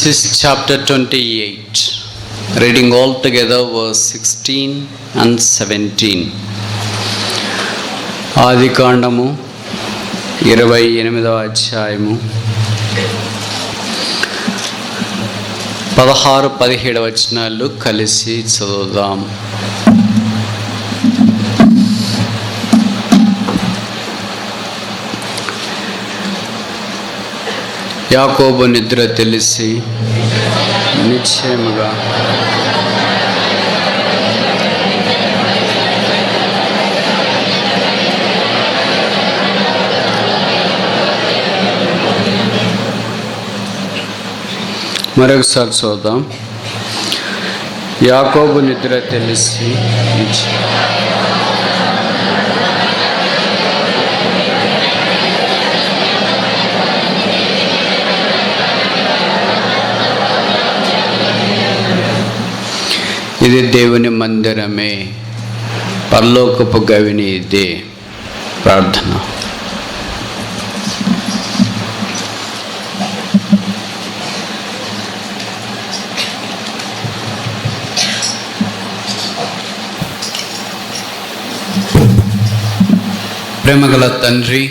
Genesis chapter 28, reading all together verse 16 and 17. ఆదికాండము 28వ అధ్యాయము 16-17 వచనాలు కలిసి చదువుదాం. యాకోబు నిద్ర తెలిసి నిశ్చయముగా మరొకసారి చూద్దాం. యాకోబు నిద్ర తెలిసి ఇది దేవుని మందిరమే, పరలోకపు గవిని ఇదే. ప్రార్థన. ప్రేమగల తండ్రి,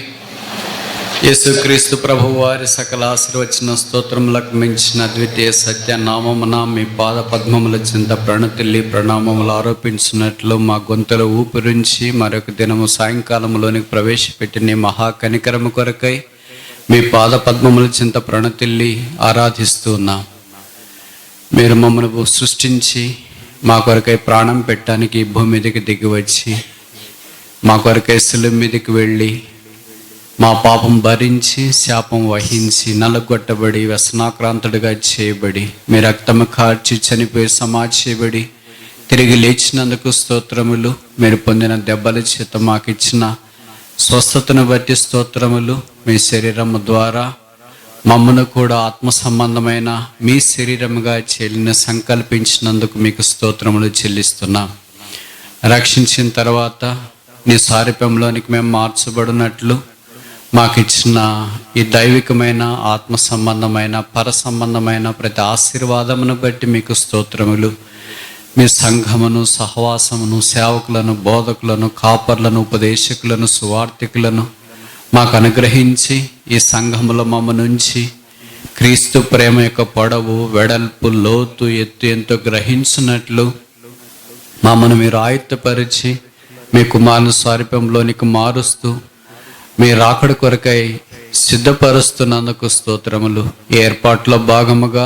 యేసుక్రీస్తు ప్రభు వారి సకల ఆశీర్వచన స్తోత్రములకు మించిన ద్వితీయ సత్య నామమున మీ పాద పద్మముల చింత ప్రణతిల్లి ప్రణామములు ఆరోపించినట్లు మా గొంతులో ఊపిరించి మరొక దినము సాయంకాలంలోనికి ప్రవేశపెట్టిన మహా కనికరము కొరకై మీ పాద పద్మముల చింత ప్రణతిల్లి ఆరాధిస్తూ ఉన్నాం. మీరు మమ్మల్ని సృష్టించి మా కొరకై ప్రాణం పెట్టడానికి భూమి మీదకి దిగి వచ్చి మా కొరకై శిలువ మీదకి వెళ్ళి మా పాపం భరించి శాపం వహించి నలగొట్టబడి వ్యసనాక్రాంతుడిగా చేయబడి మీ రక్తము కార్చి చనిపోయి సమాధి చేయబడి తిరిగి లేచినందుకు స్తోత్రములు. మీరు పొందిన దెబ్బల చేత మాకు ఇచ్చిన స్వస్థతను బట్టి స్తోత్రములు. మీ శరీరము ద్వారా మమ్మను కూడా ఆత్మ సంబంధమైన మీ శరీరముగా చెల్లిన సంకల్పించినందుకు మీకు స్తోత్రములు చెల్లిస్తున్నాం. రక్షించిన తర్వాత నీ సారూప్యంలోనికి మేము మార్చబడినట్లు మాకు ఇచ్చిన ఈ దైవికమైన ఆత్మ సంబంధమైన పర సంబంధమైన ప్రతి ఆశీర్వాదమును బట్టి మీకు స్తోత్రములు. మీ సంఘమును, సహవాసమును, సేవకులను, బోధకులను, కాపర్లను, ఉపదేశకులను, సువార్థికులను మాకు అనుగ్రహించి ఈ సంఘములో మమ్మ నుంచి క్రీస్తు ప్రేమ యొక్క పొడవు, వెడల్పు, లోతు, ఎత్తు ఎంతో గ్రహించినట్లు మమ్మను మీరు ఆయుత్తపరిచి మీ కుమారుని స్వరూపంలోనికి మారుస్తూ మీ రాకడ కొరకై సిద్ధపరుస్తున్నందుకు స్తోత్రములు. ఈ ఏర్పాట్లో భాగముగా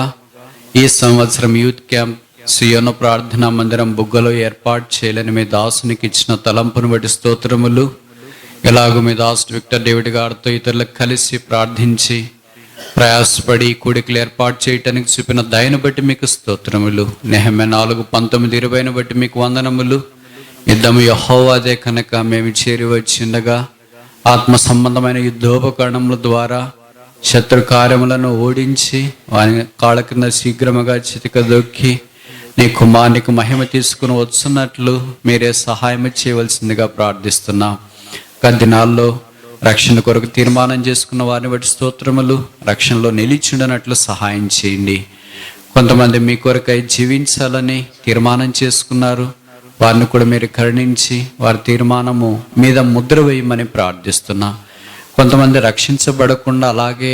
ఈ సంవత్సరం యూత్ క్యాంప్ సియోను ప్రార్థనా మందిరం బుగ్గలో ఏర్పాటు చేయాలని మీ దాసునికి ఇచ్చిన తలంపును బట్టి స్తోత్రములు. ఎలాగో మీ దాసుడు విక్టర్ డేవిడ్ గారితో ఇతరులకు కలిసి ప్రార్థించి ప్రయాసపడి కూడికలు ఏర్పాటు చేయటానికి చూపిన దయను బట్టి మీకు స్తోత్రములు. నెహెమ్యా 4:19-20 బట్టి మీకు వందనములు. యుద్ధము యెహోవాదే కనుక మేము చేరి వచ్చిండగా ఆత్మ సంబంధమైన యుద్ధోపకరణముల ద్వారా శత్రు కార్యములను ఓడించి వారి కాళ్ళ కింద శీఘ్రముగా చితిక దొక్కి నీ కుమారునికి మహిమ తీసుకుని వస్తున్నట్లు మీరే సహాయం చేయవలసిందిగా ప్రార్థిస్తున్నాం. దినాల్లో రక్షణ కొరకు తీర్మానం చేసుకున్న వారిని బట్టి స్తోత్రములు. రక్షణలో నిలిచిండనట్లు సహాయం చేయండి. కొంతమంది మీ కొరకై జీవించాలని తీర్మానం చేసుకున్నారు. వారిని కూడా మీరు కరుణించి వారి తీర్మానము మీద ముద్ర వేయమని ప్రార్థిస్తున్నా. కొంతమంది రక్షించబడకుండా అలాగే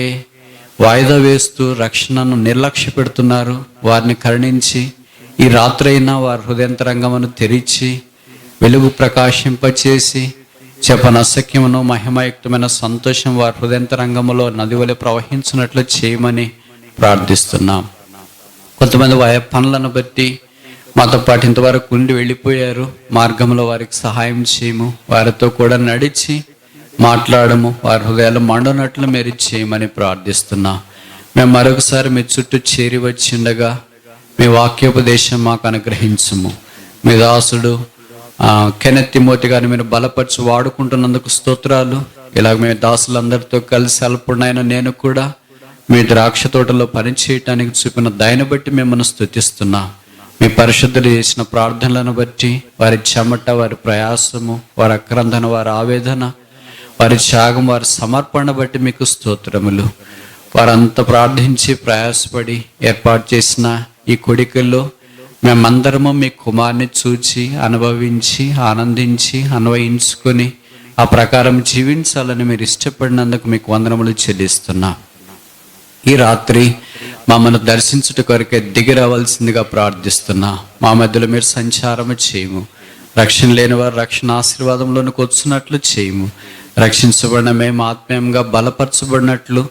వాయిదా వేస్తూ రక్షణను నిర్లక్ష్య పెడుతున్నారు. వారిని కరుణించి ఈ రాత్రైనా వారి హృదయంతరంగమును తెరిచి వెలుగు ప్రకాశింపచేసి చెప్పనసఖ్యమును మహిమయుక్తమైన సంతోషం వారి హృదయంతరంగములో నది వలె ప్రవహించినట్లు చేయమని ప్రార్థిస్తున్నాం. కొంతమంది వారి పనులను బట్టి మాతో పాటు ఇంతవరకు ఉండి వెళ్ళిపోయారు. మార్గంలో వారికి సహాయం చేయము, వారితో కూడా నడిచి మాట్లాడము, వారి హృదయాలు మండునట్లు మీరు చేయమని ప్రార్థిస్తున్నాం. మేము మరొకసారి మీ చుట్టూ చేరి వచ్చిండగా మీ వాక్యోపదేశం మాకు అనుగ్రహించము. మీ దాసుడు కెనెత్ తిమోతి గారిని మీరు బలపరిచి వాడుకుంటున్నందుకు స్తోత్రాలు. ఇలాగ మీ దాసులందరితో కలిసి అల్పుడైన నేను కూడా మీ ద్రాక్ష తోటలో పనిచేయటానికి చూపిన దయను బట్టి మిమ్మల్ని స్తుతిస్తున్నా. మీ పరిశుద్ధులు చేసిన ప్రార్థనలను బట్టి వారి చెమట, వారి ప్రయాసము, వారి అక్రందన, వారి ఆవేదన, వారి త్యాగం, వారి సమర్పణ బట్టి మీకు స్తోత్రములు. వారంతా ప్రార్థించి ప్రయాసపడి ఏర్పాటు చేసిన ఈ కోడికల్లో మేమందరము మీ కుమార్ని చూచి అనుభవించి ఆనందించి అన్వయించుకొని ఆ ప్రకారం జీవించాలని మీరు ఇష్టపడినందుకు మీకు వందనములు చెల్లిస్తున్నా. ఈ రాత్రి మమ్మల్ని దర్శించుట కొరకే దిగి రావాల్సిందిగా ప్రార్థిస్తున్నా. మా మధ్యలో మీరు సంచారము చేయము. రక్షణ లేని వారు రక్షణ ఆశీర్వాదంలోనికి వచ్చినట్లు చేయము. రక్షించబడిన మేము ఆత్మీయంగా బలపరచబడినట్లు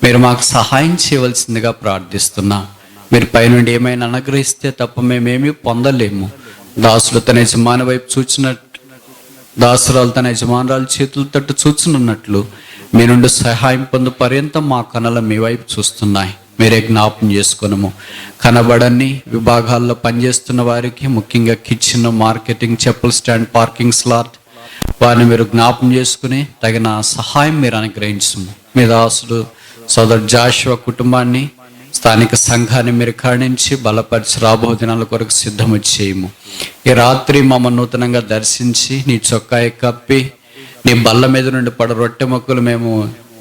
మీరు మాకు సహాయం చేయవలసిందిగా ప్రార్థిస్తున్నాం. మీరు పైనుండి ఏమైనా అనుగ్రహిస్తే తప్ప మేమేమీ పొందలేము. దాసులు తన యజమాని వైపు చూచినట్టు, దాసురాలు తన యజమానురాలు చేతులు తట్టు చూచునున్నట్లు మీ నుండి సహాయం పొందు పర్యంతం మా కళలు మీ వైపు చూస్తున్నాయి. మీరే జ్ఞాపం చేసుకున్నాము. కనబడని విభాగాల్లో పనిచేస్తున్న వారికి, ముఖ్యంగా కిచెన్, మార్కెటింగ్, చెప్పుల స్టాండ్, పార్కింగ్ స్లాట్, వారిని మీరు జ్ఞాపం చేసుకుని తగిన సహాయం మీరు అనుగ్రహించము. మీ దాసుడు సోదరు జాషువా కుటుంబాన్ని, స్థానిక సంఘాన్ని మీరు కరుణించి బలపరిచి రాబో దినాల కొరకు సిద్ధము చేయము. ఈ రాత్రి మమ్మల్ని నూతనంగా దర్శించి నీ చొక్కాయి కప్పి నీ బల్ల మీద నుండి పడ రొట్టె మొక్కలు మేము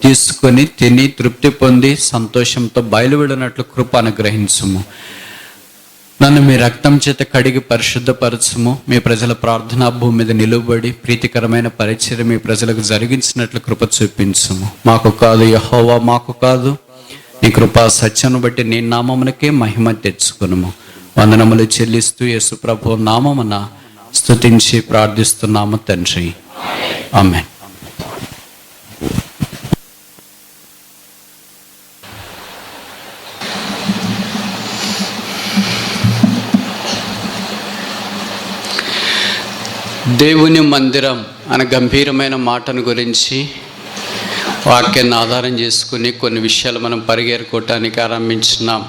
తీసుకొని తిని తృప్తి పొంది సంతోషంతో బయలువెళ్ళినట్లు కృప అనుగ్రహించుము. నన్ను మీ రక్తం చేత కడిగి పరిశుద్ధపరచుము. మీ ప్రజల ప్రార్థనా భూమి మీద నిలువబడి ప్రీతికరమైన పరిచర్య మీ ప్రజలకు జరిగించినట్లు కృప చూపించుము. మాకు కాదు యెహోవా, మాకు కాదు, నీ కృపా సత్యను బట్టి నీ నామమునకే మహిమ తెచ్చుకునుము. వందనములు చెల్లిస్తూ యేసు ప్రభు నామమున స్తుతించి ప్రార్థిస్తున్నాము తండ్రి, ఆమేన్. దేవుని మందిరం అనే గంభీరమైన మాటను గురించి వాక్యాన్ని ఆధారం చేసుకుని కొన్ని విషయాలు మనం పరిగెరుకోవటానికి ఆరంభించినాం.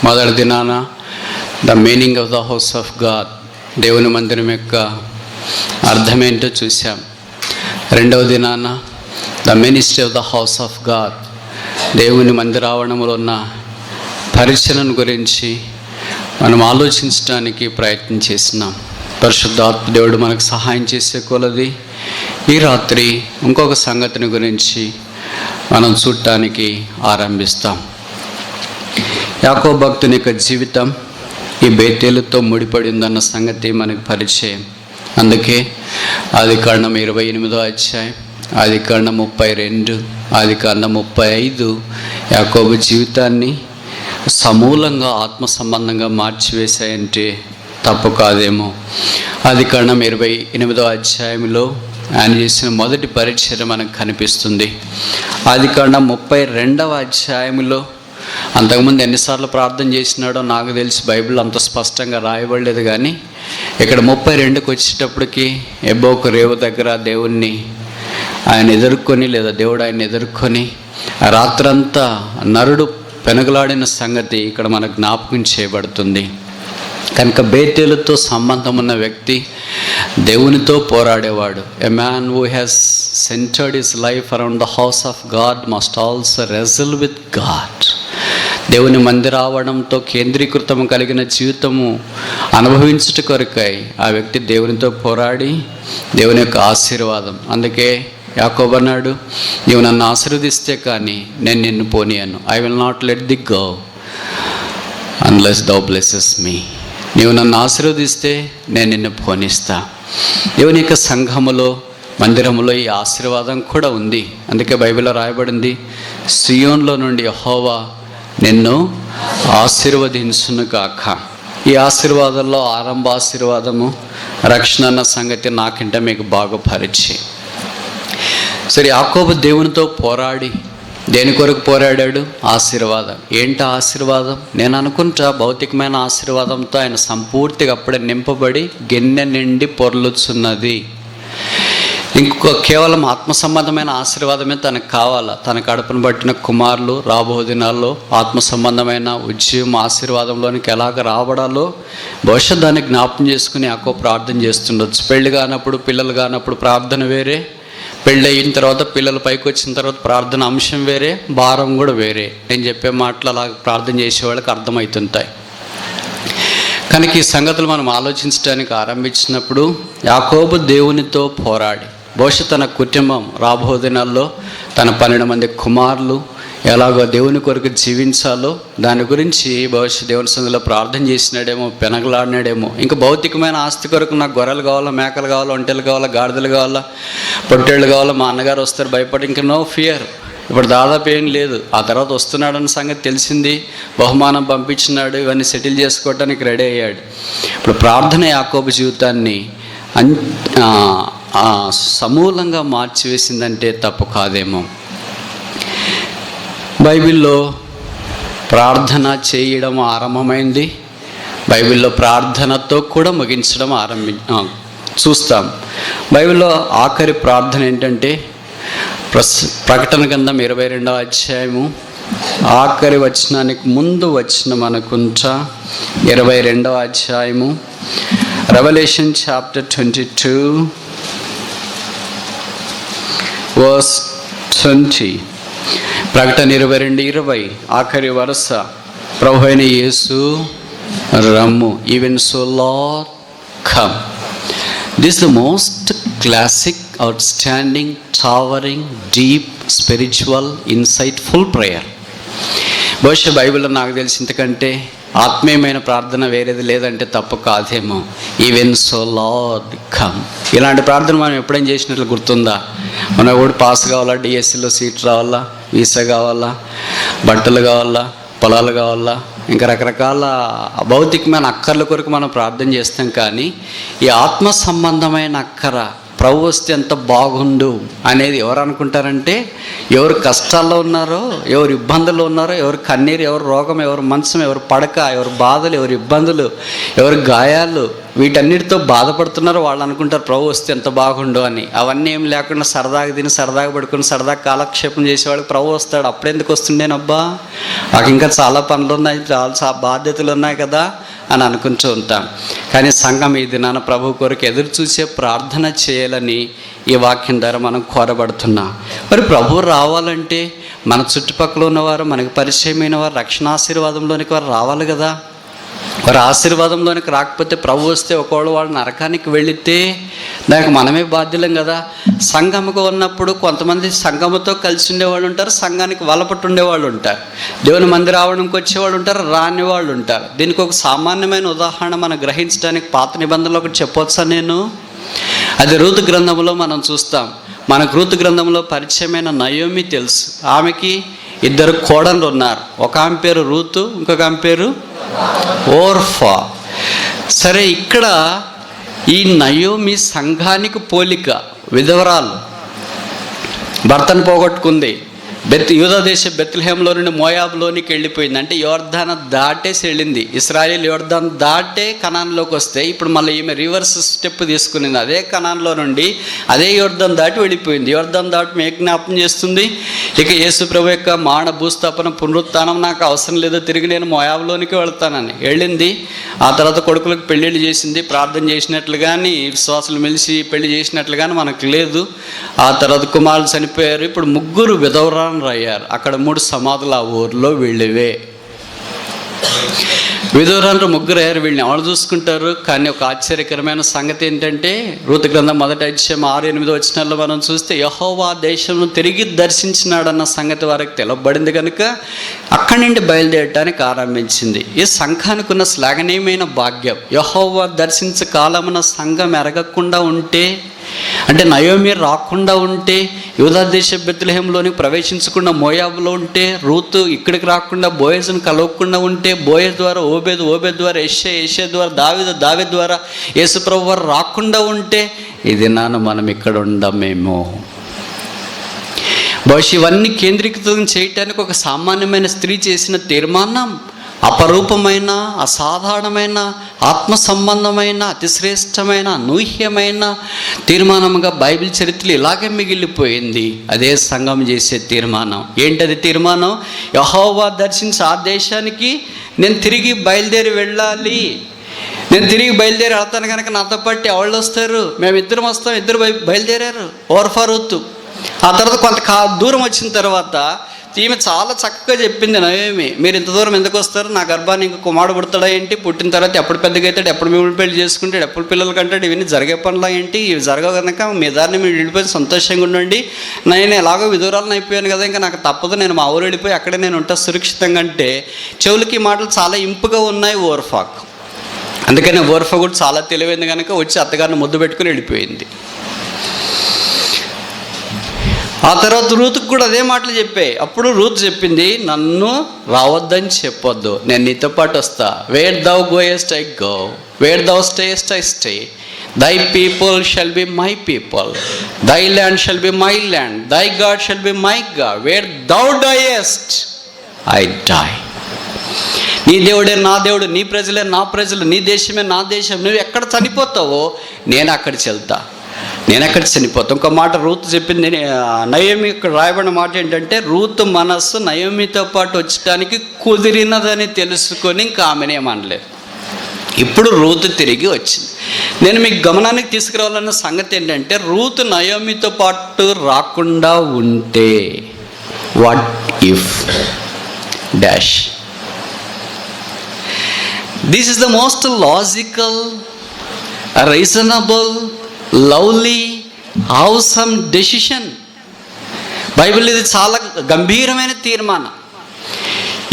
మొదటి దినాన the meaning of the house of God, దేవుని మందిరం యొక్క అర్థమేంటో చూసాం. రెండవ దినాన the ministry of the house of God, దేవుని మందిరావరణంలో ఉన్న పరిచర్యను గురించి మనం ఆలోచించడానికి ప్రయత్నం చేసినాం. పరిశుద్ధాత్మ దేవుడు మనకు సహాయం చేసే కొలది ఈ రాత్రి ఇంకొక సంగతిని గురించి మనం చూడటానికి ఆరంభిస్తాం. యాకోబు భక్తుని యొక్క జీవితం ఈ బేతేలుతో ముడిపడి ఉందన్న సంగతి మనకు పరిచయం. అందుకే ఆదికాండం 28వ అధ్యాయం, ఆదికాండం 32, ఆదికాండం 35 యాకోబు జీవితాన్ని సమూలంగా ఆత్మ సంబంధంగా మార్చివేశాయంటే తప్పు కాదేమో. ఆదికాండం 28వ అధ్యాయంలో ఆయన చేసిన మొదటి పరిచర్య మనకు కనిపిస్తుంది. ఆదికాండం 32వ అధ్యాయంలో అంతకుముందు ఎన్నిసార్లు ప్రార్థన చేసినాడో నాకు తెలిసి బైబిల్ అంత స్పష్టంగా రాయబడలేదు. కానీ ఇక్కడ 32కి వచ్చేటప్పటికి ఎబ్బోకు రేవు దగ్గర దేవుణ్ణి ఆయన ఎదుర్కొని, లేదా దేవుడు ఆయన ఎదుర్కొని ఆ రాత్రంతా నరుడు పెనుగులాడిన సంగతి ఇక్కడ మనకు జ్ఞాపకం చేయబడుతుంది. కనుక బేతేలుతో సంబంధం ఉన్న వ్యక్తి దేవునితో పోరాడేవాడు. A man who has centred his life around the house of God must also wrestle with God. దేవుని మందిరావడంతో కేంద్రీకృతం కలిగిన జీవితము అనుభవించుట కొరకై ఆ వ్యక్తి దేవునితో పోరాడి దేవుని యొక్క ఆశీర్వాదం. అందుకే యాకోబు అన్నాడు, నీవు నన్ను ఆశీర్వదిస్తే కానీ నేను నిన్ను పోనీయను. I will not let thee go unless thou blesses me. నీవు నన్ను ఆశీర్వదిస్తే నేను నిన్ను పోనిస్తా. దేవుని యొక్క సంఘములో, మందిరములో ఈ ఆశీర్వాదం కూడా ఉంది. అందుకే బైబిల్లో రాయబడింది, సియోన్లో నుండి యెహోవా నిన్ను ఆశీర్వదించును గాక. ఈ ఆశీర్వాదంలో ఆరంభ ఆశీర్వాదము రక్షణ అన్న సంగతి నాకంటే మీకు బాగా పరిచయం. సరే, యాకోబు దేవునితో పోరాడి దేని కొరకు పోరాడాడు? ఆశీర్వాదం. ఏంటి ఆశీర్వాదం? నేను అనుకుంటా భౌతికమైన ఆశీర్వాదంతో ఆయన సంపూర్తిగా అప్పుడే నింపబడి గిన్నె నిండి పొర్లుచున్నది. ఇంకొక కేవలం ఆత్మ సంబంధమైన ఆశీర్వాదమే తనకు కావాలా. తన కడుపును పట్టిన కుమారులు రాబో దినాల్లో ఆత్మ సంబంధమైన ఉద్యమం ఆశీర్వాదంలోనికి ఎలాగ రావడాలో బహుశా దాన్ని జ్ఞాపం చేసుకుని యాకోబు ప్రార్థన చేస్తుండొచ్చు. పెళ్లి కానప్పుడు, పిల్లలు కానప్పుడు ప్రార్థన వేరే, పెళ్ళి అయిన తర్వాత పిల్లలు పైకి వచ్చిన తర్వాత ప్రార్థన అంశం వేరే, భారం కూడా వేరే. నేను చెప్పే మాటలు అలా ప్రార్థన చేసేవాళ్ళకి అర్థమవుతుంటాయి. కనుక ఈ సంగతులు మనం ఆలోచించడానికి ఆరంభించినప్పుడు యాకోబు దేవునితో పోరాడి బహుశా తన కుటుంబం రాబో దినాల్లో తన 12 మంది కుమారులు ఎలాగో దేవుని కొరకు జీవించాలో దాని గురించి భవిష్యత్ దేవుని సందులో ప్రార్థన చేసినాడేమో, పెనగలాడినాడేమో. ఇంకా భౌతికమైన ఆస్తి కొరకు నాకు గొర్రెలు కావాలా, మేకలు కావాలా, ఒంటెలు కావాలా, గాడిదలు కావాలా, పొట్టేళ్ళు కావాలా, మా అన్నగారు వస్తారు భయపడి, ఇంకా నో ఫియర్. ఇప్పుడు దాదాపు ఏం లేదు. ఆ తర్వాత వస్తున్నాడన్న సంగతి తెలిసింది, బహుమానం పంపించినాడు, ఇవన్నీ సెటిల్ చేసుకోవటానికి రెడీ అయ్యాడు. ఇప్పుడు ప్రార్థన యాకోబు జీవితాన్ని సమూలంగా మార్చివేసిందంటే తప్పు కాదేమో. బైబిల్లో ప్రార్థన చేయడం ఆరంభమైంది, బైబిల్లో ప్రార్థనతో కూడా ముగించడం చూస్తాం. బైబిల్లో ఆఖరి ప్రార్థన ఏంటంటే ప్రకటన గ్రంథం 22వ అధ్యాయము ఆఖరి వచనానికి ముందు వచనం అనుకుంటా. 22వ అధ్యాయము, రెవల్యూషన్ చాప్టర్ 22 verse 20. ప్రకటన 22:20 ఆఖరి వరుస. ప్రభు అయిన యేసు రమ్ము, even so Lord come. This the most classic, outstanding, towering, deep, spiritual, insightful prayer. బహుశా బైబిల్లో నాకు తెలిసి ఇంతకంటే ఆత్మీయమైన ప్రార్థన వేరేది లేదంటే తప్పు కాదేమో. Even so Lord come. ఇలాంటి ప్రార్థన మనం ఎప్పుడైనా చేసినట్లు గుర్తుందా? మనం కూడా పాస్ కావాలా, డిఎస్సిలో సీట్ రావాలా, వీసా కావాలా, బట్టలు కావాలా, పొలాలు కావాలా, ఇంకా రకరకాల భౌతికమైన అక్కర్ల కొరకు మనం ప్రార్థన చేస్తాం. కానీ ఈ ఆత్మ సంబంధమైన అక్కర, ప్రభు వస్తే ఎంత బాగుండు అనేది ఎవరు అనుకుంటారంటే, ఎవరు కష్టాల్లో ఉన్నారో, ఎవరు ఇబ్బందుల్లో ఉన్నారో, ఎవరు కన్నీరు, ఎవరు రోగం, ఎవరు మంచం, ఎవరు పడక, ఎవరు బాధలు, ఎవరు ఇబ్బందులు, ఎవరు గాయాలు, వీటన్నిటితో బాధపడుతున్నారో వాళ్ళు అనుకుంటారు ప్రభు వస్తే ఎంత బాగుండు అని. అవన్నీ ఏం లేకుండా సరదాగా తిని, సరదాగా పడుకుని, సరదాగా కాలక్షేపం చేసేవాళ్ళకి ప్రభు వస్తాడు. అప్పుడెందుకు వస్తుండేనబ్బా, నాకు ఇంకా చాలా పనులు ఉన్నాయి, చాలా బాధ్యతలు ఉన్నాయి కదా అని అనుకుంటూ ఉంటాం. కానీ సంఘం ఈ దినాన ప్రభు కొరకు ఎదురు చూసే ప్రార్థన చేయాలని ఈ వాక్యం ద్వారా మనం కోరబడుతున్నాం. మరి ప్రభు రావాలంటే మన చుట్టుపక్కల ఉన్నవారు, మనకు పరిచయమైన వారు, రక్షణాశీర్వాదంలోనికి వారు రావాలి కదా. వారి ఆశీర్వాదంలోనికి రాకపోతే, ప్రభు వస్తే ఒకవేళ వాళ్ళు నరకానికి వెళితే దానికి మనమే బాధ్యులం కదా. సంఘముగా ఉన్నప్పుడు కొంతమంది సంఘముతో కలిసి ఉండేవాళ్ళు ఉంటారు, సంఘానికి వలపట్టు ఉండేవాళ్ళు ఉంటారు, దేవుని మందిరావడానికి వచ్చేవాళ్ళు ఉంటారు, రాని వాళ్ళు ఉంటారు. దీనికి ఒక సామాన్యమైన ఉదాహరణ మనం గ్రహించడానికి పాత నిబంధనలు ఒకటి చెప్పవచ్చా నేను? అది రూతు గ్రంథంలో మనం చూస్తాం. మనకు రూతు గ్రంథంలో పరిచయమైన నయోమి తెలుసు. ఆమెకి 2 కోడళ్ళు ఉన్నారు. ఒక ఆమె పేరు రూతు, ఇంకొక ఆమె పేరు ఓర్ఫా. సరే, ఇక్కడ ఈ నయోమి సంఘానికి పోలిక. విధవరాలు, భర్తను పోగొట్టుకుంది, యూదా దేశ బెత్లెహేంలో నుండి మోయాబులోనికి వెళ్ళిపోయింది. అంటే యోర్దాను దాటేసి వెళ్ళింది. ఇశ్రాయేల్ యోర్దాను దాటే కనాన్లోకి వస్తే ఇప్పుడు మళ్ళీ ఈమె రివర్స్ స్టెప్ తీసుకునింది. అదే కనాన్లో నుండి అదే యోర్దాను దాటి వెళ్ళిపోయింది. యోర్దాను దాటి ఏ జ్ఞాపం చేస్తుంది? ఇక యేసు ప్రభు యొక్క మాన భూస్థాపన పునరుత్థానం నాకు అవసరం లేదు, తిరిగి నేను మోయాబులోనికి వెళ్తానని వెళ్ళింది. ఆ తర్వాత కొడుకులకు పెళ్ళిళ్ళు చేసింది. ప్రార్థన చేసినట్లు కానీ, విశ్వాసులు మెలిసి పెళ్లి చేసినట్లు కానీ మనకు లేదు. ఆ తర్వాత కుమారులు చనిపోయారు. ఇప్పుడు 3 విధవరాలు అయ్యారు. అక్కడ 3 సమాధులు ఆ ఊర్లో వీళ్ళవే. విధవరాలు 3 అయ్యారు. వీళ్ళని ఎవరు చూసుకుంటారు? కానీ ఒక ఆశ్చర్యకరమైన సంగతి ఏంటంటే, రూతు గ్రంథం 1వ అధ్యాయం 6-8 వచనాల్లో మనం చూస్తే యెహోవా దేశంను తిరిగి దర్శించినాడన్న సంగతి వారికి తెలవబడింది కనుక అక్కడి నుండి బయలుదేరటానికి ఆరంభించింది. ఈ సంఘానికి ఉన్న శ్లాఘనీయమైన భాగ్యం, యెహోవా దర్శించే కాలమున సంఘం ఎరగకుండా ఉంటే, అంటే నయోమి రాకుండా ఉంటే, యూదా దేశ బెత్లెహేంలోని ప్రవేశించకుండా మోయాబులో ఉంటే, రూతు ఇక్కడికి రాకుండా బోయజును కలవకుండా ఉంటే, బోయజ్ ద్వారా ఓబేదు, ఓబేద్ ద్వారా యెషే, యెషే ద్వారా దావీదు, దావీదు ద్వారా యేసుప్రభు వారు రాకుండా ఉంటే ఇది మనం ఇక్కడ ఉండమేమో. బహుశా ఇవన్నీ కేంద్రీకృతం చేయటానికి ఒక సామాన్యమైన స్త్రీ చేసిన తీర్మానం అపరూపమైన, అసాధారణమైన, ఆత్మ సంబంధమైన, అతిశ్రేష్టమైన, అనూహ్యమైన తీర్మానంగా బైబిల్ చరిత్రలో ఇలాగే మిగిలిపోయింది. అదే సంఘం చేసే తీర్మానం. ఏంటది తీర్మానం? యెహోవా దర్శించి ఆ దేశానికి నేను తిరిగి బయలుదేరి వెళ్ళాలి. నేను తిరిగి బయలుదేరి వెళ్తాను కనుక నాతో పాటు ఎవళ్ళు వస్తారు? మేమిద్దరం వస్తాం. 2 బయలుదేరారు, ఓర్ఫా రూతు. ఆ తర్వాత కొంత దూరం వచ్చిన తర్వాత ఈమె చాలా చక్కగా చెప్పింది నయోమి, మీరు ఇంత దూరం ఎందుకు వస్తారు, నా గర్భాన్ని ఇంక కుమారుడు పుడతాడా ఏంటి, పుట్టిన తర్వాత ఎప్పుడు పెద్దగా అవుతాడు, ఎప్పుడు మిమ్మల్ని పెళ్లి చేసుకుంటాడు, ఎప్పుడు పిల్లలు కంటాడు, ఇవన్నీ జరిగే పనులా ఏంటి, ఇవి జరగవు కనుక మీ దారిని మీరు వెళ్ళిపోయి సంతోషంగా ఉండండి, నేను ఎలాగో విదూరాలను అయిపోయాను కదా, ఇంకా నాకు తప్పదు, నేను మా ఊరు వెళ్ళిపోయి అక్కడే నేను ఉంటా సురక్షితంగా అంటే చెవులకి మాటలు చాలా ఇంపుగా ఉన్నాయి ఓర్ఫాకు. అందుకని ఓర్ఫా కూడా చాలా తెలివైంది కనుక వచ్చి అత్తగారిని ముద్దు పెట్టుకుని వెళ్ళిపోయింది. ఆ తర్వాత రూతుకు కూడా అదే మాటలు చెప్పాయి. అప్పుడు రూత్ చెప్పింది, నన్ను రావద్దని చెప్పొద్దు, నేను నీతో పాటు వస్తా. Where thou goest I go, where thou stayest I stay, thy people shall be my people, thy land shall be my land, thy God shall be my God, where thou diest I die. నీ దేవుడే నా దేవుడు, నీ ప్రజలే నా ప్రజలు, నీ దేశమే నా దేశం, నువ్వు ఎక్కడ చనిపోతావో నేను అక్కడ చెల్తా, నేను ఎక్కడ చనిపోతాను. ఇంకో మాట రూత్ చెప్పింది, నయోమి ఇక్కడ రాయబడిన మాట ఏంటంటే, రూత్ మనస్సు నయోమితో పాటు వచ్చడానికి కుదిరినదని తెలుసుకొని ఇంకా ఆమెనేమనలేదు. ఇప్పుడు రూత్ తిరిగి వచ్చింది. నేను మీకు గమనానికి తీసుకురావాలన్న సంగతి ఏంటంటే, రూత్ నయోమితో పాటు రాకుండా ఉంటే what if dash. This is the most logical, reasonable, lovely, awesome decision. Bible ఇది చాలా గంభీరమైన తీర్మానం.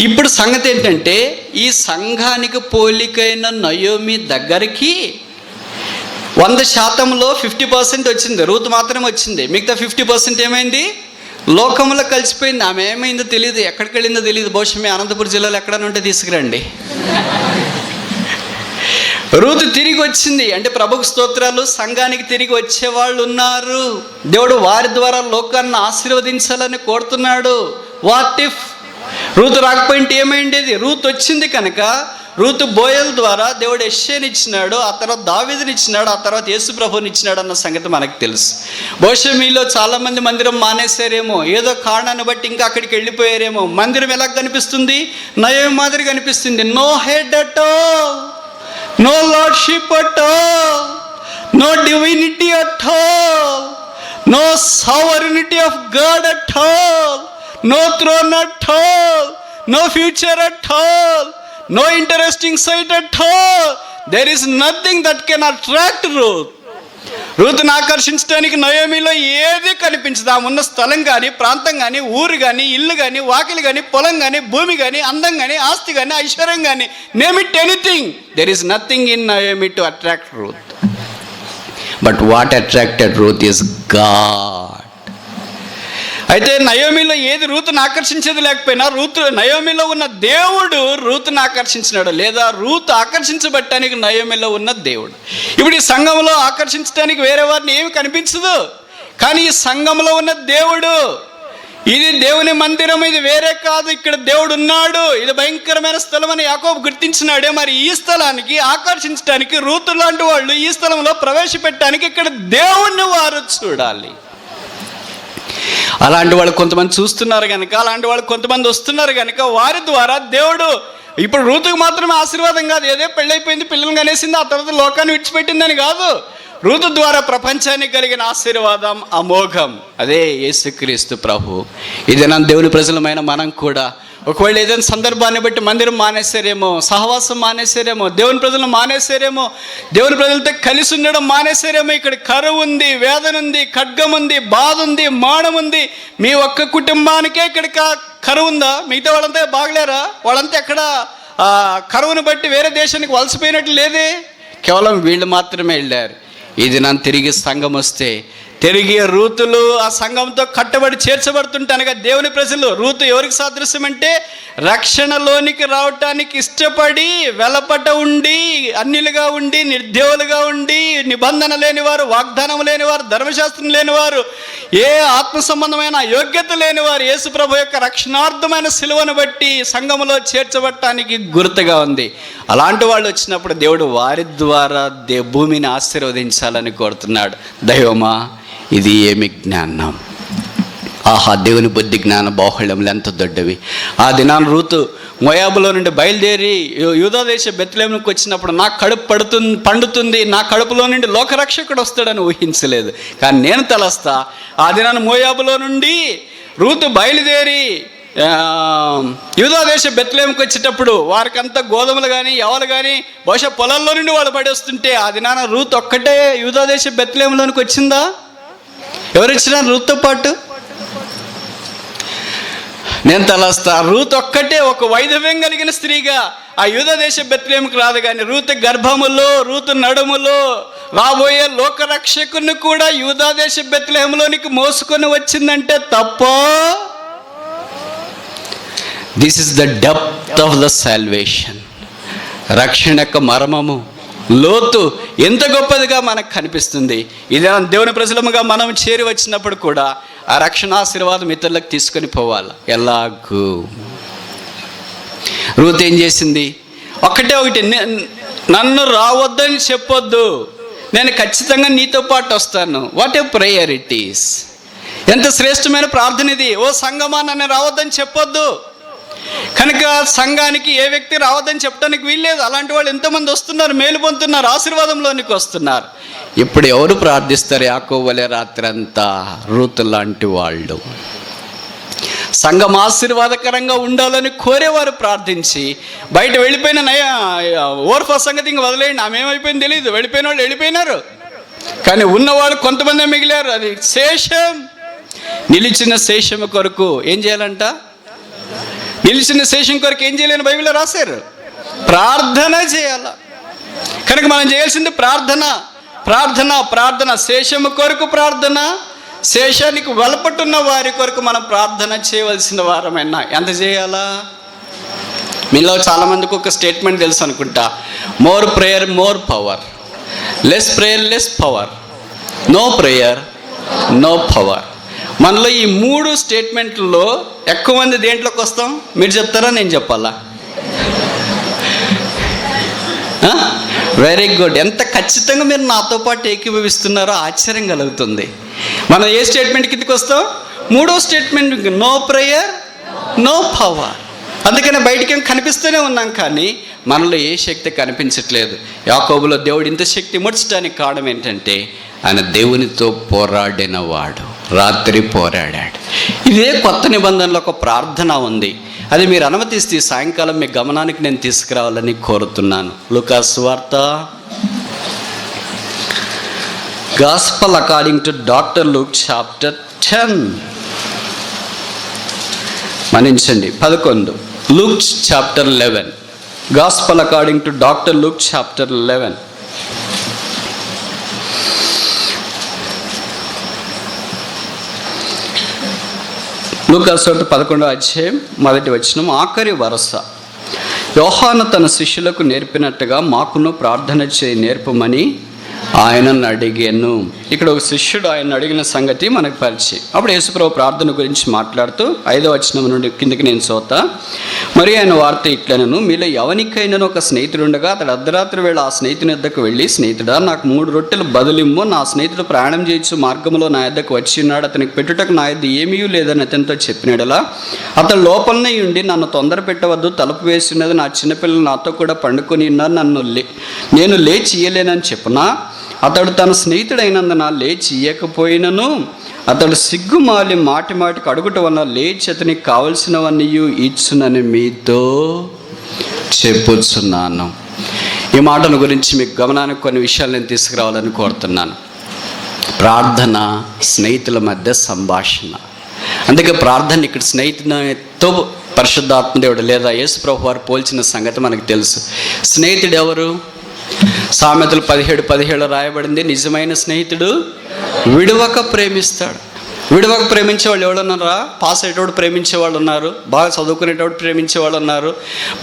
ఇప్పుడు సంగతి ఏంటంటే, ఈ సంఘానికి పోలికైన నయోమి దగ్గరికి 100%లో 50% వచ్చింది, రూత్ మాత్రమే వచ్చింది. మిగతా 50% ఏమైంది, లోకంలో కలిసిపోయింది. ఆమె ఏమైందో తెలియదు, ఎక్కడికి వెళ్ళిందో తెలియదు. బహుశా మీ అనంతపురం జిల్లాలో ఎక్కడైనా ఉంటే తీసుకురండి. రూతు తిరిగి వచ్చింది అంటే ప్రభుకు స్తోత్రాలు. సంఘానికి తిరిగి వచ్చేవాళ్ళు ఉన్నారు. దేవుడు వారి ద్వారా లోకాన్ని ఆశీర్వదించాలని కోరుతున్నాడు. వాట్ ఇఫ్ రూతు రాకపోయింటే ఏమైండేది? రూతు వచ్చింది కనుక రూతు బోయల్ ద్వారా దేవుడు యెషయాని ఇచ్చినాడు, ఆ తర్వాత దావీదుని ఇచ్చినాడు, ఆ తర్వాత యేసు ప్రభుని ఇచ్చినాడు అన్న సంగతి మనకు తెలుసు. బహుశా మీలో చాలామంది మందిరం మానేశారేమో, ఏదో కారణాన్ని బట్టి ఇంకా అక్కడికి వెళ్ళిపోయారేమో. మందిరం ఎలా కనిపిస్తుంది? నయోమి మాదిరి కనిపిస్తుంది. No head at all, no lordship at all, no divinity at all, no sovereignty of God at all, no throne at all, no future at all, no interesting sight at all. There is nothing that can attract Ruth. రూతును ఆకర్షించడానికి నయోమిలో ఏది కనిపించదు. ఆమె ఉన్న స్థలం కానీ, ప్రాంతం కానీ, ఊరు కానీ, ఇల్లు కానీ, వాకిలి కానీ, పొలం కానీ, భూమి కానీ, అందం కానీ, ఆస్తి కానీ, ఐశ్వర్యం కానీ, name it anything, there is nothing in Naomi to attract Ruth. But what attracted Ruth is God. అయితే నయోమిలో ఏది రూతును ఆకర్షించేది లేకపోయినా నయోమిలో ఉన్న దేవుడు రూతును ఆకర్షించినాడు, లేదా రూతు ఆకర్షించబట్టానికి నయోమిలో ఉన్న దేవుడు. ఇప్పుడు ఈ సంఘంలో ఆకర్షించడానికి వేరే వారిని ఏమి కనిపించదు, కానీ ఈ సంఘంలో ఉన్న దేవుడు, ఇది దేవుని మందిరం, ఇది వేరే కాదు, ఇక్కడ దేవుడు ఉన్నాడు, ఇది భయంకరమైన స్థలం అని యాకోబు గుర్తించినాడే. మరి ఈ స్థలానికి ఆకర్షించడానికి రూతు లాంటి వాళ్ళు ఈ స్థలంలో ప్రవేశపెట్టడానికి ఇక్కడ దేవుణ్ణి వారు చూడాలి. అలాంటి వాళ్ళు కొంతమంది చూస్తున్నారు కనుక, అలాంటి వాళ్ళు కొంతమంది వస్తున్నారు కనుక వారి ద్వారా దేవుడు ఇప్పుడు రూతుకు మాత్రమే ఆశీర్వాదం కాదు, ఏదో పెళ్ళైపోయింది, పిల్లల్ని కనేసింది, ఆ తర్వాత లోకాన్ని విడిచిపెట్టిందని కాదు. రూతు ద్వారా ప్రపంచానికి కలిగిన ఆశీర్వాదం అమోఘం. అదే యేసుక్రీస్తు ప్రభు. ఇది నా దేవుని ప్రజలమైన మనం కూడా ఒకవేళ ఏదైనా సందర్భాన్ని బట్టి మందిరం మానేశారేమో, సహవాసం మానేశారేమో, దేవుని ప్రజలు మానేశారేమో, దేవుని ప్రజలతో కలిసి ఉండడం మానేశారేమో. ఇక్కడ కరువు ఉంది, వేదన ఉంది, ఖడ్గం ఉంది, బాధ ఉంది, మానం ఉంది. మీ ఒక్క కుటుంబానికే ఇక్కడ కరువు ఉందా? మిగతా వాళ్ళంతా బాగలేరా? వాళ్ళంతా ఎక్కడ కరువును బట్టి వేరే దేశానికి వలసపోయినట్లు లేదే, కేవలం వీళ్ళు మాత్రమే వెళ్ళారు. ఇది నన్ను తిరిగి సంఘం వస్తే తిరిగి రూతులు ఆ సంఘంతో కట్టబడి చేర్చబడుతుంటే, అనగా దేవుని ప్రజలు. రూతు ఎవరికి సాదృశ్యం అంటే, రక్షణలోనికి రావటానికి ఇష్టపడి వెలపట ఉండి, అన్యులుగా ఉండి, నిర్దేవులుగా ఉండి, నిబంధన లేనివారు, వాగ్దానం లేనివారు, ధర్మశాస్త్రం లేనివారు, ఏ ఆత్మ సంబంధమైన యోగ్యత లేనివారు యేసు ప్రభు యొక్క రక్షణార్థమైన సిలువను బట్టి సంఘములో చేర్చబడటానికి గుర్తుగా ఉంది. అలాంటి వాళ్ళు వచ్చినప్పుడు దేవుడు వారి ద్వారా భూమిని ఆశీర్వదించాలని కోరుతున్నాడు. దైవమా, ఇది ఏమి జ్ఞానం! ఆహా, దేవుని బుద్ధి జ్ఞాన బాహుళ్యములు ఎంత దొడ్డవి! ఆ దినాన్ని రూతు మోయాబులో నుండి బయలుదేరి యూదాదేశ బెత్లెహేముకు వచ్చినప్పుడు నా కడుపు పండుతుంది, నా కడుపులో నుండి లోకరక్షకుడు వస్తాడని ఊహించలేదు. కానీ నేను తలస్తా, ఆ దినాన్ని మోయాబులో నుండి రూతు బయలుదేరి యూదా దేశ బెత్లెహేముకి వచ్చేటప్పుడు వారికంతా గోధుమలు కానీ ఎవరు కానీ బహుశా పొలాల్లో నుండి వాళ్ళు పడేస్తుంటే ఆ దినాన రూత్ ఒక్కటే యూదా దేశ బెత్లెహేములోనికి వచ్చిందా? ఎవరు వచ్చినారు రూత్తో పాటు? నేను తలస్తా. రూత్ ఒక్కటే ఒక వైధవ్యం కలిగిన స్త్రీగా ఆ యూదా దేశ బెత్లెహేముకి రాదు, కానీ రూత్ గర్భములో, రూత్ నడుములో రాబోయే లోకరక్షకుని కూడా యూదా దేశ బెత్లెహేములోనికి మోసుకొని వచ్చిందంటే తప్ప? This is the depth of the salvation. రక్షణ యొక్క మర్మము, లోతు ఎంత గొప్పదిగా మనకు కనిపిస్తుంది. ఇదే దేవుని ప్రజలముగా మనం చేరి వచ్చినప్పుడు కూడా ఆ రక్షణ ఆశీర్వాదం ఇతరులకు తీసుకొని పోవాలి. ఎలాగూ రూత్ ఏం చేసింది? ఒకటి, నన్ను రావద్దని చెప్పొద్దు, నేను ఖచ్చితంగా నీతో పాటు వస్తాను. What a prayer it is! ఎంత శ్రేష్టమైన ప్రార్థన ఇది. ఓ సంగమా, నన్ను రావద్దని చెప్పొద్దు. కనుక సంఘానికి ఏ వ్యక్తి రావద్దని చెప్పడానికి వీల్లేదు. అలాంటి వాళ్ళు ఎంతోమంది వస్తున్నారు, మేలు పొందుతున్నారు, ఆశీర్వాదంలోనికి వస్తున్నారు. ఇప్పుడు ఎవరు ప్రార్థిస్తారు? యాకోబు వలె రాత్రి అంతా రూతు లాంటి వాళ్ళు సంఘం ఆశీర్వాదకరంగా ఉండాలని కోరేవారు ప్రార్థించి బయట వెళ్ళిపోయిన ఓర్ఫా సంగతి ఇంక వదిలేయండి, ఆమె ఏమైపోయింది తెలియదు. వెళ్ళిపోయిన వాళ్ళు వెళ్ళిపోయినారు, కానీ ఉన్నవాళ్ళు కొంతమంది మిగిలారు. అది శేషం. నిలిచిన శేషము కొరకు ఏం చేయాలంట? నిలిచిన శేషం కొరకు ఏం చేయలేని బైబిల్లో రాశారు, ప్రార్థన చేయాల. కనుక మనం చేయాల్సింది ప్రార్థన, ప్రార్థన, ప్రార్థన. శేషము కొరకు ప్రార్థన, శేషానికి వెలపట్టున్న వారి కొరకు మనం ప్రార్థన చేయవలసిన వారమైనా. ఎంత చేయాలా? మీలో చాలామందికి ఒక స్టేట్మెంట్ తెలుసు అనుకుంటా, more prayer more power, less prayer less power, no prayer no power. మనలో ఈ 3 స్టేట్మెంట్లలో ఎక్కువ మంది దేంట్లోకి వస్తాం? మీరు చెప్తారా, నేను చెప్పాలా? Very good. ఎంత ఖచ్చితంగా మీరు నాతో పాటు ఏకీభవిస్తున్నారో ఆశ్చర్యం కలుగుతుంది. మనం ఏ స్టేట్మెంట్ కిందకి వస్తాం? 3వ statement, no prayer no power. అందుకనే బయటికి ఏం కనిపిస్తూనే ఉన్నాం, కానీ మనలో ఏ శక్తి కనిపించట్లేదు. యాకోబులో దేవుడు ఇంత శక్తి ముడ్చడానికి కారణం ఏంటంటే ఆయన దేవునితో పోరాడిన వాడు. రాత్రి పోరాడాడు. ఇదే కొత్త నిబంధనలో ఒక ప్రార్థన ఉంది. అది మీరు అనుమతిస్తే సాయంకాలం మీ గమనానికి నేను తీసుకురావాలని కోరుతున్నాను. లూకా సువార్త, gospel according to doctor Luke chapter 10, మన్నించండి 11. Luke chapter 11, gospel according to doctor Luke chapter 11. లూకా సువార్త 11వ అధ్యాయం 1వ వచనం, ఆఖరి వరస. యోహాను తన శిష్యులకు నేర్పినట్టుగా మాకును ప్రార్థన చేయి నేర్పమని ఆయనను అడిగాను. ఇక్కడ ఒక శిష్యుడు ఆయన అడిగిన సంగతి మనకు పరిచయం. అప్పుడు యేసుప్రభు ప్రార్థన గురించి మాట్లాడుతూ 5వ వచనం నుండి కిందకి నేను చదువుతా. మరి ఆయన వార్త ఇట్లనను, మీలో ఎవరికైనా ఒక స్నేహితుడు ఉండగా అతడు అర్ధరాత్రి వేళ ఆ స్నేహితుని వద్దకు వెళ్ళి, స్నేహితుడా నాకు 3 రొట్టెలు బదులిమ్ము, నా స్నేహితుడు ప్రయాణం చేయొచ్చు మార్గంలో నా యొద్దకు వచ్చి ఉన్నాడు, అతనికి పెట్టుటకు నా యొద్ద ఏమీ లేదని అతనితో చెప్పినాడలా. అతడు లోపలనే ఉండి, నన్ను తొందర పెట్టవద్దు, తలుపు వేసి ఉన్నది, నా చిన్నపిల్లలు నాతో కూడా పండుకొని ఉన్నారు, నేను లేచి ఇయ్యలేనని చెప్పునా. అతడు తన స్నేహితుడైనందున లేచి ఇయ్యకపోయినను అతడు సిగ్గుమాలి మాటి మాటికి అడుగుట వలన లేచి అతనికి కావలసినవన్నీ ఇచ్చునని మీతో చెప్పుచున్నాను. ఈ మాటల గురించి మీకు గమనానికి కొన్ని విషయాలు నేను తీసుకురావాలని కోరుతున్నాను. ప్రార్థన స్నేహితుల మధ్య సంభాషణ. అందుకే ప్రార్థన ఇక్కడ స్నేహితునితో పరిశుద్ధాత్మదేవుడు లేదా యేసుప్రభు వారు పోల్చిన సంగతి మనకు తెలుసు. స్నేహితుడు ఎవరు? సామెతలు 17:17 రాయబడింది, నిజమైన స్నేహితుడు విడువక ప్రేమిస్తాడు. విడువక ప్రేమించే వాళ్ళు ఎవరున్నారా? పాస్ అయ్యేటోడు ప్రేమించే వాళ్ళు ఉన్నారు, బాగా చదువుకునేటోడు ప్రేమించే వాళ్ళు ఉన్నారు.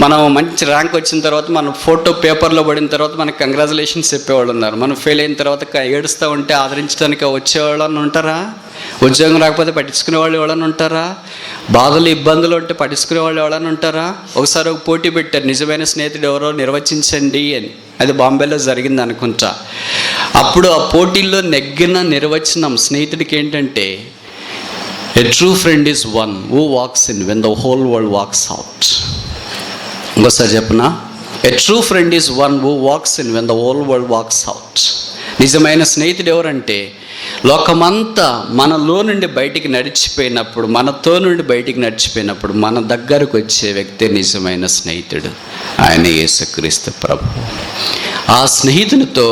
మనం మంచి ర్యాంక్ వచ్చిన తర్వాత మన ఫోటో పేపర్లో పడిన తర్వాత మనకు కంగ్రాచులేషన్స్ చెప్పేవాళ్ళు ఉన్నారు. మనం ఫెయిల్ అయిన తర్వాత ఏడుస్తూ ఉంటే ఆదరించడానికి వచ్చేవాళ్ళని ఉంటారా? ఉద్యోగం రాకపోతే పట్టించుకునే వాళ్ళు ఎవరైనా ఉంటారా? బాధలు ఇబ్బందులు ఉంటే పట్టించుకునే వాళ్ళు ఎవరైనా ఉంటారా? ఒకసారి ఒక పోటీ పెట్టారు, నిజమైన స్నేహితుడు ఎవరో నిర్వచించండి అని. అది బాంబేలో జరిగింది అనుకుంటా. అప్పుడు ఆ పోటీల్లో నెగ్గిన నిర్వచనం స్నేహితుడికి ఏంటంటే, a true friend is one who walks in when the whole world walks out. ఇంకోసారి చెప్పనా? A true friend is one who walks in when the whole world walks out. నిజమైన స్నేహితుడు ఎవరంటే లోకమంతా మనలో నుండి బయటికి నడిచిపోయినప్పుడు, మనతో నుండి బయటికి నడిచిపోయినప్పుడు మన దగ్గరకు వచ్చే వ్యక్తే నిజమైన స్నేహితుడు. ఆయన యేసుక్రీస్తు ప్రభువు. ఆ స్నేహితునితో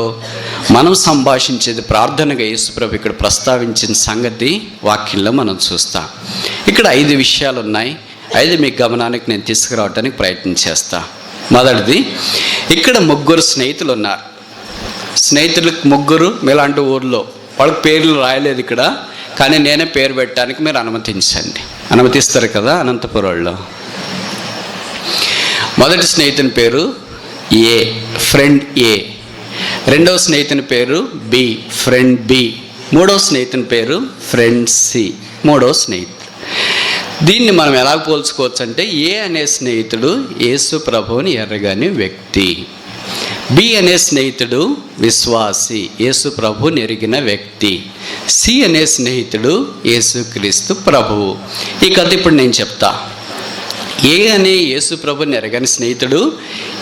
మనం సంభాషించేది ప్రార్థనగా యేసుప్రభు ఇక్కడ ప్రస్తావించిన సంగతి వాక్యంలో మనం చూస్తాం. ఇక్కడ 5 విషయాలు ఉన్నాయి. 5 మీ గమనానికి నేను తీసుకురావడానికి ప్రయత్నం చేస్తా. మొదటిది, ఇక్కడ 3 స్నేహితులు ఉన్నారు. స్నేహితులు 3 మీలాంటి ఊర్లో, వాళ్ళకి పేర్లు రాయలేదు ఇక్కడ, కానీ నేనే పేరు పెట్టడానికి మీరు అనుమతించండి. అనుమతిస్తారు కదా అనంతపురంలో. మొదటి స్నేహితుని పేరు ఏ, ఫ్రెండ్ ఏ. రెండవ స్నేహితుని పేరు బి, ఫ్రెండ్ బి. మూడవ స్నేహితుని పేరు ఫ్రెండ్ సి, మూడవ స్నేహితుడు. దీన్ని మనం ఎలా పోల్చుకోవచ్చు అంటే, ఏ అనే స్నేహితుడు యేసు ప్రభువుని ఎరగని వ్యక్తి, బి అనే స్నేహితుడు విశ్వాసి, యేసు ప్రభువుని ఎరిగిన వ్యక్తి, సి అనే స్నేహితుడు యేసుక్రీస్తు ప్రభువు. ఈ కథ ఇప్పుడు నేను చెప్తా. ఏ అనే యేసు ప్రభుని ఎరగని స్నేహితుడు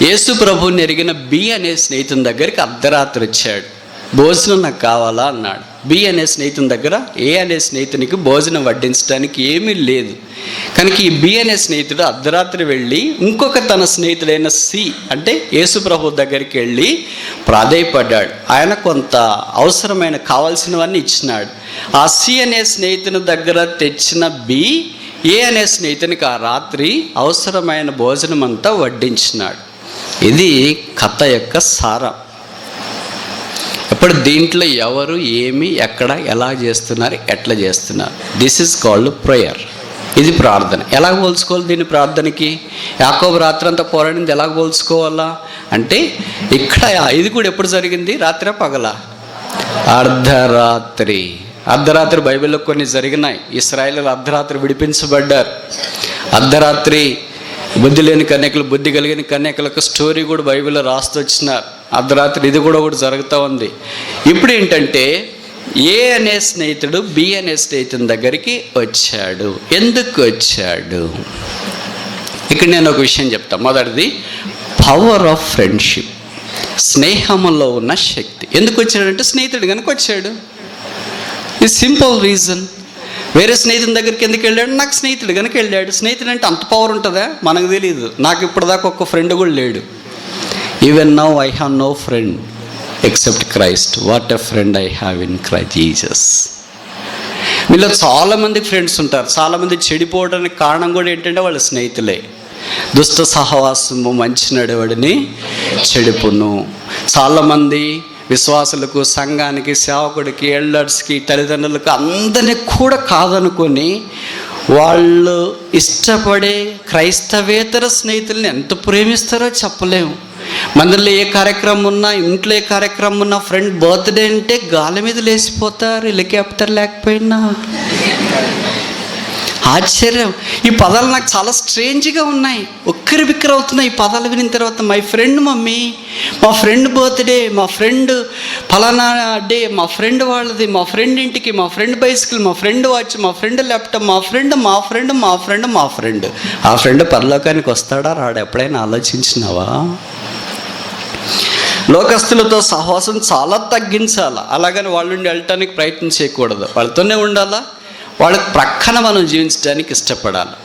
యేసు ప్రభుని ఎరిగిన బి అనే స్నేహితుని దగ్గరికి అర్ధరాత్రి వచ్చాడు. భోజనం నాకు కావాలా అన్నాడు. బి అనే స్నేహితుని దగ్గర ఏ అనే స్నేహితునికి భోజనం వడ్డించడానికి ఏమీ లేదు కనుక ఈ బి అనే స్నేహితుడు అర్ధరాత్రి వెళ్ళి ఇంకొక తన స్నేహితుడైన సి అంటే యేసు ప్రభు దగ్గరికి వెళ్ళి ప్రాధేయపడ్డాడు. ఆయన కొంత అవసరమైన కావాల్సినవన్నీ ఇచ్చినాడు. ఆ సి అనే స్నేహితుని దగ్గర తెచ్చిన బి ఏ అనే స్నేహితునికి ఆ రాత్రి అవసరమైన భోజనం అంతా వడ్డించినాడు. ఇది కథ యొక్క సారం. ఇప్పుడు దీంట్లో ఎవరు ఏమి ఎక్కడ ఎలా చేస్తున్నారు, ఎట్లా చేస్తున్నారు, దిస్ ఈజ్ కాల్డ్ ప్రేయర్. ఇది ప్రార్థన. ఎలా పోల్చుకోవాలి దీన్ని ప్రార్థనకి? యాకోబు రాత్రి అంతా పోరాడింది ఎలా పోల్చుకోవాలా అంటే, ఇక్కడ ఇది కూడా ఎప్పుడు జరిగింది? రాత్రి పగల? అర్ధరాత్రి. అర్ధరాత్రి బైబిల్లో కొన్ని జరిగినాయి. ఇశ్రాయేలీయులు అర్ధరాత్రి విడిపించబడ్డారు. అర్ధరాత్రి బుద్ధి లేని కన్యకలు, బుద్ధి కలిగిన కన్యకలకు స్టోరీ కూడా బైబిల్లో రాస్తూ వచ్చినారు. అర్ధరాత్రి ఇది కూడా ఒకటి జరుగుతూ ఉంది. ఇప్పుడు ఏంటంటే, ఏ అనే స్నేహితుడు బి అనే స్నేహితుని దగ్గరికి వచ్చాడు. ఎందుకు వచ్చాడు? ఇక్కడ నేను ఒక విషయం చెప్తాను. మొదటిది, పవర్ ఆఫ్ ఫ్రెండ్షిప్, స్నేహంలో ఉన్న శక్తి. ఎందుకు వచ్చాడంటే స్నేహితుడు కనుక వచ్చాడు. ఈ సింపుల్ రీజన్. వేరే స్నేహితుని దగ్గరికి ఎందుకు వెళ్ళాడు? నాకు స్నేహితుడు కనుక వెళ్ళాడు. స్నేహితుడు అంటే అంత పవర్ ఉంటుందా? మనకు తెలియదు. నాకు ఇప్పటిదాకా ఒక్క ఫ్రెండ్ కూడా లేడు. Even now I have no friend except Christ. What a friend I have in Christ Jesus. మీలో చాలామంది ఫ్రెండ్స్ ఉంటారు. చాలామంది చెడిపోవడానికి కారణం కూడా ఏంటంటే వాళ్ళ స్నేహితులే. దుష్ట సహవాసము మంచి నడవడిని చెడుపును. చాలామంది విశ్వాసులకు, సంఘానికి, సేవకుడికి, ఎల్డర్స్కి, తల్లిదండ్రులకు అందరినీ కూడా కాదనుకొని వాళ్ళు ఇష్టపడే క్రైస్తవేతర స్నేహితుల్ని ఎంత ప్రేమిస్తారో చెప్పలేము. మందిరంలో ఏ కార్యక్రమం ఉన్నా, ఇంట్లో ఏ కార్యక్రమం ఉన్నా, ఫ్రెండ్ బర్త్డే అంటే గాలి మీద లేచిపోతారు, హెలికాప్టర్ లేకపోయినా. ఆశ్చర్యం. ఈ పదాలు నాకు చాలా స్ట్రేంజ్గా ఉన్నాయి. ఒక్కరి బిక్కర అవుతున్నాయి ఈ పదాలు వినిన తర్వాత. మై ఫ్రెండ్ మమ్మీ, మా ఫ్రెండ్ బర్త్డే, మా ఫ్రెండ్ ఫలానా డే, మా ఫ్రెండ్ వాళ్ళది, మా ఫ్రెండ్ ఇంటికి, మా ఫ్రెండ్ బైసికల్, మా ఫ్రెండ్ వాచ్, మా ఫ్రెండ్ ల్యాప్టాప్, మా ఫ్రెండ్ మా ఫ్రెండ్ మా ఫ్రెండ్ మా ఫ్రెండ్. ఆ ఫ్రెండ్ పరలోకానికి వస్తాడా రాడా? ఎప్పుడైనా ఆలోచించినావా? లోకస్తులతో సహవాసం చాలా తగ్గించాలి. అలాగని వాళ్ళ నుండి వెళ్ళటానికి ప్రయత్నం చేయకూడదు. వాళ్ళతోనే ఉండాలా. వాళ్ళకి ప్రక్కన మనం జీవించడానికి ఇష్టపడాలి.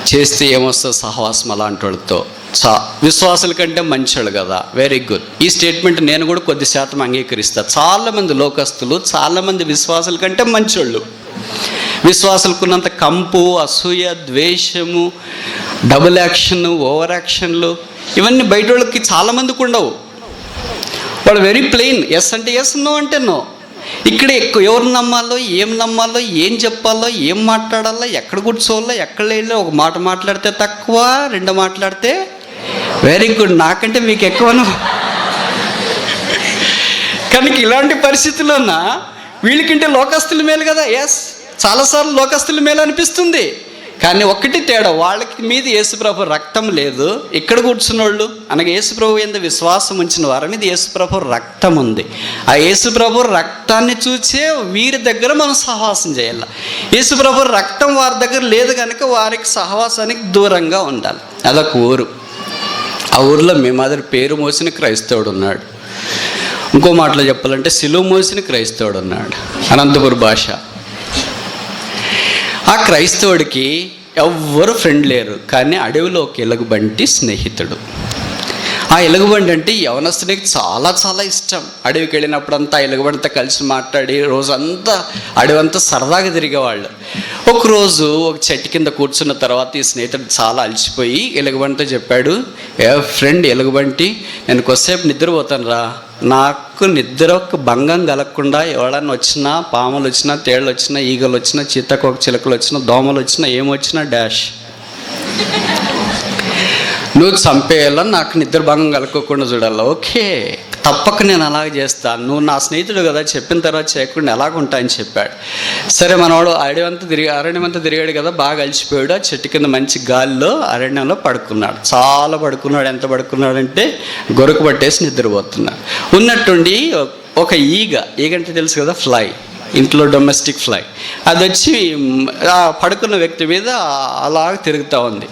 చేస్తే ఏమొస్తుంది సహవాసం అలాంటి వాళ్ళతో? విశ్వాసుల కంటే మంచోళ్ళు కదా. Very good. ఈ స్టేట్మెంట్ నేను కూడా కొద్ది శాతం అంగీకరిస్తాను. చాలామంది లోకస్తులు, చాలామంది విశ్వాసుల కంటే మంచోళ్ళు. విశ్వాసులకున్నంత కంపు, అసూయ, ద్వేషము, డబుల్ యాక్షన్, ఓవర్ యాక్షన్లు ఇవన్నీ బయట వాళ్ళకి చాలామందికి ఉండవు. వాళ్ళు వెరీ ప్లెయిన్. ఎస్ అంటే ఎస్, నో అంటే నో. ఇక్కడ ఎవరు నమ్మాలో, ఏం నమ్మాలో, ఏం చెప్పాలో, ఏం మాట్లాడాలో, ఎక్కడ కూర్చోవాలో, ఎక్కడ వెళ్ళో, ఒక మాట మాట్లాడితే తక్కువ, 2 మాట్లాడితే వెరీ గుడ్, నాకంటే మీకు ఎక్కువను. కనుక ఇలాంటి పరిస్థితుల్లోన వీళ్ళకంటే లోకస్తుల మేలు కదా. ఎస్, చాలాసార్లు లోకస్తుల మేలు అనిపిస్తుంది. కానీ ఒక్కటి తేడా, వాళ్ళకి మీద యేసుప్రభు రక్తం లేదు. ఇక్కడ కూర్చున్నోళ్ళు అనగా యేసుప్రభు యందు విశ్వాసం ఉంచిన వారి మీద యేసుప్రభు రక్తం ఉంది. ఆ యేసుప్రభు రక్తాన్ని చూసే వీరి దగ్గర మనం సహవాసం చేయాలి. యేసుప్రభు రక్తం వారి దగ్గర లేదు కనుక వారికి సహవాసానికి దూరంగా ఉండాలి. అదొక ఊరు. ఆ ఊరిలో మీ మాదిరి పేరు మోసిన క్రైస్తవుడు ఉన్నాడు. ఇంకో మాటలో చెప్పాలంటే సిలువ మోసిన క్రైస్తవుడు ఉన్నాడు, అనంతపురం భాష. ఆ క్రైస్తవుడికి ఎవ్వరు ఫ్రెండ్ లేరు, కానీ అడవిలో ఒక ఎలుగుబంటి స్నేహితుడు. ఆ ఎలుగుబంటి అంటే యవనస్తునికి చాలా చాలా ఇష్టం. అడవికి వెళ్ళినప్పుడంతా ఎలుగుబంటితో కలిసి మాట్లాడి రోజంతా అడవంతా సరదాగా తిరిగేవాళ్ళు. ఒకరోజు ఒక చెట్టు కింద కూర్చున్న తర్వాత ఈ స్నేహితుడు చాలా అలసిపోయి ఎలుగుబంటితో చెప్పాడు, ఏ ఫ్రెండ్ ఎలుగుబంటి, నేను కొద్దిసేపు నిద్రపోతాను రా, నాకు నిద్రకు భంగం కలగకుండా ఎవడన్నా వచ్చినా, పాములు వచ్చినా, తేళ్ళు వచ్చినా, ఈగలు వచ్చినా, చీతకోక చిలుకలు వచ్చినా, దోమలు వచ్చినా, ఏమొచ్చినా డాష్ నువ్వు చంపేయాల, నాకు నిద్ర భంగం కలుక్కోకుండా చూడాలి. ఓకే, తప్పక నేను అలాగే చేస్తాను, నువ్వు నా స్నేహితుడు కదా, చెప్పిన తర్వాత చేయకుండా ఎలాగుంటా అని చెప్పాడు. సరే, మనవాడు అరణ్యం అంతా తిరిగాడు కదా, బాగా అలసిపోయాడు. ఆ చెట్టు కింద మంచి గాలిలో అరణ్యంలో పడుకున్నాడు. చాలా పడుకున్నాడు. ఎంత పడుకున్నాడంటే గొరుకు పట్టేసి నిద్రపోతున్నాడు. ఉన్నట్టుండి ఒక ఈగ అంటే తెలుసు కదా, ఫ్లై, ఇంట్లో డొమెస్టిక్ ఫ్లై, అది వచ్చి ఆ పడుకున్న వ్యక్తి మీద అలాగ తిరుగుతూ ఉంది.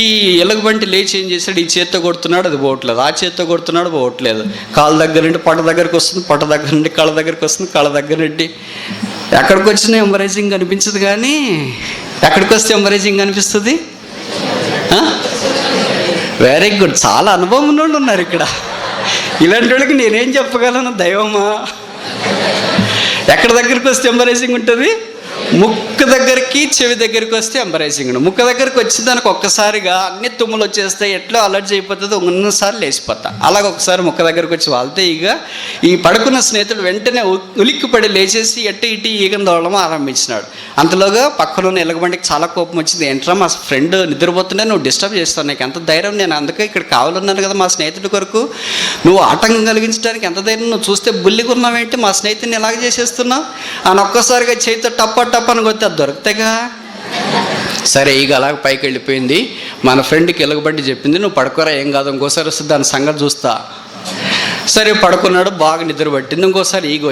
ఈ ఎలుగుబంటి లేచి ఏం చేశాడు, ఈ చేత్తో కొడుతున్నాడు, అది పోవట్లేదు, ఆ చేత్తో కొడుతున్నాడు, పోవట్లేదు. కాళ్ళ దగ్గర నుండి పొట్ట దగ్గరికి వస్తుంది, పొట్ట దగ్గర నుండి కళ్ళ దగ్గరికి వస్తుంది, కళ్ళ దగ్గర నుండి ఎక్కడికి వచ్చినా ఎంబరేజింగ్ అనిపించదు, కానీ ఎక్కడికి వస్తే ఎంబరేజింగ్ అనిపిస్తుంది. వెరీ గుడ్, చాలా అనుభవం ఉన్నోళ్ళు ఉన్నారు ఇక్కడ. ఇలాంటి వాళ్ళకి నేనేం చెప్పగలను, దైవమా? ఎక్కడ దగ్గరికి వస్తే ఎంబరేజింగ్ ఉంటుంది? ముక్కు దగ్గరికి, చెవి దగ్గరికి వస్తే ఎంబరేజింగ్ ఉంటుంది. ముక్కు దగ్గరికి వచ్చి దానికి ఒక్కసారిగా అన్ని తుమ్ములు వచ్చేస్తాయి, ఎట్లా అలర్జీ అయిపోతుంది, ఉన్నసార్లు లేచిపోతా. అలాగ ఒకసారి ముక్క దగ్గరికి వచ్చి వాళ్తే ఇక ఈ పడుకున్న స్నేహితుడు వెంటనే ఉలిక్కిపడి లేచేసి ఇటు ఈగను దోవడం ఆరంభించినాడు. అంతలోగా పక్కన ఎలుగుబంటికి చాలా కోపం వచ్చింది. ఏంట్రా, మా ఫ్రెండ్ నిద్రపోతుంటే నువ్వు డిస్టర్బ్ చేస్తావు, నీకు ఎంత ధైర్యం, నేను అందుకే ఇక్కడ కావాలన్నాను కదా మా స్నేహితుడి కొరకు, నువ్వు ఆటంకం కలిగించడానికి ఎంత ధైర్యం, నువ్వు చూస్తే బుల్లిగా ఉన్నావేంటి, మా స్నేహితుడిని ఎలాగ చేసేస్తున్నావు అని ఒక్కసారిగా చేతితో టప్పని కొత్తే అది దొరికితేగా. సరే, ఈగ అలాగ పైకి వెళ్ళిపోయింది. మన ఫ్రెండ్కి ఎలుగుబంటి చెప్పింది, నువ్వు పడుకోరా, ఏం కాదు, ఇంకోసారి వస్తుంది దాని సంగతి చూస్తా. సరే, పడుకున్నాడు, బాగా నిద్ర పట్టింది. ఇంకోసారి ఈగ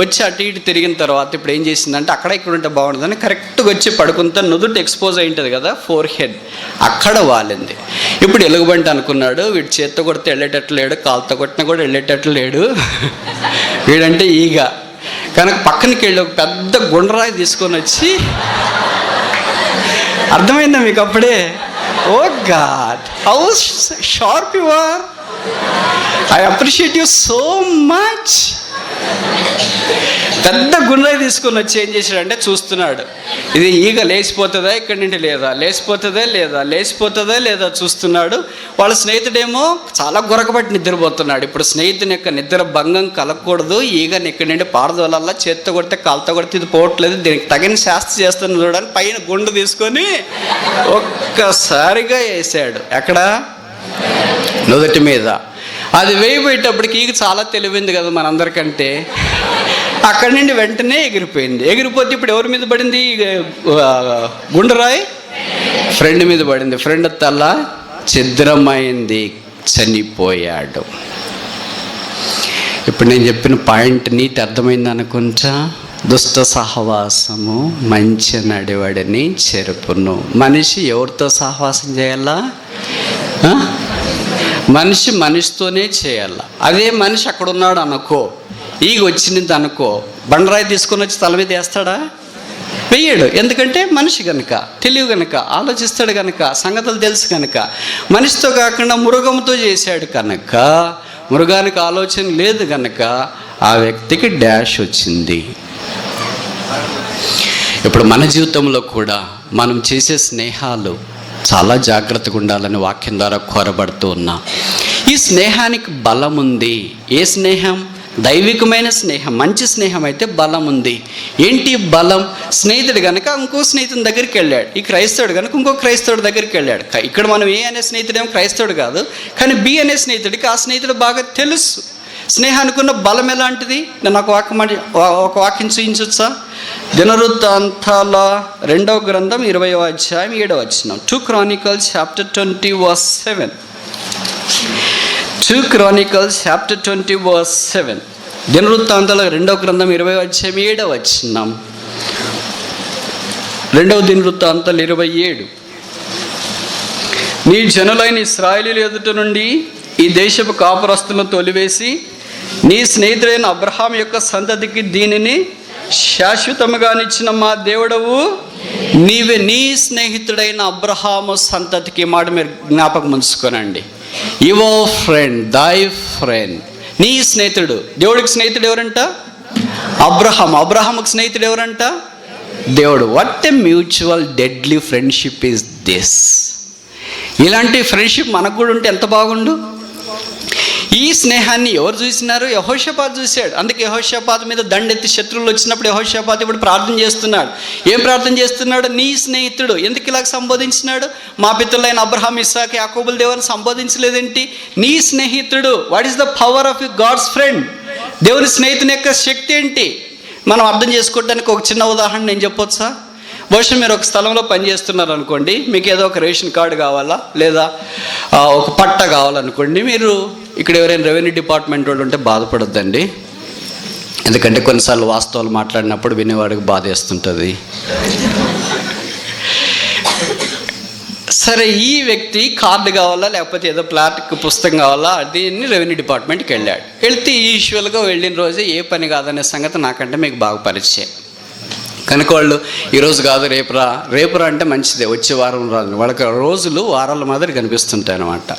వచ్చి అటు ఇటు తిరిగిన తర్వాత ఇప్పుడు ఏం చేసిందంటే, అక్కడ ఇక్కడ ఉంటే బాగుంటుందని కరెక్ట్గా వచ్చి పడుకుంటా నుదుటి ఎక్స్పోజ్ అయి ఉంటుంది కదా, ఫోర్ హెడ్, అక్కడ వాలింది. ఇప్పుడు ఎలుగుబంటి అనుకున్నాడు, వీడు చేత్తో కొడితే వెళ్ళేటట్లు లేడు, కాలుతో కొట్టినా కూడా వెళ్ళేటట్లు లేడు, వీడంటే ఈగ కనుక పక్కనకి వెళ్ళి ఒక పెద్ద గుండ్రాయి తీసుకొని వచ్చి, అర్థమైందా మీకు అప్పుడే? Oh God, how sharp you are, I appreciate you so much. పెద్ద గుండ్రాయి తీసుకొని వచ్చి ఏం చేశాడంటే చూస్తున్నాడు, ఇది ఈగ లేచిపోతుందా ఇక్కడి నుండి, లేచిపోతుందా లేదా చూస్తున్నాడు. వాళ్ళ స్నేహితుడేమో చాలా గొరకబట్టి నిద్రపోతున్నాడు. ఇప్పుడు స్నేహితుని యొక్క నిద్ర భంగం కలగకూడదు, ఈగని ఇక్కడి నుండి పారదోలల్లా, చేత్తో కొడితే కాలుతో కొడితే ఇది పోవట్లేదు, దీనికి తగిన శాస్త్ర చేస్తాను చూడడానికి పైన గుండు తీసుకొని ఒక్కసారిగా వేసాడు. ఎక్కడ? నుదుటి మీద. అది వేయబోయేటప్పటికి ఈగ చాలా తెలివింది కదా మనందరికంటే, అక్కడి నుండి వెంటనే ఎగిరిపోయింది. ఎగిరిపోతే ఇప్పుడు ఎవరి మీద పడింది? గుండరాయి ఫ్రెండ్ మీద పడింది. ఫ్రెండ్ తల ఛిద్రమైంది, చనిపోయాడు. ఇప్పుడు నేను చెప్పిన పాయింట్ నీటి అర్థమైంది అనుకుంటా. దుష్ట సహవాసము మంచి నడివాడిని చెరుపును. మనిషి ఎవరితో సహవాసం చేయాలా? మనిషితోనే చేయాల. అదే మనిషి అక్కడ ఉన్నాడు అనుకో, ఈగ వచ్చింది అనుకో, బండరాయి తీసుకొని వచ్చి తల మీద వేస్తాడా? వెయ్యడు. ఎందుకంటే మనిషి కనుక, తెలివి కనుక, ఆలోచిస్తాడు కనుక, సంగతులు తెలుసు కనుక. మనిషితో కాకుండా మృగంతో చేశాడు కనుక, మృగానికి ఆలోచన లేదు కనుక ఆ వ్యక్తికి డాష్ వచ్చింది. ఇప్పుడు మన జీవితంలో కూడా మనం చేసే స్నేహాలు చాలా జాగ్రత్తగా ఉండాలని వాక్యం ద్వారా కోరబడుతూ ఉన్నాం. ఈ స్నేహానికి బలం ఉంది. ఏ స్నేహం? దైవికమైన స్నేహం, మంచి స్నేహం అయితే బలం ఉంది. ఏంటి బలం? స్నేహితుడు కనుక ఇంకో స్నేహితుని దగ్గరికి వెళ్ళాడు, ఈ క్రైస్తవుడు కనుక ఇంకో క్రైస్తవుడి దగ్గరికి వెళ్ళాడు. ఇక్కడ మనం ఏ అనే స్నేహితుడేమో క్రైస్తవుడు కాదు, కానీ బి అనే స్నేహితుడికి ఆ స్నేహితుడు బాగా తెలుసు. స్నేహానికి ఉన్న బలం ఎలాంటిది? నేను ఒక వాక్యం చూపించవచ్చా? దినవృత్తాంతాల 2వ గ్రంథం 20వ అధ్యాయం 7వ వచనం. 2 Chronicles chapter 20 verse 7. 2 Chronicles chapter 20 verse 7. దినవృత్తాంతాల 2వ గ్రంథం 20వ అధ్యాయం 7వ వచనం. 2వ దినవృత్తాంతాలు 27. నీ జనులైన ఇశ్రాయేలీయుల ఎదుట నుండి ఈ దేశపు కాపురస్తులను తొలివేసి నీ స్నేహితుడైన అబ్రహాం యొక్క సంతతికి దీనిని శాశ్వతముగా నిచ్చిన మా దేవుడవు నీవే. నీ స్నేహితుడైన అబ్రహాము సంతతికి మాట మీరు జ్ఞాపకం ఉంచుకోనండి. యువర్ ఫ్రెండ్, దై ఫ్రెండ్. నీ స్నేహితుడు. దేవుడికి స్నేహితుడు ఎవరంట? అబ్రహాం. అబ్రహాముకి స్నేహితుడు ఎవరంట? దేవుడు. What a mutual deadly friendship is this. ఇలాంటి ఫ్రెండ్షిప్ మనకు కూడా ఉంటే ఎంత బాగుండు. ఈ స్నేహాన్ని ఎవరు చూసినారు? యెహోషాపాతు చూశాడు. అందుకే యెహోషాపాతు మీద దండెత్తి శత్రువులు వచ్చినప్పుడు యెహోషాపాతు ఇప్పుడు ప్రార్థన చేస్తున్నాడు. ఏం ప్రార్థన చేస్తున్నాడు? నీ స్నేహితుడు. ఎందుకు ఇలాగ సంబోధించినాడు? మా పితరులైన అబ్రహాం, ఇస్సాకు, యాకోబుల దేవుని సంబోధించలేదేంటి? నీ స్నేహితుడు. What is the power of God's friend? దేవుని స్నేహితుని యొక్క శక్తి ఏంటి? మనం అర్థం చేసుకోవడానికి ఒక చిన్న ఉదాహరణ నేను చెప్పొచ్చా? బహుశా మీరు ఒక స్థలంలో పనిచేస్తున్నారు అనుకోండి, మీకు ఏదో ఒక రేషన్ కార్డు కావాలా లేదా ఒక పట్ట కావాలనుకోండి. మీరు ఇక్కడ ఎవరైనా రెవెన్యూ డిపార్ట్మెంట్ వాళ్ళు ఉంటే బాధపడొద్దండి, ఎందుకంటే కొన్నిసార్లు వాస్తవాలు మాట్లాడినప్పుడు వినేవాడికి బాధ వేస్తుంటుంది. సరే, ఈ వ్యక్తి కార్డు కావాలా లేకపోతే ఏదో ప్లాట్కి పుస్తకం కావాలా, దీన్ని రెవెన్యూ డిపార్ట్మెంట్కి వెళ్ళాడు. వెళ్తే యూజువల్గా వెళ్ళిన రోజే ఏ పని కాదనే సంగతి నాకంటే మీకు బాగా పరిచయం కనుక వాళ్ళు ఈరోజు కాదు రేపురా, రేపురా అంటే మంచిదే, వచ్చే వారం రాదు. వాళ్ళకి రోజులు వారాల మాదిరి కనిపిస్తుంటాయి అన్నమాట.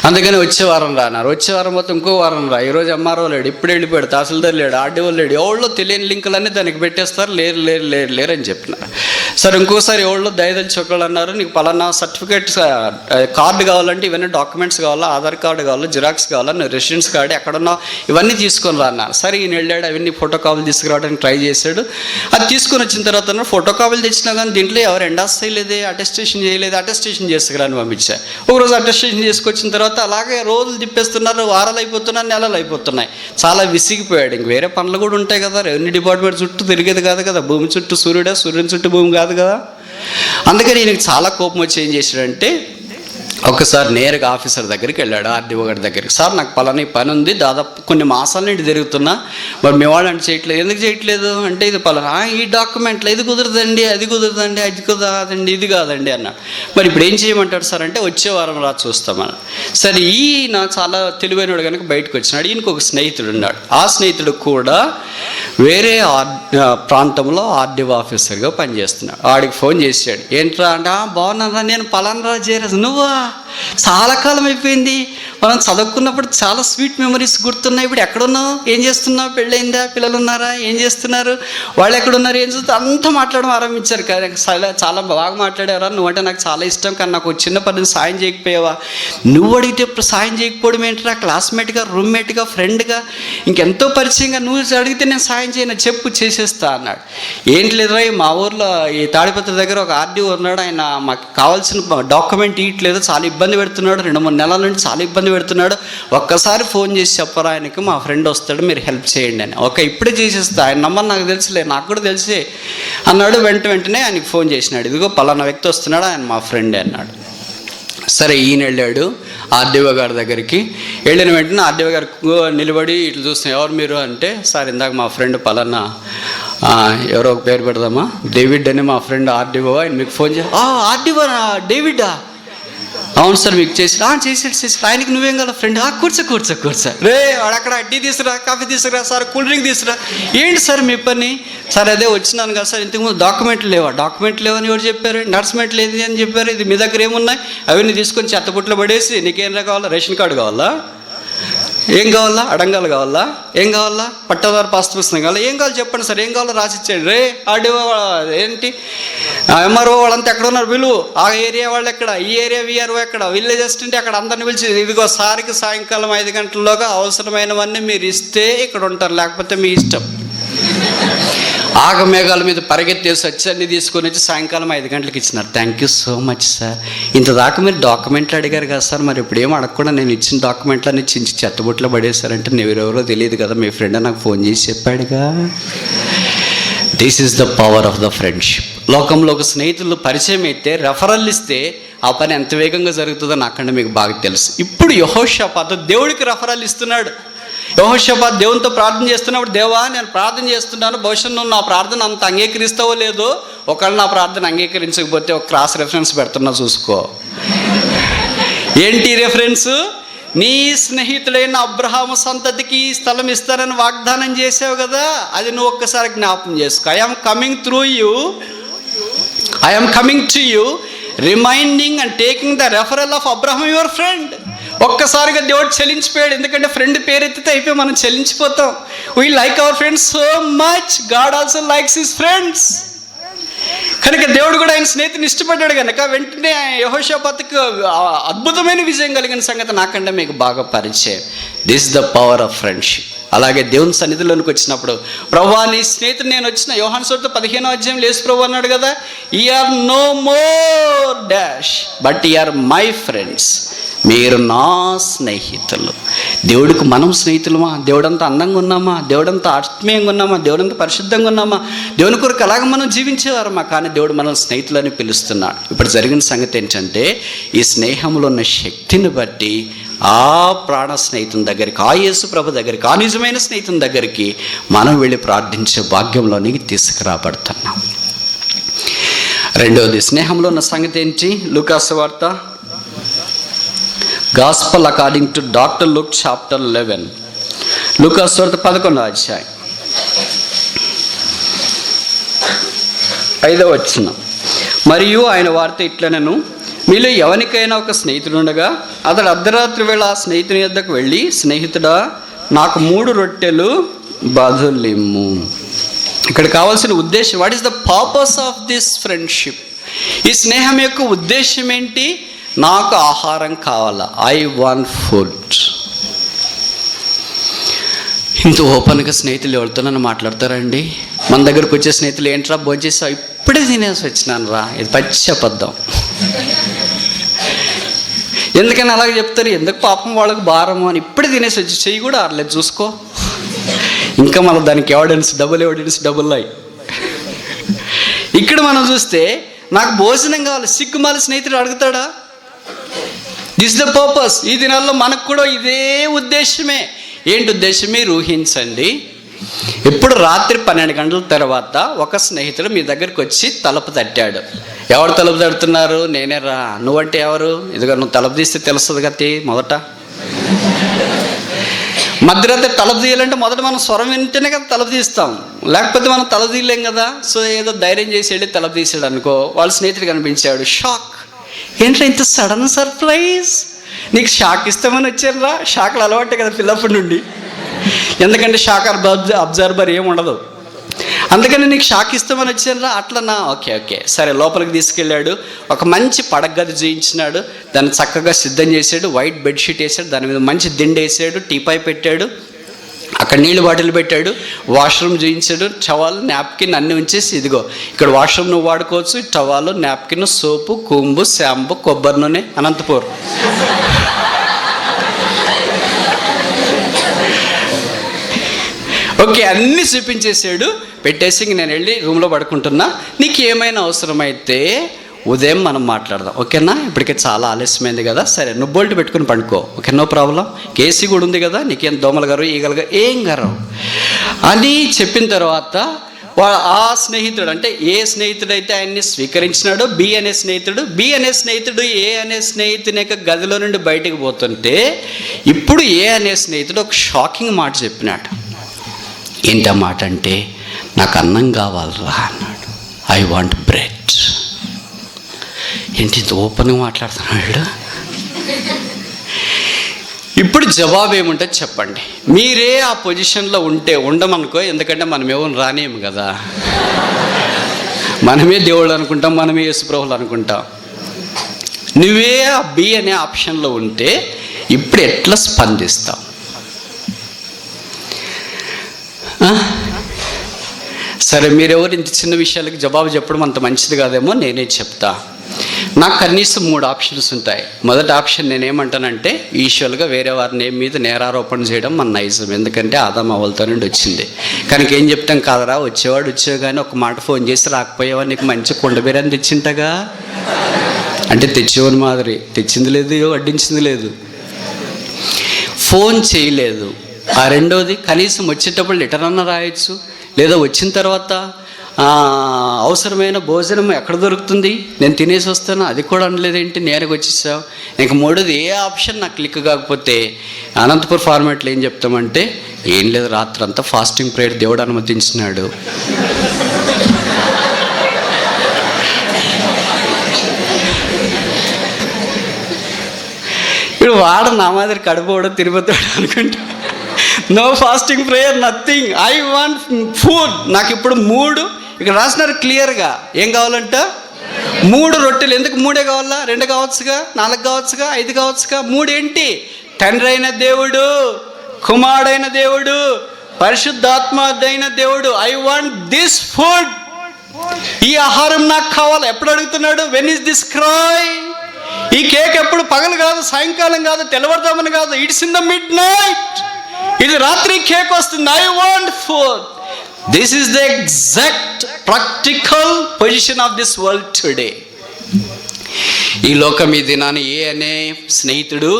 అందుకని వచ్చే వారం రాన్నారు. వచ్చే వారం మొత్తం ఇంకో వారం రా. ఈరోజు ఎంఆర్ఓ లేడు, ఇప్పుడు వెళ్ళిపోయాడు, తహసీల్దార్ లేడు, ఆర్డీఓ లేడు. ఎవరిలో తెలియని లింకులన్నీ దానికి పెట్టేస్తారు. లేరు లేరు లేరు లేరు అని చెప్పినారు. సరే, ఇంకోసారి ఎవరిలో దయదలి చొక్కలు అన్నారు, నీకు పలానా సర్టిఫికేట్ కార్డు కావాలంటే ఇవన్నీ డాక్యుమెంట్స్ కావాలా, ఆధార్ కార్డు కావాలా, జిరాక్స్ కావాలా, నువ్వు రెసిడెన్స్ కార్డు ఎక్కడున్నా ఇవన్నీ తీసుకొని రా అన్నారు. సరే, ఈయన వెళ్ళాడు, అవన్నీ ఫోటో కాపీలు తీసుకురావడానికి ట్రై చేశాడు. అది తీసుకొని వచ్చిన తర్వాత ఫోటో కాపీలు తెచ్చినా కానీ దీంట్లో ఎవరు ఎండాస్ చేయలేదే, అటెస్టేషన్ చేయలేదు, అటెస్టేషన్ చేసుకురాని పంపించా. ఒకరోజు అటెస్టేషన్ చేసుకొచ్చిన తర్వాత అలాగే రోజులు తిప్పేస్తున్నారు, వారాలు అయిపోతున్నాయి, నెలలు అయిపోతున్నాయి. చాలా విసిగిపోయాడు. ఇంక వేరే పనులు కూడా ఉంటాయి కదా, రెవెన్యూ డిపార్ట్మెంట్ చుట్టూ తిరిగేది కాదు కదా, భూమి చుట్టూ సూర్యుడే, సూర్యుని చుట్టూ భూమి కాదు కదా. అందుకని ఈయనకి చాలా కోపం వచ్చి ఏం చేశాడంటే ఒకసారి నేరుగా ఆఫీసర్ దగ్గరికి వెళ్ళాడు, ఆర్డీఓ గారి దగ్గరికి. సార్, నాకు పలానా పని ఉంది, దాదాపు కొన్ని మాసాల నుండి తిరుగుతున్నా, మరి మీ వాళ్ళు అంటే చేయట్లేదు. ఎందుకు చేయట్లేదు అంటే, ఇది పలానా ఈ డాక్యుమెంట్లో ఇది కుదరదండి, అది కుదరదండి, అది కుదరదండి, ఇది కాదండి అన్నాడు. మరి ఇప్పుడు ఏం చేయమంటాడు సార్ అంటే, వచ్చే వారం రా చూస్తామని. సరే, ఈయన చాలా తెలివైనడు కనుక బయటకు వచ్చినాడు. ఈయనకు ఒక స్నేహితుడు ఉన్నాడు. ఆ స్నేహితుడు కూడా వేరే ప్రాంతంలో ఆర్డీఓ ఆఫీసర్గా పనిచేస్తున్నాడు. వాడికి ఫోన్ చేశాడు. ఏంట్రా అంటే, బాగున్నారా, నేను పలానా జయరాజు. నువ్వా? చాలా కాలం అయిపోయింది, మనం చదువుకున్నప్పుడు చాలా స్వీట్ మెమరీస్ గుర్తున్నాయి. ఇప్పుడు ఎక్కడున్నావు, ఏం చేస్తున్నావు, పెళ్ళయిందా, పిల్లలు ఉన్నారా, ఏం చేస్తున్నారు, వాళ్ళు ఎక్కడున్నారు, ఏం చేస్తారు, అంతా మాట్లాడడం ఆరంభించారు. చాలా బాగా మాట్లాడారా, నువ్వంటే నాకు చాలా ఇష్టం, కానీ నాకు చిన్న పని సాయం చేయకపోయావా? నువ్వు అడిగితే సాయం చేయకపోవడం ఏంటరా, క్లాస్మేట్గా, రూమ్మేట్గా, ఫ్రెండ్గా, ఇంకెంతో పరిచయంగా నువ్వు అడిగితే నేను సాయం చేయను, చెప్పు, చేసేస్తా అన్నాడు. ఏంటి లేదురా, మా ఊర్లో ఈ తాడిపత్రి దగ్గర ఒక ఆర్డీఓ ఉన్నాడు, ఆయన మాకు కావాల్సిన డాక్యుమెంట్ ఇవ్వట్లేదు, చాలా ఇబ్బంది పెడుతున్నాడు, 2-3 నెలల నుండి చాలా ఇబ్బంది పెడుతున్నాడు, ఒక్కసారి ఫోన్ చేసి చెప్పరా ఆయనకి, మా ఫ్రెండ్ వస్తాడు, మీరు హెల్ప్ చేయండి అని. ఓకే, ఇప్పుడే చేసేస్తా, ఆయన నంబర్ నాకు తెలుసులే, నాకు కూడా తెలిసే అన్నాడు. వెంటనే ఆయనకి ఫోన్ చేసినాడు. ఇదిగో పలానా వ్యక్తి వస్తున్నాడు, ఆయన మా ఫ్రెండే అన్నాడు. సరే, ఈయన వెళ్ళాడు ఆర్డీఓ గారి దగ్గరికి. వెళ్ళిన వెంటనే ఆర్డీఓ గారు నిలబడి ఇట్లా చూస్తున్నాం, ఎవరు మీరు అంటే, సార్ ఇందాక మా ఫ్రెండ్ పలానా, ఎవరో ఒక పేరు పెడదామా, డేవిడ్ అని మా ఫ్రెండ్ ఆర్డీఓ, ఆయన మీకు ఫోన్ చేసి. ఆర్డీఓ డేవిడా? అవును సార్, మీకు చేసాడు. ఆయనకి నువ్వేం కదా ఫ్రెండ్? కూర్చో రే, వాడు అక్కడ టీ తీసుకురా, కాఫీ తీసుకురా, సార్ కూల్ డ్రింక్ తీసుకురా. ఏంటి సార్ మీ పని? సార్ అదే వచ్చినాను కదా సార్, ఇంతకుముందు డాక్యుమెంట్లు లేవని ఎవరు చెప్పారు? నర్స్మెంట్ లేదు అని చెప్పారు. ఇది మీ దగ్గర ఏమున్నాయి? అవన్నీ తీసుకొని చెత్తపుట్లో పడేసి, నీకేం కావాలా, రేషన్ కార్డు కావాలా, ఏం కావాలా, అడంగాలు కావాలా, ఏం కావాలా, పట్టాదారు పాస్ పుస్తకం కావాలా, ఏం కావాలి చెప్పండి సార్, ఏం కావాలో రాసిచ్చాడు. రే ఆర్డీఓ ఏంటి, ఎంఆర్ఓ వాళ్ళంతా ఎక్కడ ఉన్నారు, పిలువు, ఆ ఏరియా వాళ్ళు ఎక్కడ, ఈ ఏరియా విఆర్ఓ ఎక్కడ, విలేజ్ అసిస్టెంట్ ఎక్కడ, అందరిని పిలిచి, ఇదిగో సార్కి సాయంకాలం 5 గంటల్లోగా అవసరమైనవన్నీ మీరు ఇస్తే ఇక్కడ ఉంటారు, లేకపోతే మీ ఇష్టం. ఆగమేఘాల మీద పరిగెత్తేసి వచ్చి అన్నీ తీసుకొని వచ్చి సాయంకాలం 5 గంటలకు ఇచ్చినారు. Thank you so much sir. ఇంతదాకా మీరు డాక్యుమెంట్లు అడిగారు కదా సార్, మరి ఇప్పుడు ఏం అడగకుండా నేను ఇచ్చిన డాక్యుమెంట్లన్నీ చించి చెత్తబుట్లో పడేశారంటే ఎవరెవరో తెలియదు కదా, మీ ఫ్రెండ్ నాకు ఫోన్ చేసి చెప్పాడుగా. This is the power of the friendship. లోకంలో ఒక స్నేహితులు పరిచయం అయితే, రెఫరల్ ఇస్తే ఆ పని ఎంత వేగంగా జరుగుతుందో నాకంటే మీకు బాగా తెలుసు. ఇప్పుడు యెహోషాపాతు దేవుడికి రెఫరల్ ఇస్తున్నాడు. యెహోషాపాతు దేవునితో ప్రార్థన చేస్తున్నప్పుడు, దేవా నేను ప్రార్థన చేస్తున్నాను, బహుశా నువ్వు నా ప్రార్థన అంత అంగీకరిస్తావో లేదో, ఒకవేళ నా ప్రార్థన అంగీకరించకపోతే ఒక క్రాస్ రెఫరెన్స్ పెడుతున్నా చూసుకో. ఏంటి రెఫరెన్స్? నీ స్నేహితుడైన అబ్రహాము సంతతికి ఈ స్థలం ఇస్తానని వాగ్దానం చేసావు కదా, అది నువ్వు ఒక్కసారి జ్ఞాపకం చేసుకో. I'm coming through you, I'm coming to you, reminding and taking the referral of Abraham your friend. ఒక్కసారిగా దేవుడు చెల్లించిపోయాడు. ఎందుకంటే ఫ్రెండ్ పేరెత్తితే అయిపోయి మనం చెల్లించిపోతాం. We like our friends so much, God also likes his friends. కనుక దేవుడు కూడా ఆయన స్నేహితుని ఇష్టపడ్డాడు కనుక వెంటనే యెహోషాపాతుకు అద్భుతమైన విజయం కలిగిన సంగతి నాకంటే మీకు బాగా పరిచయం. This the power of friendship. అలాగే దేవుని సన్నిధిలోనికి వచ్చినప్పుడు, ప్రభువా నీ స్నేహితుడు నేను వచ్చిన, యోహాను సువార్త 15వ అధ్యాయం యేసు ప్రభు అన్నాడు కదా, you are no more dash but you are my friends. మీరు నా స్నేహితులు. దేవుడికి మనం స్నేహితులమా? దేవుడంతా అందంగా ఉన్నామా? దేవుడంతా ఆత్మీయంగా ఉన్నామా? దేవుడంతా పరిశుద్ధంగా ఉన్నామా? దేవుని కొరకు అలాగ మనం జీవించేవారమా? కానీ దేవుడు మనం స్నేహితులని పిలుస్తున్నాడు. ఇప్పుడు జరిగిన సంగతి ఏంటంటే, ఈ స్నేహంలో ఉన్న శక్తిని బట్టి ఆ ప్రాణ స్నేహితుని దగ్గరికి, ఆ యేసు ప్రభు దగ్గరికి, ఆ నిజమైన స్నేహితుని దగ్గరికి మనం వెళ్ళి ప్రార్థించే భాగ్యంలోనికి తీసుకురాబడుతున్నాం. రెండవది, స్నేహంలో ఉన్న సంగతి ఏంటి? లూకా సువార్త gospel according to doctor look chapter 11, లూకా సువార్త 11వ అధ్యాయం 5వ వచనం. మరియు ఆయన వార్త ఇట్లనెను, మీలో ఎవరికైనా ఒక స్నేహితుడు ఉండగా అతడు అర్ధరాత్రి వేళ ఆ స్నేహితుని యొద్దకు వెళ్ళి, స్నేహితుడా నాకు 3 రొట్టెలు బదులిమ్ము. ఇక్కడ కావాల్సిన ఉద్దేశం, what is the purpose of this friendship? ఈ స్నేహం యొక్క ఉద్దేశం ఏంటి? నాకు ఆహారం కావాలా, ఐ వాంట్ ఫుడ్. ఇంత ఓపెన్గా స్నేహితులు ఎవరితోనన్నా మాట్లాడతారండి? మన దగ్గరకు వచ్చే స్నేహితులు, ఏంట్రా భోంచేసా, ఇప్పుడే తినేసి వచ్చినాను రా, ఇది పచ్చి అబద్ధం. ఎందుకని అలాగే చెప్తారు? ఎందుకు పాపం వాళ్ళకి భారము అని. ఇప్పుడే తినేసి వచ్చి చెయ్యి కూడా ఆడలేదు చూసుకో. ఇంకా మళ్ళీ దానికి ఎవిడెన్స్, డబుల్ అయ్యి. ఇక్కడ మనం చూస్తే, నాకు భోజనం కావాలి, సిగ్గుమాలి స్నేహితుడు అడుగుతాడా? This the purpose. ఈ దినాల్లో మనకు కూడా ఇదే ఉద్దేశమే. ఏంటి ఉద్దేశం? మీరు ఊహించండి, ఇప్పుడు రాత్రి 12 గంటల తర్వాత ఒక స్నేహితుడు మీ దగ్గరికి వచ్చి తలుపు తట్టాడు. ఎవరు తలుపు తడుతున్నారు? నేనే రా. నువ్వంటే ఎవరు? ఇదిగో నువ్వు తలుపు తీస్తే తెలుస్తుంది కదా. మొదట మధ్యరాత్రి తలుపు తీయాలంటే మొదట మనం స్వరం వింటేనే కదా తలుపు తీస్తాం, లేకపోతే మనం తలుపు తీయలేం కదా. సో ఏదో ధైర్యం చేసి వెళ్ళి తలుపు తీసాడు అనుకో, వాళ్ళ స్నేహితుడు కనిపించాడు. షాక్. ఏంటంటే ఇంత సడన్ సర్ప్రైజ్? నీకు షాక్ ఇస్తామని వచ్చాను రా. షాక్లు అలవాటే కదా పిల్లప్పటి నుండి, ఎందుకంటే షాక్ అబ్జర్వర్ ఏమి ఉండదు. అందుకని నీకు షాక్ ఇస్తామని వచ్చాను రా. అట్లనా? ఓకే సరే. లోపలికి తీసుకెళ్ళాడు, ఒక మంచి పడగది చూయించినాడు, దాన్ని చక్కగా సిద్ధం చేశాడు, వైట్ బెడ్షీట్ వేసాడు, దాని మీద మంచి దిండు వేసాడు, టీపాయ్ పెట్టాడు, అక్కడ నీళ్ళు బాటిల్ పెట్టాడు, వాష్రూమ్ చూయించాడు, టవాల్, నాప్కిన్ అన్నీ ఉంచేసి, ఇదిగో ఇక్కడ వాష్రూమ్ నువ్వు వాడుకోవచ్చు, టవాలు, నాప్కిన్, సోపు, కుంబు, షాంపూ, కొబ్బరి నూనె, అనంతపూర్. ఓకే, అన్నీ చూపించేసాడు, పెట్టేసి నేను వెళ్ళి రూమ్లో పడుకుంటున్నా, నీకు ఏమైనా అవసరమైతే ఉదయం మనం మాట్లాడదాం, ఓకేనా? ఇప్పటికే చాలా ఆలస్యమైంది కదా, సరే నువ్వు బోల్ట్ పెట్టుకుని పండుకో, ఓకే, నో ప్రాబ్లం, కేసీ కూడా ఉంది కదా, నీకేం దోమలు గారు ఈగలుగా ఏం గారు అని చెప్పిన తర్వాత ఆ స్నేహితుడు, అంటే ఏ స్నేహితుడైతే ఆయన్ని స్వీకరించినాడో బి అనే స్నేహితుడు ఏ అనే స్నేహితుని యొక్క గదిలో నుండి బయటకు పోతుంటే, ఇప్పుడు ఏ అనే స్నేహితుడు ఒక షాకింగ్ మాట చెప్పినాడు. ఏంటి ఆ మాట అంటే, నాకు అన్నం కావాలరా అన్నాడు. I want bread. ఏంటి ఇంత ఓపెన్గా మాట్లాడుతున్నాడు? ఇప్పుడు జవాబు ఏముంటుంది చెప్పండి. మీరే ఆ పొజిషన్లో ఉండమనుకో, ఎందుకంటే మనం ఏమని రానేము కదా, మనమే దేవుళ్ళు అనుకుంటాం, మనమే యేసుప్రభులు అనుకుంటాం. నువ్వే ఆ బి అనే ఆప్షన్లో ఉంటే ఇప్పుడు ఎట్లా స్పందిస్తావు? సరే, మీరెవరు ఇంత చిన్న విషయాలకి జవాబు చెప్పడం అంత మంచిది కాదేమో, నేనే చెప్తా. నాకు కనీసం 3 ఆప్షన్స్ ఉంటాయి. మొదటి ఆప్షన్ నేనేమంటానంటే, యూజువల్గా వేరే వారి నేమ్ మీద నేరారోపణ చేయడం మన నైజం, ఎందుకంటే ఆదాం అవ్వలతో నుండి వచ్చింది. కనుక ఏం చెప్తాం కాదరా, వచ్చేవాడు కానీ ఒక మాట ఫోన్ చేసి రాకపోయావా, నీకు మంచి కుండ బిర్యానీ తెచ్చింటగా అంటే తెచ్చేవాని మాదిరి, తెచ్చింది లేదు, వడ్డించింది లేదు, ఫోన్ చేయలేదు. ఆ రెండోది, కనీసం వచ్చేటప్పుడు లెటర్ అన్న రాయొచ్చు, లేదా వచ్చిన తర్వాత అవసరమైన భోజనం ఎక్కడ దొరుకుతుంది, నేను తినేసి వస్తాను, అది కూడా అనలేదేంటి, నేరుగా వచ్చేసావు. ఇంక మూడోది ఏ ఆప్షన్ నాకు క్లిక్ కాకపోతే అనంతపూర్ ఫార్మాట్లో ఏం చెప్తామంటే, ఏం లేదు రాత్రి అంతా ఫాస్టింగ్ ప్రేయర్ దేవుడు అనుమతించినాడు. ఇప్పుడు వాడు నా మాదిరి కడుపోవడం తిరిగిపోతాడు అనుకుంటా. No fasting prayer, nothing, I want food. నాకు ఇప్పుడు 3 ఇక్కడ రాసినారు క్లియర్గా. ఏం కావాలంట? 3 రొట్టెలు. ఎందుకు 3 కావాలా? 2 కావచ్చుగా, 4 కావచ్చుగా, 5 కావచ్చుగా. 3 ఏంటి? తండ్రి అయిన దేవుడు, కుమారుడైన దేవుడు, పరిశుద్ధాత్మ అయిన దేవుడు. I want this food. ఈ ఆహారం నాకు కావాలి. ఎప్పుడు అడుగుతున్నాడు? When is this cry? ఈ కేక్ ఎప్పుడు? పగలు కాదు, సాయంకాలం కాదు, తెల్లవారుదామని కాదు. It's in the mid night. ఇది రాత్రి కేక్ వస్తుంది. I want food. This is the exact practical position of this world today. ఈ లోకం ఈ దినాన్ని ఏ అనే స్నేహితుడు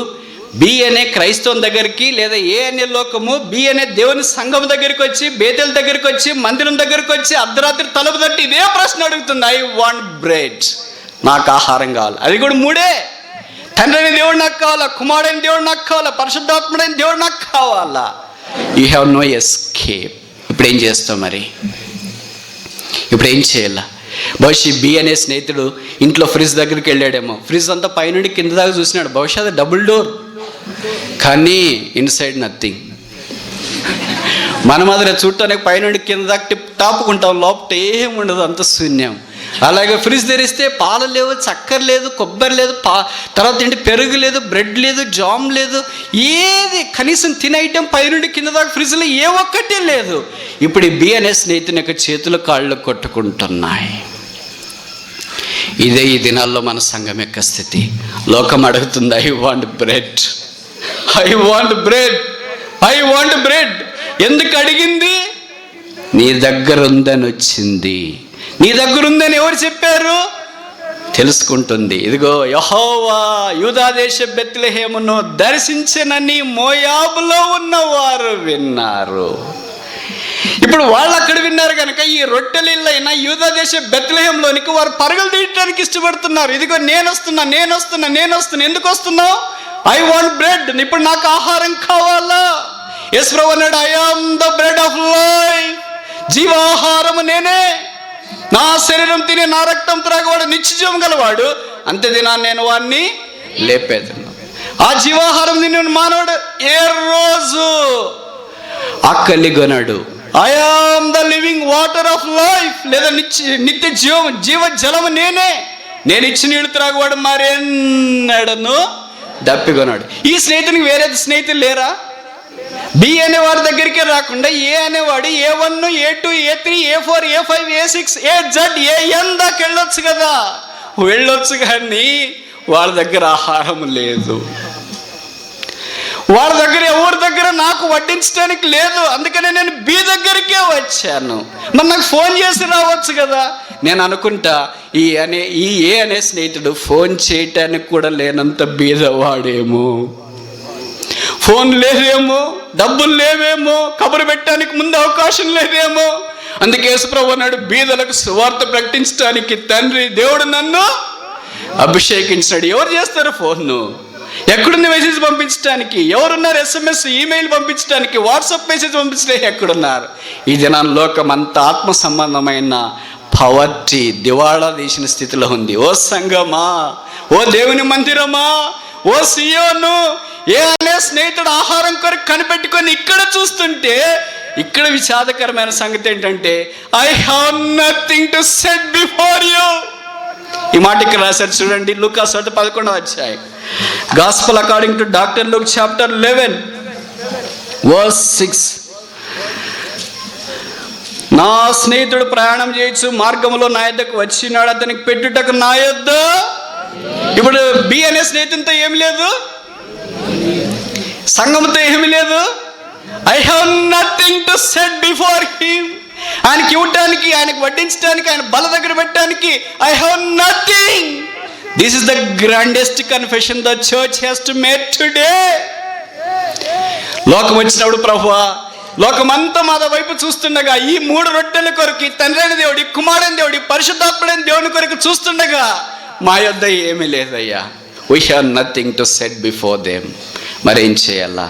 బి అనే క్రైస్తవం దగ్గరికి, లేదా ఏ అనే లోకము బి అనే దేవుని సంఘం దగ్గరికి వచ్చి, బేతెల దగ్గరికి వచ్చి, మందిరం దగ్గరికి వచ్చి అర్ధరాత్రి తలుపు తట్టి ఇదే ప్రశ్న అడుగుతుంది. I want bread. నాకు ఆహారం కావాలి. అది కూడా 3. తండ్రి అయిన దేవుడు నాకు కావాలా, కుమారుడైన దేవుడు నాకు కావాలా, పరిశుద్ధాత్ముడైన దేవుడు నాకు కావాలా. You have no escape. ఇప్పుడు ఏం చేస్తావు మరి? ఇప్పుడు ఏం చేయాలా? బహుశా బి అనే స్నేహితుడు ఇంట్లో ఫ్రిడ్జ్ దగ్గరికి వెళ్ళాడేమో. ఫ్రిడ్జ్ అంతా పైనుండి కింద దాకా చూసినాడు. బహుశా అది డబుల్ డోర్, కానీ ఇన్సైడ్ నథింగ్. మన మాదిరి చూడటానికి పైనుండి కింద దాకా టాపుకుంటాం, లోపల ఏముండదు, అంత శూన్యం. అలాగే ఫ్రిడ్జ్ తెరిస్తే పాలు లేవు, చక్కెర లేదు, కొబ్బరి లేదు, తర్వాత ఏంటి పెరుగు లేదు, బ్రెడ్ లేదు, జామ్ లేదు, ఏది కనీసం తినే ఐటెం పైనుండి కింద దాకా ఫ్రిడ్జ్లో ఏ ఒక్కటే లేదు. ఇప్పుడు ఈ బి అనే స్నేహితుని యొక్క చేతులు కాళ్ళు కొట్టుకుంటున్నాయి. ఇదే ఈ దినాల్లో మన సంఘం యొక్క స్థితి. లోకం అడుగుతుంది, I want bread, I want bread, I want bread. ఎందుకు అడిగింది? నీ దగ్గర ఉందని వచ్చింది. నీ దగ్గర ఉందని ఎవరు చెప్పారు? తెలుసుకుంటుంది. ఇదిగో యెహోవా యూదా దేశ బెత్లెహేమును దర్శించనని మోయాబులో ఉన్నవారు విన్నారు. ఇప్పుడు వాళ్ళు అక్కడ విన్నారు కనుక ఈ రొట్టెలిల్లైనా యూదా దేశ బెత్లెహేంలోనికి వారు పరుగులు తీయడానికి ఇష్టపడుతున్నారు. ఇదిగో నేను వస్తున్నా, నేను వస్తున్నా, నేను వస్తున్నా. ఎందుకు వస్తున్నావు? I want bread. ఇప్పుడు నాకు ఆహారం కావాలా? యేసు ప్రభువు అన్నాడు, I am the bread of life. జీవాహారము నేనే. నా శరీరం తిని నా రక్తం త్రాగవాడు నిత్యజీవం గలవాడు. అంతే దినాన్ని నేను వాడిని లేపేదను. ఆ జీవాహారం తిని మానవుడు ఏ రోజు ఆకలి కొనడు. I am the living water of life, లేదా నిత్య జీవ జలము నేనే. నేను ఇచ్చిన నీళ్ళు త్రాగవాడు మరెన్నడను దప్పికొన్నాడు. ఈ స్నేహితునికి వేరే స్నేహితులు లేరా? బి అనేవాడి దగ్గరికి రాకుండా ఏ అనేవాడు A1, A2, A3, A4, A5, A6, AZ, AN దాకా వెళ్ళొచ్చు కదా. వెళ్ళొచ్చు, కానీ వాళ్ళ దగ్గర ఆహారం లేదు. వాళ్ళ దగ్గర ఎవరి దగ్గర నాకు వడ్డించడానికి లేదు. అందుకనే నేను బి దగ్గరికే వచ్చాను. మరి నాకు ఫోన్ చేసి రావచ్చు కదా. నేను అనుకుంటా ఈ ఏ అనే స్నేహితుడు ఫోన్ చేయటానికి కూడా లేనంత బీదవాడేమో. ఫోన్ లేదేమో, డబ్బులు లేవేమో, కబురు పెట్టడానికి ముందు అవకాశం లేదేమో. అందుకే యేసుప్రభు అన్నాడు, బీదలకు సువార్త ప్రకటించడానికి తండ్రి దేవుడు నన్ను అభిషేకించాడు. ఎవరు చేస్తారు ఫోన్ను? ఎక్కడున్న మెసేజ్ పంపించడానికి? ఎవరున్నారు? SMS, ఈమెయిల్ పంపించడానికి, వాట్సాప్ మెసేజ్ పంపించడానికి ఎక్కడున్నారు? ఈ దినాన్ని లోకం అంత ఆత్మ సంబంధమైన పవర్టీ, దివాళా తీసిన స్థితిలో ఉంది. ఓ సంఘమా, ఓ దేవుని మందిరమా, ఓ సియోను, ఏ అనే స్నేహితుడు ఆహారం కొరకు కనిపెట్టుకొని ఇక్కడ చూస్తుంటే, ఇక్కడ విషాదకరమైన సంగతి ఏంటంటే, I have nothing to set before you. ఈ మాట ఇక్కడ రాశారు చూడండి, లూకా 11వ అధ్యాయం, gospel according to doctor Luke chapter 11 verse 6. నా స్నేహితుడు ప్రయాణం చేయొచ్చు, మార్గంలో నా యొద్దకు వచ్చినాడు, అతనికి పెట్టుటకు నా యొద్ద. ఇప్పుడు బి అనే స్నేహితునితో ఏమి లేదు, సంఘంతో ఏమి లేదు. I have nothing to set before him. ఆయనకి ఇవ్వటానికి, ఆయనకు వడ్డించడానికి, ఆయన బల దగ్గర పెట్టడానికి I have nothing. This is the grandest confession the church has to make today. లోకం వచ్చినప్పుడు ప్రభువా లోకమంతా మా వైపు చూస్తుండగా, ఈ 3 రొట్టెల కొరకు, తండ్రి అయిన దేవుడి, కుమారుడైన దేవుడి, పరిశుద్ధాత్ముడైన దేవుని కొరకు చూస్తుండగా మా యొద్ద ఏమీ లేదయ్యా. We have nothing to set before them. మరేం చేయాలా?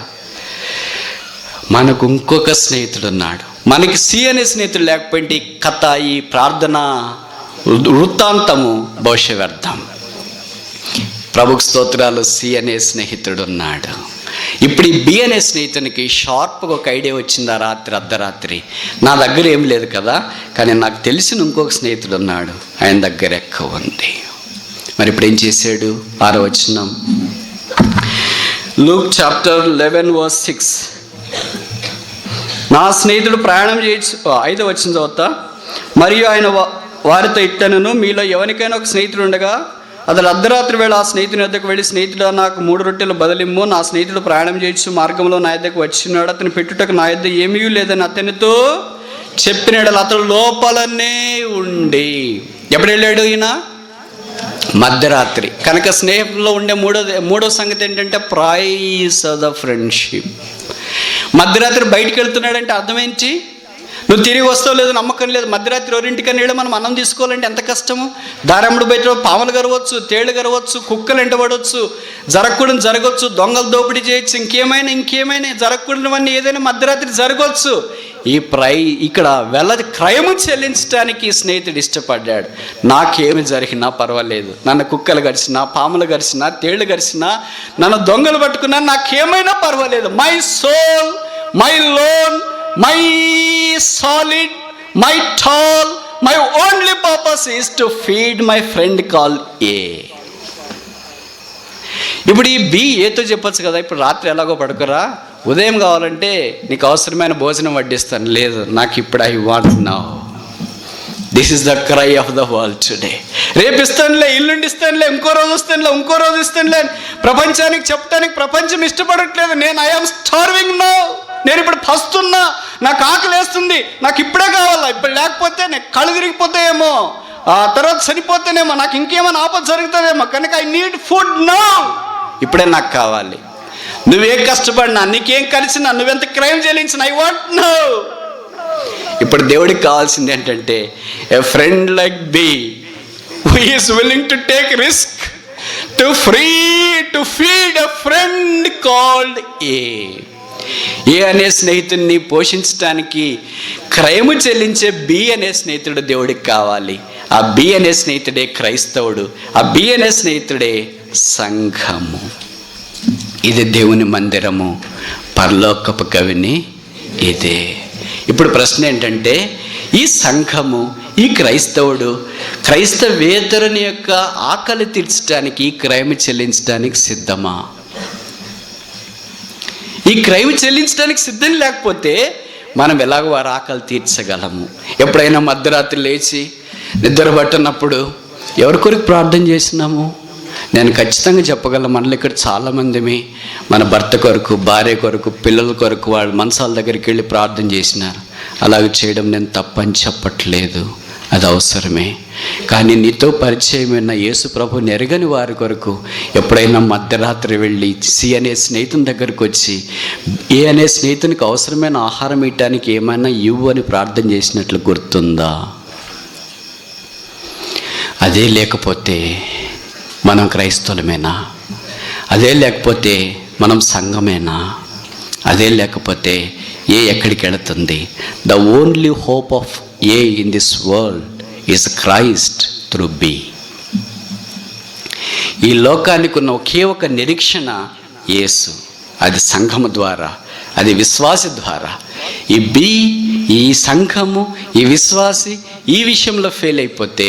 మనకు ఇంకొక స్నేహితుడు ఉన్నాడు. మనకి సి అనే స్నేహితుడు లేకపోతే ఈ కథ, ఈ ప్రార్థన వృత్తాంతము భవిష్య వ్యర్థం. ప్రభుకు స్తోత్రాలు. సి అనే స్నేహితుడు ఉన్నాడు. ఇప్పుడు ఈ బి అనే స్నేహితునికి షార్ప్గా ఒక ఐడియా వచ్చింది ఆ రాత్రి, అర్ధరాత్రి. నా దగ్గర ఏం లేదు కదా, కానీ నాకు తెలిసిన ఇంకొక స్నేహితుడు ఉన్నాడు, ఆయన దగ్గర ఎక్కువ ఉంది. మరి ఇప్పుడు ఏం చేశాడు? 6వ వచనం, లూక్ చాప్టర్ 11:6. నా స్నేహితుడు ప్రయాణం చేయొచ్చు. 5వ వచనం చదువుతా. మరియు ఆయన వారితో ఇట్టనను, మీలో ఎవరికైనా ఒక స్నేహితుడు ఉండగా అతను అర్ధరాత్రి వేళ ఆ స్నేహితుని వద్దకు వెళ్ళి, స్నేహితుడు నాకు 3 రొట్టెలు బదులిమ్ము, నా స్నేహితుడు ప్రయాణం చేయొచ్చు, మార్గంలో నా యొద్దకు వచ్చినాడు, అతను పెట్టుటకు నా యొద్ద ఏమీ లేదని అతనితో చెప్పినాడు. అతడు లోపలనే ఉండి. ఎప్పుడు వెళ్ళాడు ఈయన? మధ్యరాత్రి. కనుక స్నేహంలో ఉండే మూడో సంగతి ఏంటంటే ప్రైస్ ఆఫ్ ద ఫ్రెండ్షిప్. మధ్యరాత్రి బయటికి వెళ్తున్నాడంటే అర్థం ఏంటి? నువ్వు తిరిగి వస్తావు లేదు, నమ్మకం లేదు. మధ్యరాత్రి 2 వెళ్ళి మనం అన్నం తీసుకోవాలంటే ఎంత కష్టము. దారముడు బయట పాములు గరవచ్చు, తేళ్లు గరవచ్చు, కుక్కలు ఎంటబడవచ్చు, జరగకూడదు జరగవచ్చు, దొంగలు దోపిడీ చేయొచ్చు, ఇంకేమైనా జరగకూడనివన్నీ ఏదైనా మధ్యరాత్రి జరగవచ్చు. ఇక్కడ క్రయము చెల్లించడానికి స్నేహితుడు ఇష్టపడ్డాడు. నాకేమి జరిగినా పర్వాలేదు, నన్ను కుక్కలు గరిచినా, పాములు గరిచినా, తేళ్లు గరిచినా, నన్ను దొంగలు పట్టుకున్నా, నాకేమైనా పర్వాలేదు. My soul, my loan, my solid, my tall, my only purpose is to feed my friend call a. ఇప్పుడు ఈ బి ఏతో చెప్పొచ్చు కదా, ఇప్పుడు రాత్రి ఎలాగో పడుకోరా, ఉదయం కావాలంటే నీకు అవసరమైన భోజనం వడ్డిస్తాను. లేదు, నాకు ఇప్పుడు I want now. This is the cry of the world today. రేపు ఇస్తానులే, ఇల్లుండి ఇస్తానులే, ఇంకో రోజు ఇస్తానులే ప్రపంచానికి చెప్పడానికి ప్రపంచం ఇష్టపడట్లేదు. నేను ఐఎమ్ స్టార్వింగ్ నౌ. నేను ఇప్పుడు పస్తున్నా, నాకు ఆకలి వేస్తుంది, నాకు ఇప్పుడే కావాలా, ఇప్పుడు లేకపోతే నేను కళ్ళు తిరిగిపోతాయేమో, ఆ తర్వాత చనిపోతేనేమో, నాకు ఇంకేమైనా ఆపద జరుగుతుందేమో, కనుక ఐ నీడ్ ఫుడ్ నౌ. ఇప్పుడే నాకు కావాలి. నువ్వేం కష్టపడినా, నీకేం కలిసినా, నువ్వెంత క్రైమ్ చెల్లించిన, ఐ వాంట్ నౌ. ఇప్పుడు దేవుడికి కావాల్సింది ఏంటంటే a friend like B who is willing to take risk to feed a friend called A. A అనే స్నేహితుడిని పోషించడానికి క్రయము చెల్లించే బి అనే స్నేహితుడు దేవుడికి కావాలి. ఆ బి అనే స్నేహితుడే క్రైస్తవుడు. ఆ బి అనే స్నేహితుడే సంఘము. ఇది దేవుని మందిరము, పరలోకపు గవిని ఇదే. ఇప్పుడు ప్రశ్న ఏంటంటే, ఈ సంఘము, ఈ క్రైస్తవుడు క్రైస్తవేతరుని యొక్క ఆకలి తీర్చడానికి, క్రయము చెల్లించడానికి సిద్ధమా? ఈ క్రయము చెల్లించడానికి సిద్ధం లేకపోతే మనం ఎలాగో వారి ఆకలి తీర్చగలము? ఎప్పుడైనా మధ్యరాత్రి లేచి నిద్ర పట్టినప్పుడు ఎవరి కొరకు ప్రార్థన చేసినాము? నేను ఖచ్చితంగా చెప్పగలను, మనలో ఇక్కడ చాలామందిమి మన భర్త కొరకు, భార్య కొరకు, పిల్లల కొరకు వాళ్ళ మనసాల దగ్గరికి వెళ్ళి ప్రార్థన చేసినారు. అలాగే చేయడం నేను తప్పని చెప్పట్లేదు, అది అవసరమే. కానీ నీతో పరిచయమైన యేసు ప్రభుని ఎరగని వారి కొరకు ఎప్పుడైనా మధ్యరాత్రి వెళ్ళి సి అనే స్నేహితుని దగ్గరికి వచ్చి ఏ అనే స్నేహితునికి అవసరమైన ఆహారం ఇవ్వటానికి ఏమైనా ఇవ్వు అని ప్రార్థన చేసినట్లు గుర్తుందా? అదే లేకపోతే మనం క్రైస్తవులమేనా? అదే లేకపోతే మనం సంఘమేనా? అదే లేకపోతే ఏ ఎక్కడికి వెళుతుంది? The only hope of a in this world is Christ through be. ఈ లోకానికి ఉన్న ఒకే ఒక నిరీక్షణ యేసు. అది సంఘము ద్వారా, అది విశ్వాసి ద్వారా. ఈ బి, ఈ సంఘము, ఈ విశ్వాసి ఈ విషయంలో ఫెయిల్ అయిపోతే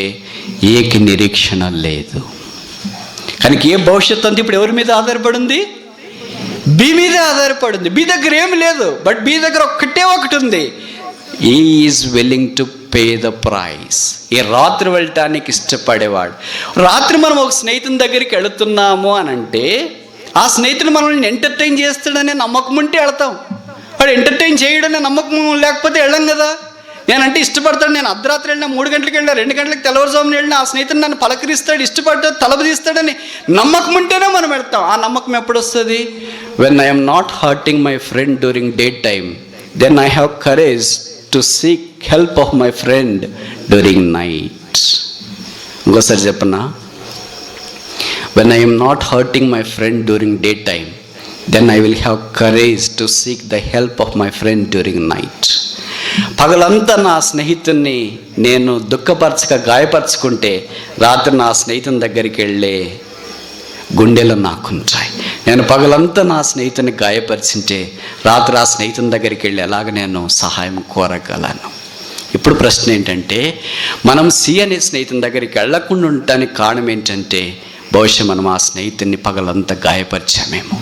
ఏకి నిరీక్షణ లేదు. కనుక ఏ భవిష్యత్తు అంతా ఇప్పుడు ఎవరి మీద ఆధారపడింది? బి మీదే ఆధారపడింది. బి దగ్గర ఏమి లేదు, బట్ బి దగ్గర ఒకటి ఉంది. He is willing to pay the price. ఈ రాత్రి వెళ్ళటానికి ఇష్టపడేవాడు. రాత్రి మనం ఒక స్నేహితుని దగ్గరికి వెళుతున్నాము అని అంటే ఆ స్నేహితుడు మనల్ని ఎంటర్టైన్ చేస్తాడనే నమ్మకం ఉంటే వెళతాం. వాడు ఎంటర్టైన్ చేయడనే నమ్మకం లేకపోతే వెళ్ళం కదా. నేనంటే ఇష్టపడతాడు. నేను అర్ధరాత్రి వెళ్ళినా, 3 గంటలకు వెళ్ళినా, 2 గంటలకు తెల్లవారుజామున వెళ్ళినా ఆ స్నేహితుడు నన్ను పలకరిస్తాడు, ఇష్టపడతాడు, తలపు తీస్తాడని నమ్మకం ఉంటేనే మనం వెళ్తాం. ఆ నమ్మకం ఎప్పుడు వస్తుంది? When I'm not hurting my friend during day time, then I have courage to seek help of my friend during night. ఇంకోసారి చెప్పనా? When I am not hurting my friend during daytime, then I will have courage to seek the help of my friend during night. పగలంతా నా స్నేహితుడిని నేను గాయపరచుకుంటే రాత్రి నా స్నేహితుని దగ్గరికి వెళ్ళే గుండెలు నాకుంటాయి. నేను పగలంతా నా స్నేహితుని గాయపరిచింటే రాత్రి ఆ స్నేహితుని దగ్గరికి వెళ్ళి ఎలాగ నేను సహాయం కోరగలను? ఇప్పుడు ప్రశ్న ఏంటంటే, మనం సి అనే స్నేహితుని దగ్గరికి వెళ్ళకుండా ఉండటానికి కారణం ఏంటంటే, బహుశా మనం ఆ స్నేహితుడిని పగలంతా గాయపరిచామేమో,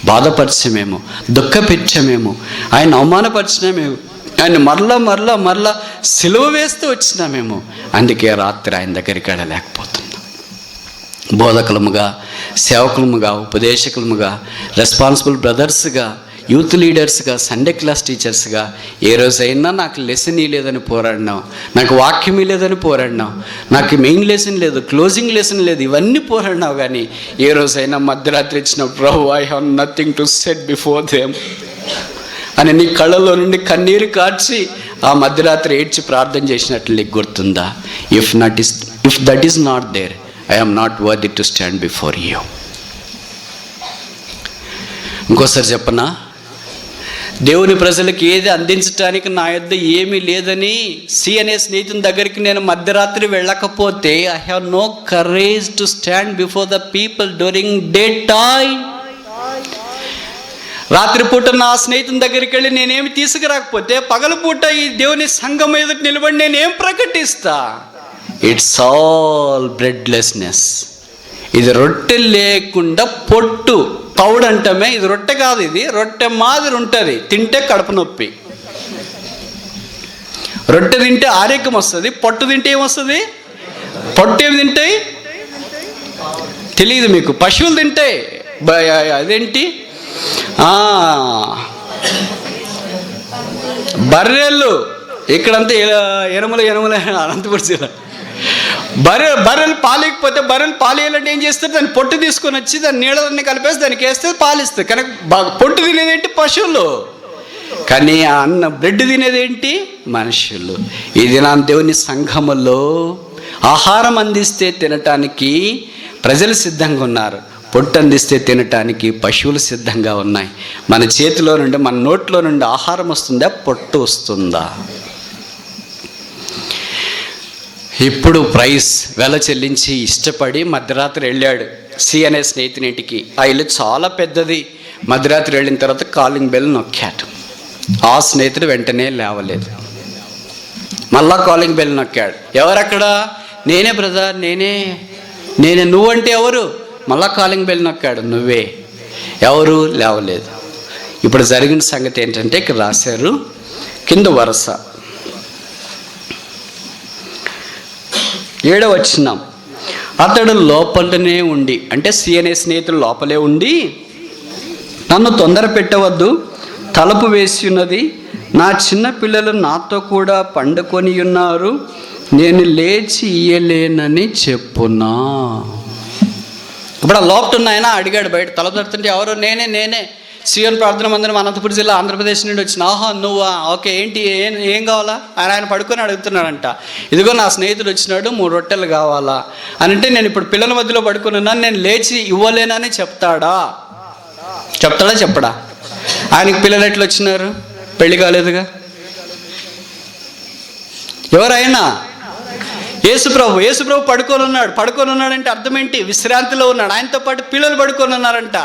బాధపరిచామేమో, దుఃఖపెట్టామేమో, ఆయన అవమానపరిచినామేమో, ఆయన మరలా సిలువ వేస్తూ వచ్చినామేమో. అందుకే రాత్రి ఆయన దగ్గరికి వెళ్ళలేకపోతున్నాం. బోధకులముగా, సేవకులముగా, ఉపదేశకులముగా, రెస్పాన్సిబుల్ బ్రదర్స్గా, యూత్ లీడర్స్గా, సండే క్లాస్ టీచర్స్గా ఏ రోజైనా నాకు లెసన్ లేదని పోరాడినాం, నాకు వాక్యం లేదని పోరాడినాం, నాకు మెయిన్ లెసన్ లేదు, క్లోజింగ్ లెసన్ లేదు, ఇవన్నీ పోరాడినావు. కానీ ఏ రోజైనా మధ్యరాత్రి ఇచ్చిన ప్రభు, I have nothing to set before them అని నీ కళ్ళలో నుండి కన్నీరు కార్చి ఆ మధ్యరాత్రి ఏడ్చి ప్రార్థన చేసినట్లు నీకు గుర్తుందా? If that is not there, I am not worthy to stand before you. ఇంకోసారి చెప్పనా? దేవుని ప్రజలకు ఏది అందించడానికి నా యొద్ద ఏమీ లేదని సి అనే స్నేహితుని దగ్గరికి నేను మధ్యరాత్రి వెళ్ళకపోతే, I have no courage to stand before the people during day time. రాత్రిపూట నా స్నేహితుని దగ్గరికి వెళ్ళి నేనేమి తీసుకురాకపోతే, పగలపూట ఈ దేవుని సంఘం ఎదుట నిలబడి నేనేం ప్రకటిస్తా? It's all బ్రెడ్లెస్నెస్. ఇది రొట్టె లేకుండా పొట్టు తౌడు అంటమే. ఇది రొట్టె కాదు, ఇది రొట్టె మాదిరి ఉంటుంది, తింటే కడుపు నొప్పి. రొట్టె తింటే ఆరోగ్యం వస్తుంది, పొట్టు తింటే ఏమొస్తుంది? పొట్టు ఏమి తింటాయి తెలియదు మీకు. పశువులు తింటాయి, అదేంటి బర్రెలు, ఇక్కడంతా ఎనుముల అనంతపురం జిల్లా. బర్రెలు పాలేకపోతే, బర్రెలు పాలేయాలంటే ఏం చేస్తారు? దాన్ని పొట్టు తీసుకొని వచ్చి దాన్ని నీళ్ళని కలిపేసి దానికి వేస్తే పాలిస్తుంది. కానీ పొట్టు తినేదేంటి? పశువులు. కానీ అన్న బ్రెడ్ తినేదేంటి? మనుషులు. ఈ దినాన్ని దేవుని సంఘములో ఆహారం అందిస్తే తినటానికి ప్రజలు సిద్ధంగా ఉన్నారు, పొట్టు అందిస్తే తినటానికి పశువులు సిద్ధంగా ఉన్నాయి. మన చేతిలో నుండి, మన నోట్లో నుండి ఆహారం వస్తుందా, పొట్టు వస్తుందా? ఇప్పుడు ప్రైస్ వెల చెల్లించి ఇష్టపడి మధ్యరాత్రి వెళ్ళాడు సి అనే స్నేహితుని ఇంటికి. ఆ ఇల్లు చాలా పెద్దది. మధ్యరాత్రి వెళ్ళిన తర్వాత కాలింగ్ బెల్ నొక్కాడు. ఆ స్నేహితుడు వెంటనే లేవలేదు. మళ్ళా కాలింగ్ బెల్ నొక్కాడు. ఎవరక్కడ? నేనే బ్రదర్, నేనే. నువ్వంటే ఎవరు? మళ్ళా కాలింగ్ బెల్ నొక్కాడు. నువ్వే. ఎవరు? లేవలేదు. ఇప్పుడు జరిగిన సంగతి ఏంటంటే, ఇక్కడ రాశారు కింద వరుస 7వ వచనం. అతడు లోపలనే ఉండి, అంటే సి అనే స్నేహితుడు లోపలే ఉండి, నన్ను తొందర పెట్టవద్దు, తలుపు వేసి ఉన్నది, నా చిన్న పిల్లలు నాతో కూడా పండుకొని ఉన్నారు, నేను లేచి ఇయ్యలేనని చెప్పునా. ఇప్పుడు ఆ లోపల ఉన్న ఆయన అడిగాడు బయట. తలుపు తడుతుంటే ఎవరు? నేనే సియోన్ ప్రార్థన మందిరం, అనంతపురం జిల్లా, ఆంధ్రప్రదేశ్ నుండి వచ్చిన. ఆహా, నువ్వా? ఓకే, ఏంటి, ఏం కావాలా? ఆయన పడుకొని అడుగుతున్నాడంట. ఇదిగో నా స్నేహితుడు వచ్చినాడు, 3 రొట్టెలు కావాలా అని అంటే, నేను ఇప్పుడు పిల్లల మధ్యలో పడుకుని ఉన్నాను, నేను లేచి ఇవ్వలేనని చెప్తాడా? చెప్పడా? ఆయనకి పిల్లలు ఎట్లా వచ్చినారు? పెళ్లి కాలేదుగా. ఎవరైనా యేసుప్రభు పడుకొని ఉన్నాడంటే అర్థం ఏంటి? విశ్రాంతిలో ఉన్నాడు. ఆయనతో పాటు పిల్లలు పడుకొని ఉన్నారంట.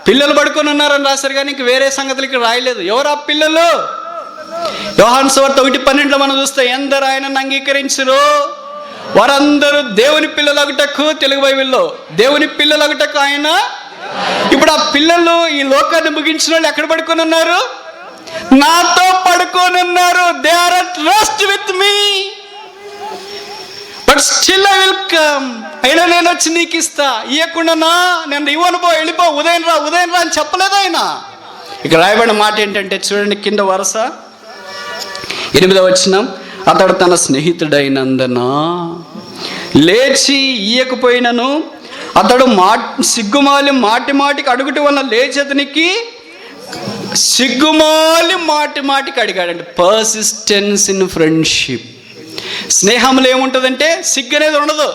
పిల్లలు పడుకొని ఉన్నారని రాశారు, కానీ ఇంక వేరే సంగతులు ఇక్కడ రాయలేదు. ఎవరు ఆ పిల్లలు? యోహాను సువార్త 1:12 మనం చూస్తే, ఎందరు ఆయనను అంగీకరించురో వారందరూ దేవుని పిల్లలగుటకు, తెలుగు బైబిల్లో దేవుని పిల్లలగుటకు ఆయన. ఇప్పుడు ఆ పిల్లలు ఈ లోకాన్ని ముగించిన వాళ్ళు ఎక్కడ పడుకొని ఉన్నారు? నాతో పడుకొని ఉన్నారు. They are at rest with me, but still I will come. అయినా నేను వచ్చి నీకు ఇస్తా. ఇవ్వకుండా నేను ఇవ్వను, వెళ్ళిపో, ఉదయం రా అని చెప్పలేదు ఆయన. ఇక రాయబడిన మాట ఏంటంటే చూడండి, కింద వరుస 8వ వచనం. అతడు తన స్నేహితుడైనందున లేచి ఇయ్యకపోయినను, అతడు సిగ్గుమాలి మాటికి అడుగుట వల్ల లేచి అతనికి సిగ్గుమాలి మాటికి అడిగాడండి. Persistence in friendship. స్నేహంలో ఏముంటుందంటే సిగ్గు అనేది ఉండదు.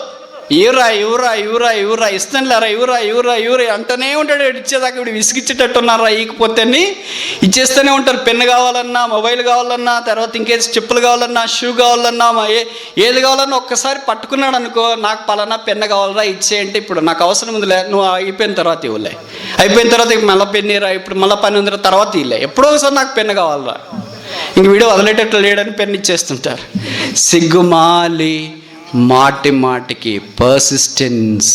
ఇవ్వరా ఇస్తానులేరా ఇవ్వరా అంటూనే ఉంటాడు. ఇచ్చేదాకా ఇప్పుడు విసిగిచ్చేటట్టున్నారా ఇకపోతే ఇచ్చేస్తూనే ఉంటారు. పెన్ను కావాలన్నా, మొబైల్ కావాలన్నా, తర్వాత ఇంకేది చెప్పులు కావాలన్నా, షూ కావాలన్నా, ఏది కావాలన్నా ఒక్కసారి పట్టుకున్నాడు అనుకో, నాకు పలానా పెన్ను కావాలరా ఇచ్చేయంటే, ఇప్పుడు నాకు అవసరం ఉందిలే, నువ్వు అయిపోయిన తర్వాత ఇవ్వలే, అయిపోయిన తర్వాత మళ్ళీ పెన్నీరా, ఇప్పుడు మళ్ళీ పని ఉందిరా, తర్వాత ఇవ్వలే, ఎప్పుడో ఒకసారి నాకు పెన్ను కావాలరా, ఇంక వీడియో వదిలేటట్లు లేడని పెన్ను ఇచ్చేస్తుంటారు. సిగ్గుమాలి మాటికి పర్సిస్టెన్స్,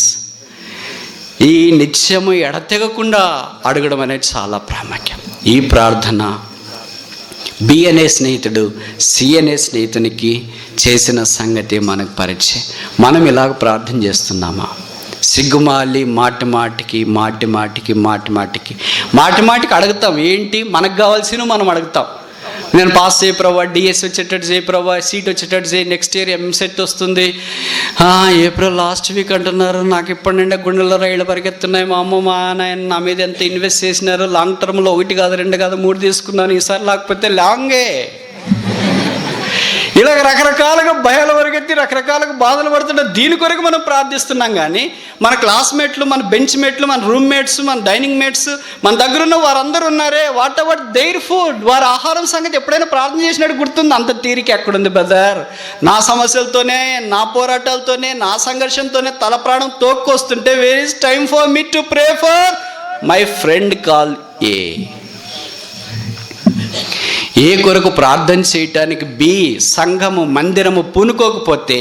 ఈ నిత్యము ఎడతెగకుండా అడగడం అనేది చాలా ప్రాముఖ్యం. ఈ ప్రార్థన బి అనే స్నేహితుడు సి అనే స్నేహితునికి చేసిన సంగతి మనకు పరిచయం. మనం ఇలాగ ప్రార్థన చేస్తున్నామా? సిగ్గుమాలి మాటికి అడుగుతాం. ఏంటి మనకు కావాల్సినవి మనం అడుగుతాం. నేను పాస్ చేయ ప్రభా, డిఎస్ వచ్చేటట్టు చేయ ప్రభా, సీట్ వచ్చేటట్టు చేయి, నెక్స్ట్ ఇయర్ ఎంసెట్ వస్తుంది, ఏప్రిల్ లాస్ట్ వీక్ అంటున్నారు, నాకు ఇప్పటి నుండి గుండెల్లో రైళ్ళు పరిగెత్తున్నాయి, మా అమ్మ మా నాయన నా మీద ఎంత ఇన్వెస్ట్ చేసినారు, లాంగ్ టర్మ్లో 1 కాదు 2 కాదు 3 తీసుకున్నాను, ఈసారి లేకపోతే లాంగే. ఇలాగ రకరకాలుగా భయాలు పరిగెత్తి రకరకాలుగా బాధలు పడుతుంటే దీని కొరకు మనం ప్రార్థిస్తున్నాం. కానీ మన క్లాస్మేట్లు, మన బెంచ్ మేట్లు, మన రూమ్మేట్స్, మన డైనింగ్ మేట్స్, మన దగ్గర ఉన్న వారందరూ ఉన్నారే, వాట్ ఎవర్ దేర్ ఫుడ్, వారి ఆహారం సంగతి ఎప్పుడైనా ప్రార్థన చేసినట్టు గుర్తుంది? అంత తీరిక ఎక్కడుంది బ్రదర్? నా సమస్యలతోనే, నా పోరాటాలతోనే, నా సంఘర్షంతోనే తల ప్రాణం తోక్కొస్తుంటే where is time for me to pray for my friend call A కొరకు ప్రార్థన చేయటానికి బి సంఘము మందిరము పూనుకోకపోతే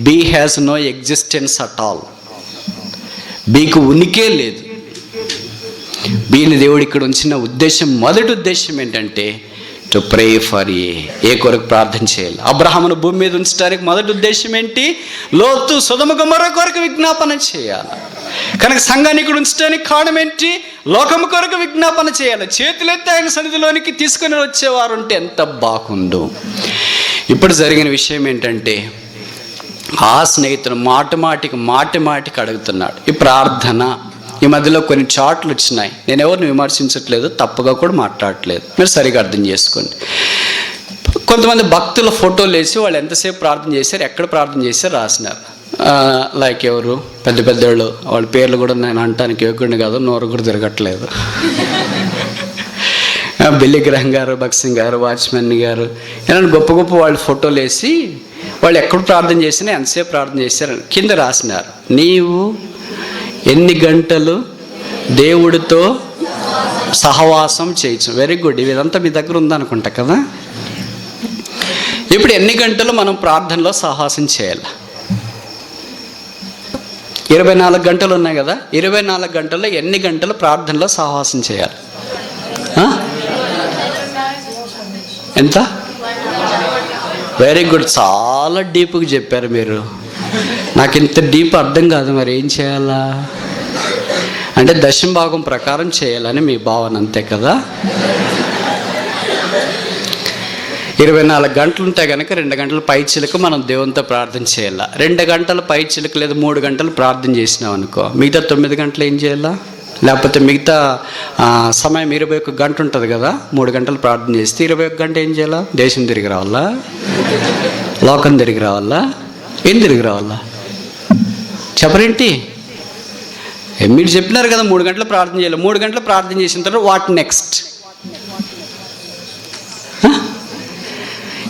B has no existence at all. బికు ఉనికే లేదు. బిని దేవుడు ఇక్కడ ఉంచిన ఉద్దేశం, మొదటి ఉద్దేశం ఏంటంటే టు ప్రే ఫర్ ఏ కొరకు ప్రార్థన చేయాలి. అబ్రహామును భూమి మీద ఉంచడానికి మొదటి ఉద్దేశం ఏంటి? లోతు, సొదొమ గొమొర్రా కొరకు విజ్ఞాపన చేయాలి. కనుక సంఘాన్ని ఇక్కడ ఉంచడానికి కారణం ఏంటి? లోకము కొరకు విజ్ఞాపన చేయాలి. చేతులెత్తి ఆయన సన్నిధిలోనికి తీసుకుని వచ్చేవారు ఉంటే ఎంత బాగుండు. ఇప్పుడు జరిగిన విషయం ఏంటంటే ఆ స్నేహితుడు మాటికి అడుగుతున్నాడు. ఈ ప్రార్థన ఈ మధ్యలో కొన్ని చాట్లు వచ్చినాయి. నేను ఎవరిని విమర్శించట్లేదు, తప్పుగా కూడా మాట్లాడట్లేదు, మీరు సరిగా అర్థం చేసుకోండి. కొంతమంది భక్తుల ఫోటోలు వేసి వాళ్ళు ఎంతసేపు ప్రార్థన చేశారు, ఎక్కడ ప్రార్థన చేశారు రాసినారు. లైక్ ఎవరు పెద్దవాళ్ళు, వాళ్ళ పేర్లు కూడా నేను అంటానికి యోగ్యుడిని కాదు, నోరు కూడా తిరగట్లేదు. బిల్లి గ్రహం గారు, భక్సింగ్ గారు, వాచ్మెన్ గారు, ఏమైనా గొప్ప వాళ్ళు ఫోటోలు వేసి వాళ్ళు ఎక్కడ ప్రార్థన చేసినా ఎంతసేపు ప్రార్థన చేశారని కింద రాసినారు. నీవు ఎన్ని గంటలు దేవుడితో సహవాసం చేయొచ్చు. Very good. ఇదంతా మీ దగ్గర ఉందనుకుంటా కదా. ఇప్పుడు ఎన్ని గంటలు మనం ప్రార్థనలో సహవాసం చేయాలి? 24 గంటలు ఉన్నాయి కదా. 24 గంటల్లో ఎన్ని గంటలు ప్రార్థనలో సహవాసం చేయాలి? ఎంత? Very good. చాలా డీప్గా చెప్పారు మీరు. నాకు ఇంత డీప్ అర్థం కాదు. మరి ఏం చేయాలా అంటే దశమ భాగం ప్రకారం చేయాలని మీ భావన, అంతే కదా. 24 గంటలు ఉంటే కనుక 2 గంటల పైచిలకు మనం దేవునితో ప్రార్థన చేయాలా. 2 గంటల పైచిలకు లేదా 3 గంటలు ప్రార్థన చేసినాం అనుకో, మిగతా 9 గంటలు ఏం చేయాలా? లేకపోతే మిగతా సమయం 21 గంట ఉంటుంది కదా. 3 గంటలు ప్రార్థన చేస్తే 21 గంట ఏం చేయాలా? దేశం తిరిగి రావాలా? లోకం తిరిగి రావాలా? ఏం తిరిగి రావాలా? చెప్పరేంటి? మీరు చెప్పినారు కదా 3 గంటలు ప్రార్థన చేయాలి. 3 గంటలు ప్రార్థన చేసిన తర్వాత వాట్ నెక్స్ట్?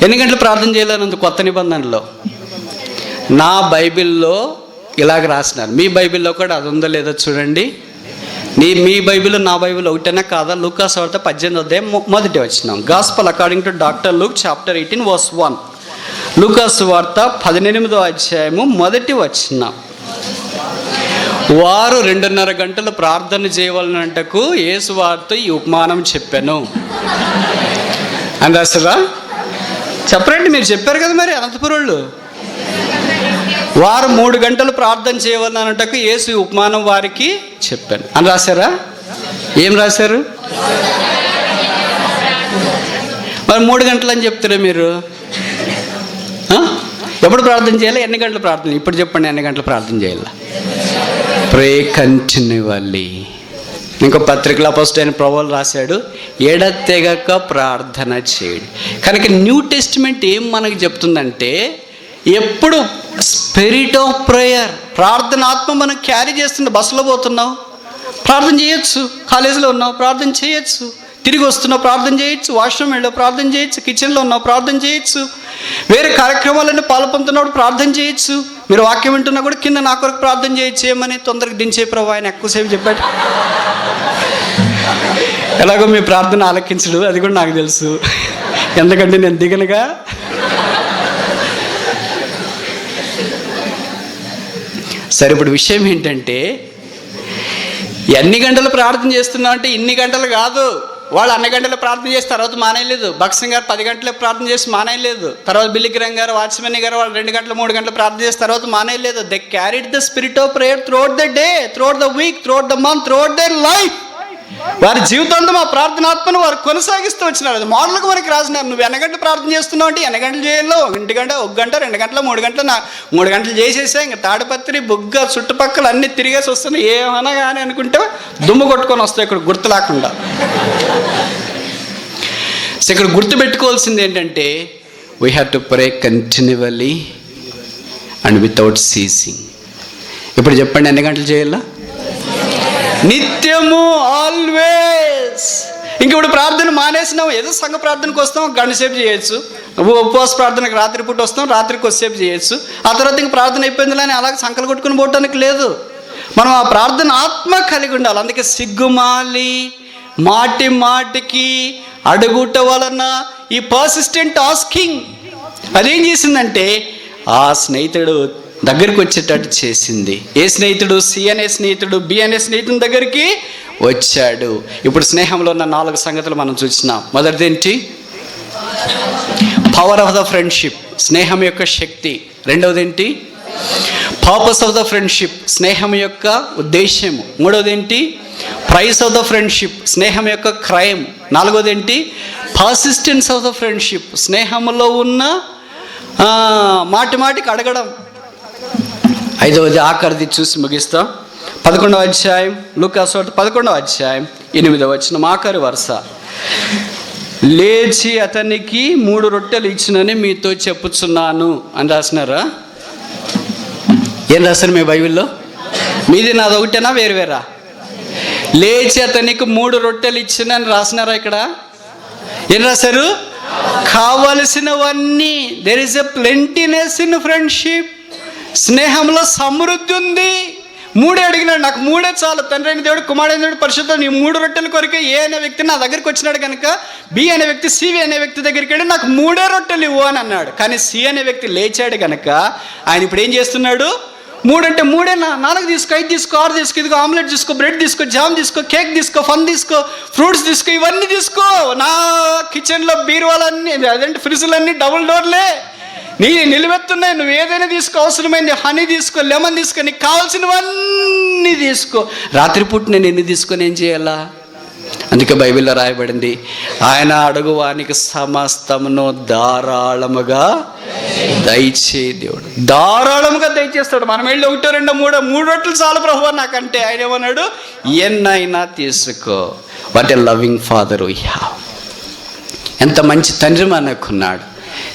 ఎన్ని గంటలు ప్రార్థన చేయాలన్నది కొత్త నిబంధనలో నా బైబిల్లో ఇలాగ రాసినారు. మీ బైబిల్లో కూడా అది ఉందో లేదో చూడండి. మీ బైబిల్ నా బైబిల్ ఒకటేనా కాదా? లూకా సువార్త 18వ అధ్యాయం మొదటి వచనం. Gospel according to doctor Luke chapter 18 verse 1. లూకా సువార్త 18వ అధ్యాయము మొదటి వచనం. వారు 2.5 గంటలు ప్రార్థన చేయవలనంటకు యేసు వారితో ఈ ఉపమానం చెప్పాను అని రాస్తారా? చెప్పరండి, మీరు చెప్పారు కదా. మరి అనంతపురంలో వారు 3 గంటలు ప్రార్థన చేయవలనంటకు యేసు ఉపమానం వారికి చెప్పాను అని రాశారా? ఏం రాశారు? మరి 3 గంటలు అని చెప్తారా మీరు? ఎప్పుడు ప్రార్థన చేయాలి? ఎన్ని గంటలు ప్రార్థన? ఇప్పుడు చెప్పండి, ఎన్ని గంటలు ప్రార్థన చేయాలి? ప్రే కంటిన్యూవల్లీ. ఇంకో పత్రికలో అపోస్తలుడైన పౌలు రాశాడు, ఎడతెగక ప్రార్థన చేయండి. కనుక న్యూ టెస్టిమెంట్ ఏం మనకు చెప్తుందంటే, ఎప్పుడు స్పిరిట్ ఆఫ్ ప్రేయర్, ప్రార్థన ఆత్మ మనం క్యారీ చేస్తున్న. బస్సులో పోతున్నావు ప్రార్థన చేయొచ్చు, కాలేజీలో ఉన్నావు ప్రార్థన చేయొచ్చు, తిరిగి వస్తున్నావు ప్రార్థన చేయొచ్చు, వాష్రూమ్ వెళ్ళావు ప్రార్థన చేయొచ్చు, కిచెన్లో ఉన్నావు ప్రార్థన చేయొచ్చు, వేరే కార్యక్రమాలన్నీ పాల్పొందుతున్నప్పుడు ప్రార్థన చేయొచ్చు. మీరు వాక్యం వింటున్నా కూడా కింద నా కొరకు ప్రార్థన చేయొచ్చు, ఏమని తొందరగా దించే ప్రభు ఆయన ఎక్కువసేపు చెప్పాడు. ఎలాగో మీ ప్రార్థన ఆలకించడు, అది కూడా నాకు తెలుసు, ఎందుకంటే నేను దిగనుగా. సరే, ఇప్పుడు విషయం ఏంటంటే, ఎన్ని గంటలు ప్రార్థన చేస్తున్నావు అంటే ఇన్ని గంటలు కాదు. వాళ్ళు అన్ని గంటలు ప్రార్థన చేసి తర్వాత మానేయలేదు. భక్సింగ్ గారు 10 గంటలే ప్రార్థన చేసి మానేయలేదు. తర్వాత బిల్లిగ్రామ్ గారు, వాచ్మెన్ గారు వాళ్ళు 2 గంటలు 3 గంటలు ప్రార్థన చేసి తర్వాత మానేయలేదు. They carried the spirit of prayer throughout the day, throughout the week, throughout the month, throughout their life. వారి జీవితాంతం ఆ ప్రార్థనాత్మను వారు కొనసాగిస్తూ వచ్చినారు. అది మోడల్గా మనకి రాసినారు. నువ్వు ఎన్ని గంటలు ప్రార్థన చేస్తున్నావు అంటే 8 గంటలు చేయాలో, 1 గంట, 1 గంట, 2 గంటలు, 3 గంటలు, 3 గంటలు చేసేసా. ఇంకా తాడిపత్రి, బుగ్గ, చుట్టుపక్కల అన్నీ తిరిగేసి వస్తున్నాయి. ఏమన్నా కానీ అనుకుంటే దుమ్ము కొట్టుకొని వస్తాయి ఇక్కడ గుర్తు లేకుండా. సో ఇక్కడ గుర్తు పెట్టుకోవాల్సింది ఏంటంటే, we have to pray continually and without ceasing. ఇప్పుడు చెప్పండి, ఎన్ని గంటలు చేయాలా? నిత్యము, ఆల్వేస్. ఇంక ఇప్పుడు ప్రార్థన మానేసినాం, ఏదో సంఘ ప్రార్థనకు వస్తాం, గంట సేపు చేయొచ్చు. ఉపవాస ప్రార్థనకు రాత్రిపూట వస్తాం, రాత్రికి కొద్దిసేపు చేయొచ్చు. ఆ తర్వాత ఇంక ప్రార్థన అయిపోయిందిలే అని అలాగే సంకలు కొట్టుకుని పోవటానికి లేదు. మనం ఆ ప్రార్థన ఆత్మ కలిగి ఉండాలి. అందుకే సిగ్గుమాలి, మాటి మాటికి అడుగుట వలన ఈ పర్సిస్టెంట్ ఆస్కింగ్ అదేం చేసిందంటే, ఆ స్నేహితుడు దగ్గరికి వచ్చేటట్టు చేసింది. ఏ స్నేహితుడు? సి అనే స్నేహితుడు బి అనే స్నేహితుని దగ్గరికి వచ్చాడు. ఇప్పుడు స్నేహంలో ఉన్న 4 సంగతులు మనం చూసినాం. మొదటిది ఏంటి? పవర్ ఆఫ్ ద ఫ్రెండ్షిప్, స్నేహం యొక్క శక్తి. రెండవది ఏంటి? పర్పస్ ఆఫ్ ద ఫ్రెండ్షిప్, స్నేహం యొక్క ఉద్దేశ్యము. మూడవది ఏంటి? ప్రైస్ ఆఫ్ ద ఫ్రెండ్షిప్, స్నేహం యొక్క క్రైమ్. నాలుగవది ఏంటి? పర్సిస్టెన్స్ ఆఫ్ ద ఫ్రెండ్షిప్, స్నేహంలో ఉన్న మాటి మాటికి అడగడం. ఐదవది ఆఖరిది చూసి ముగిస్తాం. 11వ అధ్యాయం లూకా సువార్త 11వ అధ్యాయం 8వ వచనం ఆఖరి వరుస. లేచి అతనికి 3 రొట్టెలు ఇచ్చినని మీతో చెప్పుచున్నాను అని రాసినారా? ఏం రాశారు మీ బైబిల్లో? మీది నాది ఒకటేనా వేరు వేరా? లేచి అతనికి 3 రొట్టెలు ఇచ్చినని రాసినారా? ఇక్కడ ఏం రాశారు? కావలసినవన్నీ. There is a plentiness in friendship. స్నేహంలో సమృద్ధి ఉంది. 3 అడిగినాడు, నాకు 3 చాలు. తండ్రి అయిన దేవుడు, కుమారుడైన దేవుడు, పరిశుద్ధుడు, నీ 3 రొట్టెల కొరకే ఏ అనే వ్యక్తి నా దగ్గరికి వచ్చినాడు కనుక బి అనే వ్యక్తి సివి అనే వ్యక్తి దగ్గరికి వెళ్ళి నాకు 3 రొట్టెలు ఇవ్వు అని అన్నాడు. కానీ సి అనే వ్యక్తి లేచాడు కనుక ఆయన ఇప్పుడు ఏం చేస్తున్నాడు? 3 అంటే 3 4 తీసుకో, 5 తీసుకో, 6 తీసుకో, ఇదిగో ఆమ్లెట్ తీసుకో, బ్రెడ్ తీసుకో, జామ్ తీసుకో, కేక్ తీసుకో, ఫన్ తీసుకో, ఫ్రూట్స్ తీసుకో, ఇవన్నీ తీసుకో. నా కిచెన్లో బీరువాలన్నీ, అదేంటి ఫ్రిడ్జ్లన్నీ డబుల్ డోర్లే, నీ నిలువెత్తున్నాయి. నువ్వు ఏదైనా తీసుకో, అవసరమైంది హనీ తీసుకో, లెమన్ తీసుకో, నీకు కావాల్సినవన్నీ తీసుకో. రాత్రిపూట నేను ఎన్ని తీసుకొని ఏం చేయాలా? అందుకే బైబిల్లో రాయబడింది, ఆయన అడుగువానికి సమస్తమును ధారాళముగా దయచే దేవుడు. ధారాళముగా దయచేస్తాడు. మనం వెళ్ళి 1, 2, 3 రొట్టెలు చాలు ప్రభువా నాకంటే, ఆయన ఏమన్నాడు? ఎన్నైనా తీసుకో. What a loving father we have. ఎంత మంచి తండ్రి మనకున్నాడు.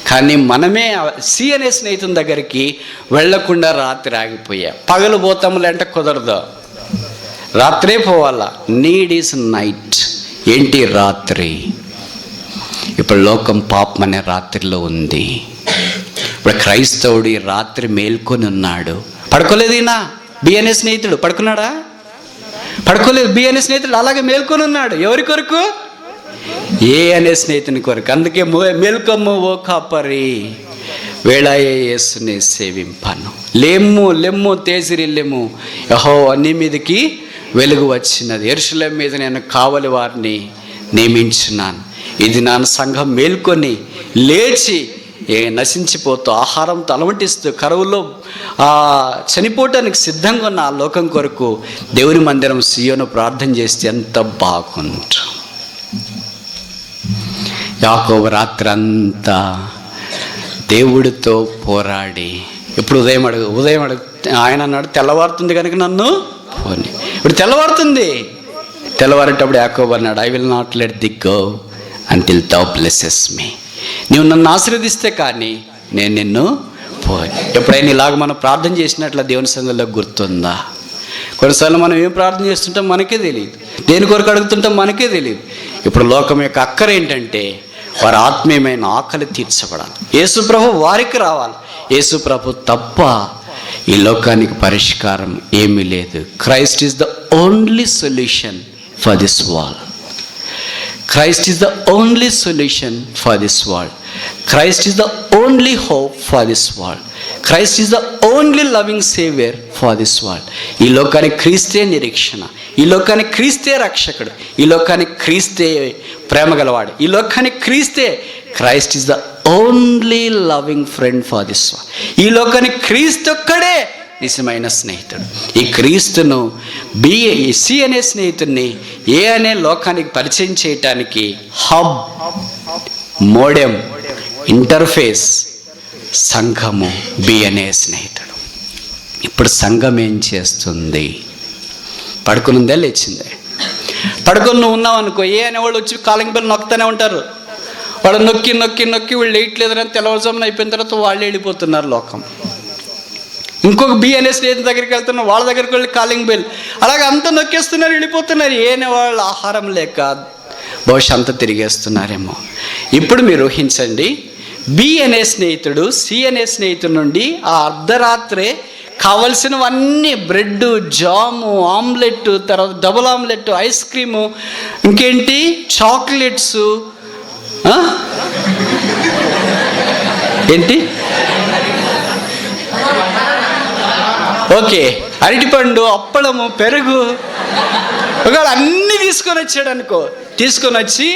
కానీ మనమే సి అనే స్నేహితుని దగ్గరికి వెళ్లకుండా రాత్రి ఆగిపోయా. పగలు పోతాములంటే కుదరదు, రాత్రే పోవాలా. Need is night. ఏంటి? రాత్రి. ఇప్పుడు లోకం పాపం అనే రాత్రిలో ఉంది. ఇప్పుడు క్రైస్తవుడు ఈ రాత్రి మేల్కొని ఉన్నాడు. పడుకోలేదు ఈయన. బి అనే స్నేహితుడు పడుకున్నాడా? పడుకోలేదు. బి అనే స్నేహితుడు అలాగే మేల్కొని ఉన్నాడు. ఎవరి కొరకు? ఏ అనే స్నేహితుని కొరకు. అందుకే మేల్కొమ్ము ఓ కాపరి, వేళాయే యేసుని సేవింపను. లెమ్ము తేజిరిల్లెము, యెహోవా నీ మీదకి వెలుగు వచ్చినది. యెరూషలేం మీద నేను కావలి వారిని నియమించున్నాను. ఇది నా సంఘం మేల్కొని లేచి నశించిపోతూ ఆహారంతో అలమటిస్తూ కరువులో చనిపోవటానికి సిద్ధంగా ఉన్న ఆ లోకం కొరకు దేవుని మందిరం సియోను ప్రార్థన చేస్తే ఎంత బాగుంటు. యాకోబు రాత్రంతా దేవుడితో పోరాడి, ఇప్పుడు ఉదయం అడుగు ఆయన అన్నాడు, తెల్లవారుతుంది కనుక నన్ను పోని. ఇప్పుడు తెల్లవారుతుంది, తెల్లవారేటప్పుడు యాకోబు అన్నాడు, I will not let thee go until thou blesses me. నీవు నన్ను ఆశీర్వదిస్తే కానీ నేను నిన్ను పోయి. ఎప్పుడైనా ఇలాగ మనం ప్రార్థన చేసినట్ల దేవుని సంఘంలో గుర్తుందా? కొన్నిసార్లు మనం ఏం ప్రార్థన చేస్తుంటాం మనకే తెలియదు, దేని కొరకు అడుగుతుంటాం మనకే తెలియదు. ఇప్పుడు లోకం యొక్క అక్కర ఏంటంటే వారి ఆత్మీయమైన ఆకలి తీర్చబడాలి, యేసు ప్రభు వారికి రావాలి. యేసు ప్రభు తప్ప ఈ లోకానికి పరిష్కారం ఏమీ లేదు. Christ is the only solution for this world. Christ is the only solution for this world. Christ is the only hope for this world. Christ is the only loving savior for this world. ఈ లోకానికి క్రీస్తే నిరీక్షణ, ఈ లోకానికి క్రీస్తే రక్షకుడు, ఈ లోకానికి క్రీస్తే ప్రేమ గలవాడు, ఈ లోకానికి క్రీస్తే. Christ is the only loving friend for this world. ఈ లోకానికి క్రీస్తు ఒక్కడే నిజమైన స్నేహితుడు. ఈ క్రీస్తును సి అనే స్నేహితుడిని ఏ అనే లోకానికి పరిచయం చేయటానికి హబ్, మోడెం, ఇంటర్ఫేస్ సంఘము బి అనే స్నేహితుడు. ఇప్పుడు సంఘం ఏం చేస్తుంది? పడుకునుందే లేచిందే. పడుకొని నువ్వు ఉన్నావు అనుకో, ఏ అనేవాళ్ళు వచ్చి కాలింగ్ బెల్ నొక్కుతూనే ఉంటారు. వాళ్ళు నొక్కి నొక్కి నొక్కి వీళ్ళు వేయట్లేదని తెల్లవారుజామున అయిపోయిన తర్వాత వాళ్ళు వెళ్ళిపోతున్నారు లోకం. ఇంకొక బి అనే స్నేహితుల దగ్గరికి వెళ్తున్నారు, వాళ్ళ దగ్గరికి వెళ్ళి కాలింగ్ బెల్, అలాగే అంతా నొక్కేస్తున్నారు, వెళ్ళిపోతున్నారు. ఏనే వాళ్ళు ఆహారం లేక బహుశా అంతా తిరిగేస్తున్నారేమో. ఇప్పుడు మీరు ఊహించండి, బి అనే స్నేహితుడు సి అనే స్నేహితుడి నుండి ఆ అర్ధరాత్రే కావలసినవన్నీ బ్రెడ్, జాము, ఆమ్లెట్, తర్వాత డబుల్ ఆమ్లెట్, ఐస్ క్రీము, ఇంకేంటి చాక్లెట్స్, ఏంటి ఓకే అరటిపండు, అప్పడము, పెరుగు, ఒకవేళ అన్నీ తీసుకొని వచ్చాడు అనుకో. తీసుకొని వచ్చి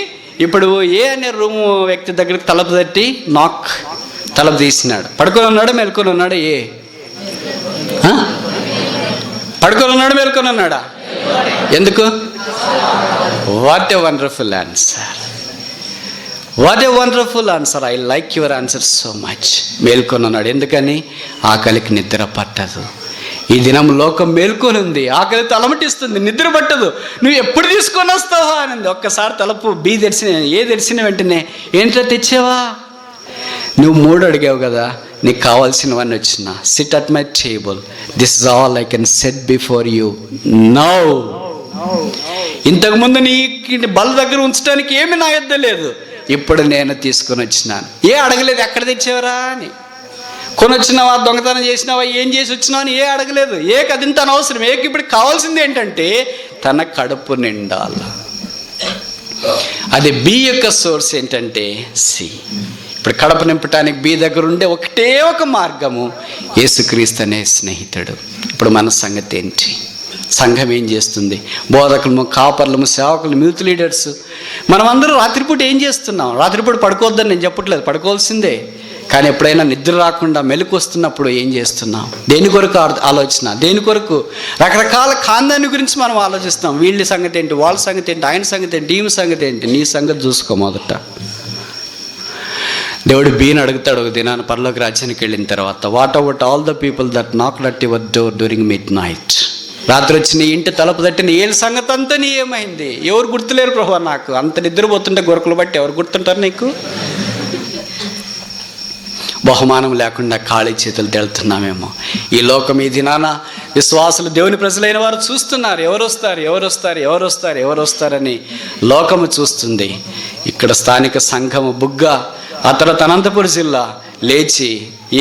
ఇప్పుడు ఏ అనే రూము వ్యక్తి దగ్గరికి తలుపు తట్టి తలుపు తీసినాడు. పడుకొని ఉన్నాడా మేల్కొని ఉన్నాడా? పడుకొని ఉన్నాడు మేల్కొని ఉన్నాడా? ఎందుకు? What a wonderful answer, what a wonderful answer. I like your answer so much. మేల్కొని ఉన్నాడు. ఎందుకని? ఆకలికి నిద్ర పట్టదు. ఈ దినం లోకం మేల్కొని ఉంది, ఆకలి తలమటిస్తుంది, నిద్ర పట్టదు. నువ్వు ఎప్పుడు తీసుకొని వస్తావా అనింది. ఒక్కసారి తలుపు బి తెరిచిన, ఏ తెరిచిన వెంటనే ఏంటో తెచ్చావా? నువ్వు 3 అడిగావు కదా, నీకు కావాల్సినవన్నీ వచ్చినా. SIT at my table, this is all I can set before you now. ఇంతకుముందు నీ బల్ల దగ్గర ఉంచడానికి ఏమి నా యొద్ద లేదు, ఇప్పుడు నేను తీసుకొని వచ్చినాను. ఏ అడగలేదు, ఎక్కడ తెచ్చావరా అని. కొనొచ్చినావా, దొంగతనం చేసినావా, ఏం చేసి వచ్చినావు అని ఏ అడగలేదు. ఏకి అది తన అవసరం. ఏకి ఇప్పుడు కావాల్సింది ఏంటంటే తన కడుపు నిండాల. అది బి యొక్క సోర్స్ ఏంటంటే సి. ఇప్పుడు కడుపు నింపటానికి బి దగ్గర ఉండే ఒకటే ఒక మార్గము యేసుక్రీస్తు అనే స్నేహితుడు. ఇప్పుడు మన సంగతి ఏంటి? సంఘం ఏం చేస్తుంది? బోధకులము, కాపర్లము, సేవకులు, యూత్ లీడర్స్, మనమందరూ రాత్రిపూట ఏం చేస్తున్నాం? రాత్రిపూట పడుకోవద్దని నేను చెప్పట్లేదు, పడుకోవాల్సిందే. కానీ ఎప్పుడైనా నిద్ర రాకుండా మెలకు వస్తున్నప్పుడు ఏం చేస్తున్నాం? దేని కొరకు ఆలోచన? దేని కొరకు? రకరకాల కాందాన్ని గురించి మనం ఆలోచిస్తాం. వీళ్ళ సంగతి ఏంటి, వాళ్ళ సంగతి ఏంటి, ఆయన సంగతి ఏంటి, ఈమె సంగతి ఏంటి? నీ సంగతి చూసుకో మొదట. దేవుడు బీని అడుగుతాడు ఒక దినాన్ని పరలోక రాజ్యానికి వెళ్ళిన తర్వాత, what about all the people that knocked at your door during mid night. రాత్రి వచ్చి నీ ఇంటి తలుపు తట్టిన ఏళ్ళ సంగతి అంతా నీ ఏమైంది? ఎవరు గుర్తులేరు ప్రభువా నాకు. అంత నిద్రపోతుంటే గొరకలు బట్టి ఎవరు గుర్తుంటారు నీకు? బహుమానం లేకుండా ఖాళీ చేతులు తెళ్తున్నామేమో. ఈ లోకం ఈ దినాన విశ్వాసులు, దేవుని ప్రజలైన వారు చూస్తున్నారు, ఎవరు వస్తారు, ఎవరు వస్తారు, ఎవరు వస్తారు, ఎవరు వస్తారని లోకము చూస్తుంది. ఇక్కడ స్థానిక సంఘము బుగ్గ ఆ తర్వాత అనంతపురం జిల్లా లేచి,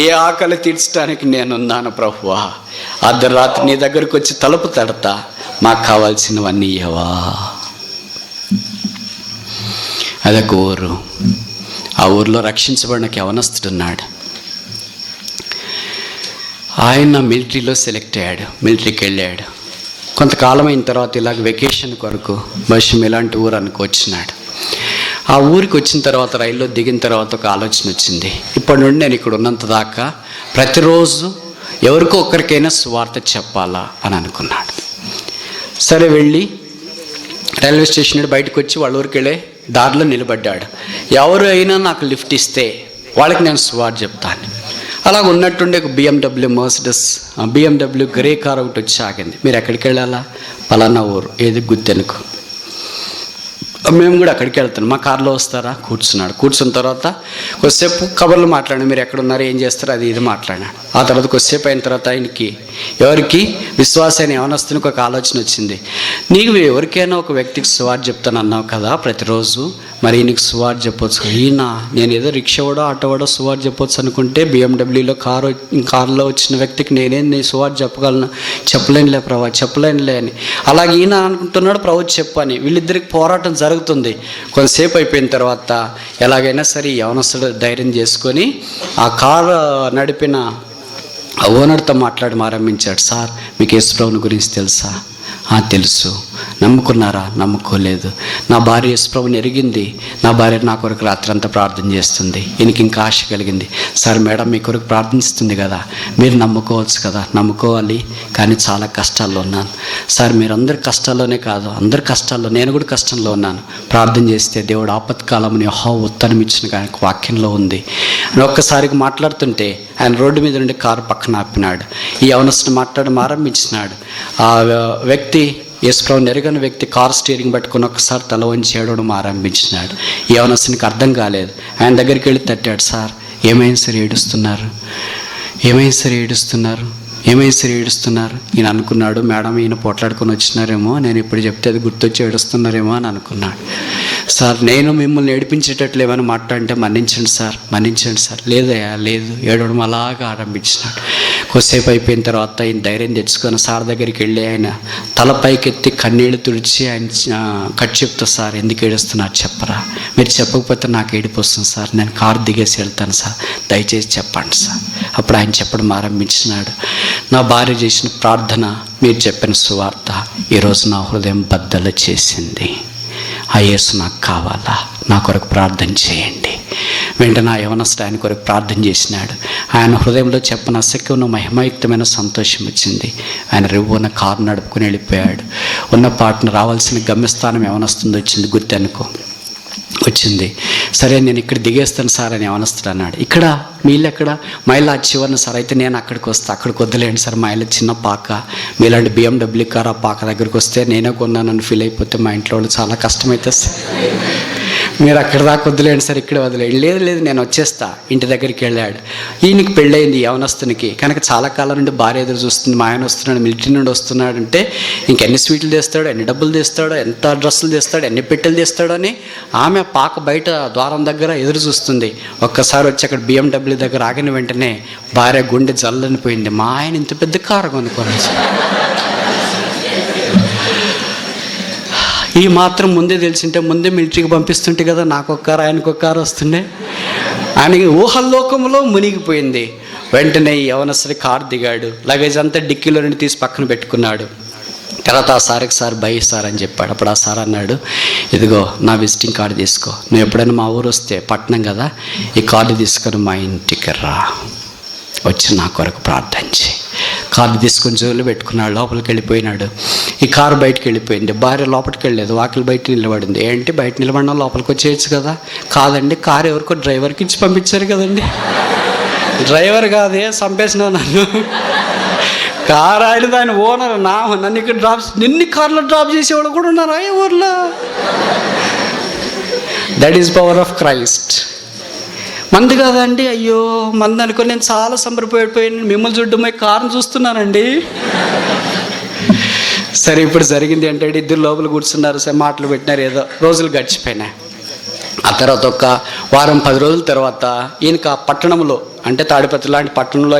ఏ ఆకలి తీర్చడానికి నేనున్నాను ప్రభువా, అర్ధరాత్రి నీ దగ్గరకు వచ్చి తలుపు తడతా, మాకు కావాల్సినవన్నీ ఇవ్వవా. అదొక ఊరు. ఆ ఊరిలో రక్షించబడిన యవనస్తుడున్నాడు. ఆయన మిలిటరీలో సెలెక్ట్ అయ్యాడు, మిలిటరీకి వెళ్ళాడు. కొంతకాలం అయిన తర్వాత ఇలాగ వెకేషన్ కొరకు బహుశా ఇలాంటి ఊరు అనుకొచ్చినాడు. ఆ ఊరికి వచ్చిన తర్వాత రైల్లో దిగిన తర్వాత ఒక ఆలోచన వచ్చింది, ఇప్పటి నుండి నేను ఇక్కడ ఉన్నంత దాకా ప్రతిరోజు ఎవరికో ఒక్కరికైనా సువార్త చెప్పాలా అని అనుకున్నాడు. సరే వెళ్ళి రైల్వే స్టేషన్ నుండి బయటకు వచ్చి వాళ్ళ ఊరికి వెళ్ళే దారిలో నిలబడ్డాడు. ఎవరు అయినా నాకు లిఫ్ట్ ఇస్తే వాళ్ళకి నేను సువార్త చెప్తాను. అలాగ ఉన్నట్టుండే ఒక బిఎండబ్ల్యూ గ్రే కార్ ఒకటి వచ్చి ఆగింది. మీరు ఎక్కడికి వెళ్ళాలా? పలానా ఊరు. ఏది? గుత్తెనుకు. మేము కూడా అక్కడికి వెళ్తున్నాం. మా కార్లో వస్తారా? కూర్చున్నాడు. కూర్చున్న తర్వాత కొద్దిసేపు కబుర్లు మాట్లాడి, మీరు ఎక్కడున్నారు, ఏం చేస్తారు, అది ఇది మాట్లాడాడు. ఆ తర్వాత కొద్దిసేపు అయిన తర్వాత ఆయనకి, ఎవరికి, విశ్వాసాన్ని యవనస్తునికి ఒక ఆలోచన వచ్చింది. నీకు ఎవరికైనా ఒక వ్యక్తికి సువార్త చెప్తాను అన్నావు కదా ప్రతిరోజు, మరి ఈయనకి సువార్త చెప్పొచ్చు. ఈయన నేను ఏదో రిక్షావాడో ఆటోవాడో సువార్త చెప్పొచ్చు అనుకుంటే, బిఎండబ్ల్యూలో కారులో వచ్చిన వ్యక్తికి నేనేం నీ సువార్త చెప్పగలను? చెప్పలేనులే ప్రభా, చెప్పలేనులే అని. అలాగే ఈయన అనుకుంటున్నాడు ప్రభు చెప్పు అని. వీళ్ళిద్దరికి పోరాటం జరుగుతుంది. కొంతసేపు అయిపోయిన తర్వాత ఎలాగైనా సరే యవనస్తుడు ధైర్యం చేసుకొని ఆ కారు నడిపిన ఓనర్తో మాట్లాడి ఆరంభించాడు. సార్, మీకు యేసుప్రభుని గురించి తెలుసా? తెలుసు. నమ్ముకున్నారా? నమ్ముకోలేదు. నా భార్య యేసుప్రభుని ఎరిగింది. నా భార్య నా కొరకు రాత్రి అంతా ప్రార్థన చేస్తుంది. ఈయనకి ఇంకా ఆశ కలిగింది. సార్, మేడం మీ కొరకు ప్రార్థిస్తుంది కదా, మీరు నమ్ముకోవచ్చు కదా. నమ్ముకోవాలి, కానీ చాలా కష్టాల్లో ఉన్నాను సార్. మీరందరు కష్టాల్లోనే కాదు, అందరు కష్టాల్లో, నేను కూడా కష్టంలో ఉన్నాను. ప్రార్థన చేస్తే దేవుడు ఆపత్కాలంలో యెహోవా ఉత్తరం ఇచ్చిన కానీ వాక్యంలో ఉంది అని ఒక్కసారికి మాట్లాడుతుంటే ఆయన రోడ్డు మీద నుండి కారు పక్కన ఆపినాడు. ఈ యవనస్తుని మాట్లాడడం ఆరంభించినాడు. ఆ వ్యక్తి, యేసుప్రభుని ఎరగని వ్యక్తి, కార్ స్టీరింగ్ పట్టుకుని ఒక్కసారి తల వంచి ఏడవడం ఆరంభించినాడు. ఈ యవనస్తునికి అర్థం కాలేదు. ఆయన దగ్గరికి వెళ్ళి తట్టాడు. సార్, ఏమైనా సరే ఏడుస్తున్నారు, ఏమైనా సరే ఏడుస్తున్నారు, ఏమైనా సరే ఏడుస్తున్నారు. ఈయన అనుకున్నాడు, మేడం ఈయన పోట్లాడుకొని వచ్చినారేమో, నేను ఇప్పుడు చెప్తే అది గుర్తొచ్చి ఏడుస్తున్నారేమో అని అనుకున్నాడు. సార్, నేను మిమ్మల్ని ఏడిపించేటట్లు ఏమైనా మాట్లాడితే మన్నించండి సార్, మన్నించండి సార్. లేదయ్యా, లేదు. ఏడవడం అలాగా ఆరంభించినాడు. కొద్దిసేపు అయిపోయిన తర్వాత ఆయన ధైర్యం తెచ్చుకొని సార్ దగ్గరికి వెళ్ళి ఆయన తల పైకెత్తి కన్నీళ్ళు తుడిచి ఆయన కట్ చెప్తా, సార్ ఎందుకు ఏడుస్తున్నారు చెప్పరా? మీరు చెప్పకపోతే నాకు ఏడుపు వస్తుంది సార్, నేను కారు దిగేసి వెళ్తాను సార్, దయచేసి చెప్పండి సార్. అప్పుడు ఆయన చెప్పడం ఆరంభించినాడు. నా భార్య చేసిన ప్రార్థన, మీరు చెప్పిన సువార్త ఈరోజు నా హృదయం బద్దలు చేసింది. ఆ యేసు నాకు కావాలా, నా కొరకు ప్రార్థన చేయండి. వెంటనే ఆ యవనస్తుడు ఆయన కొరకు ప్రార్థన చేసినాడు. ఆయన హృదయంలో చెప్పని అసఖ్యమైన మహిమయుక్తమైన సంతోషం వచ్చింది. ఆయన రివ్వున కారు నడుపుకుని వెళ్ళిపోయాడు. ఉన్న పాటను రావాల్సిన గమ్యస్థానం యవనస్తుంది వచ్చింది, గుర్తెనుకో వచ్చింది. సరే, నేను ఇక్కడ దిగేస్తాను సార్ అని యవనస్తుడు అన్నాడు. ఇక్కడ మీ ఇల్లు ఎక్కడ? మా ఇల్లు ఆ చివరిన సార్. అయితే నేను అక్కడికి వస్తాను. అక్కడికి వద్దులేండి సార్, మా ఇల్లు చిన్న పాక, మీలాంటి బిఎండబ్ల్యూ కార్ ఆ పాక దగ్గరికి వస్తే నేనే కొన్నానని ఫీల్ అయిపోతే మా ఇంట్లో వాళ్ళు చాలా కష్టమైతే సార్, మీరు అక్కడ దాకా వద్దులేండి సార్, ఇక్కడ వదిలేండి. లేదు లేదు, నేను వచ్చేస్తా. ఇంటి దగ్గరికి వెళ్ళాడు. ఈయనకి పెళ్ళయింది యవనస్తునికి. కనుక చాలా కాలం నుండి భార్య ఎదురు చూస్తుంది. మా ఆయన వస్తున్నాడు, మిలిటరీ నుండి వస్తున్నాడు అంటే ఇంకెన్ని స్వీట్లు తెస్తాడో, ఎన్ని డబ్బులు తెస్తాడో, ఎంత డ్రెస్సులు తెస్తాడో, ఎన్ని పెట్టెలు తెస్తాడో అని ఆమె పాక బయట ద్వారం దగ్గర ఎదురు చూస్తుంది. ఒక్కసారి వచ్చి అక్కడ బిఎండబ్ల్యూ దగ్గర ఆగిన వెంటనే భార్య గుండె జల్లనిపోయింది. మా ఆయన ఇంత పెద్ద కారు కొనుక్కోవాలి, ఈ మాత్రం ముందే తెలిసింటే ముందే మిలిటరీకి పంపిస్తుంటే కదా, నాకు ఒక కారు ఆయనకు ఒక కారు వస్తుండే. ఆయనకి ఊహల్లోకంలో మునిగిపోయింది. వెంటనే ఈ యవనస్తుడి కారు దిగాడు. లగేజ్ అంతా డిక్కీలో నుండి తీసి పక్కన పెట్టుకున్నాడు. తర్వాత ఆ సార్కి సార్ బై సార్ అని చెప్పాడు. అప్పుడు ఆ సార్ అన్నాడు, ఇదిగో నా విజిటింగ్ కార్డు తీసుకో, నువ్వు ఎప్పుడైనా మా ఊరు వస్తే, పట్నం కదా, ఈ కార్డు తీసుకొని మా ఇంటికి రా, వచ్చి నా కొరకు ప్రార్థన చేయి. కార్డు తీసుకొని జోలు పెట్టుకున్నాడు. లోపలికి వెళ్ళిపోయినాడు. ఈ కారు బయటకు వెళ్ళిపోయింది. భార్య లోపలికి వెళ్ళలేదు, వాకిలి బయట నిలబడింది. ఏంటి బయట నిలబడినా లోపలికి వచ్చేయచ్చు కదా? కాదండి, కారు ఎవరికో డ్రైవర్కి ఇచ్చి పంపించారు కదండి. డ్రైవర్ కాదే, చంపేసిన నన్ను. కారు ఆయన దాని ఓనర్, నన్ను ఇక్కడ నిన్ని కార్లో డ్రాప్ చేసేవాళ్ళు కూడా ఉన్నారా ఈ ఊర్లో? That is power of Christ. మంది కాదండి, అయ్యో మంది అనుకొని నేను చాలా సంబరపడిపోయాను. మిమ్మల్ని చూడడమే కారును చూస్తున్నానండి. సరే, ఇప్పుడు జరిగింది ఏంటంటే ఇద్దరు లోపల కూర్చున్నారు, సరే మాటలు పెట్టినారు, ఏదో రోజులు గడిచిపోయినాయి. ఆ తర్వాత ఒక వారం 10 రోజుల తర్వాత ఈయనకు ఆ పట్టణంలో, అంటే తాడిపత్రి లాంటి పట్టణంలో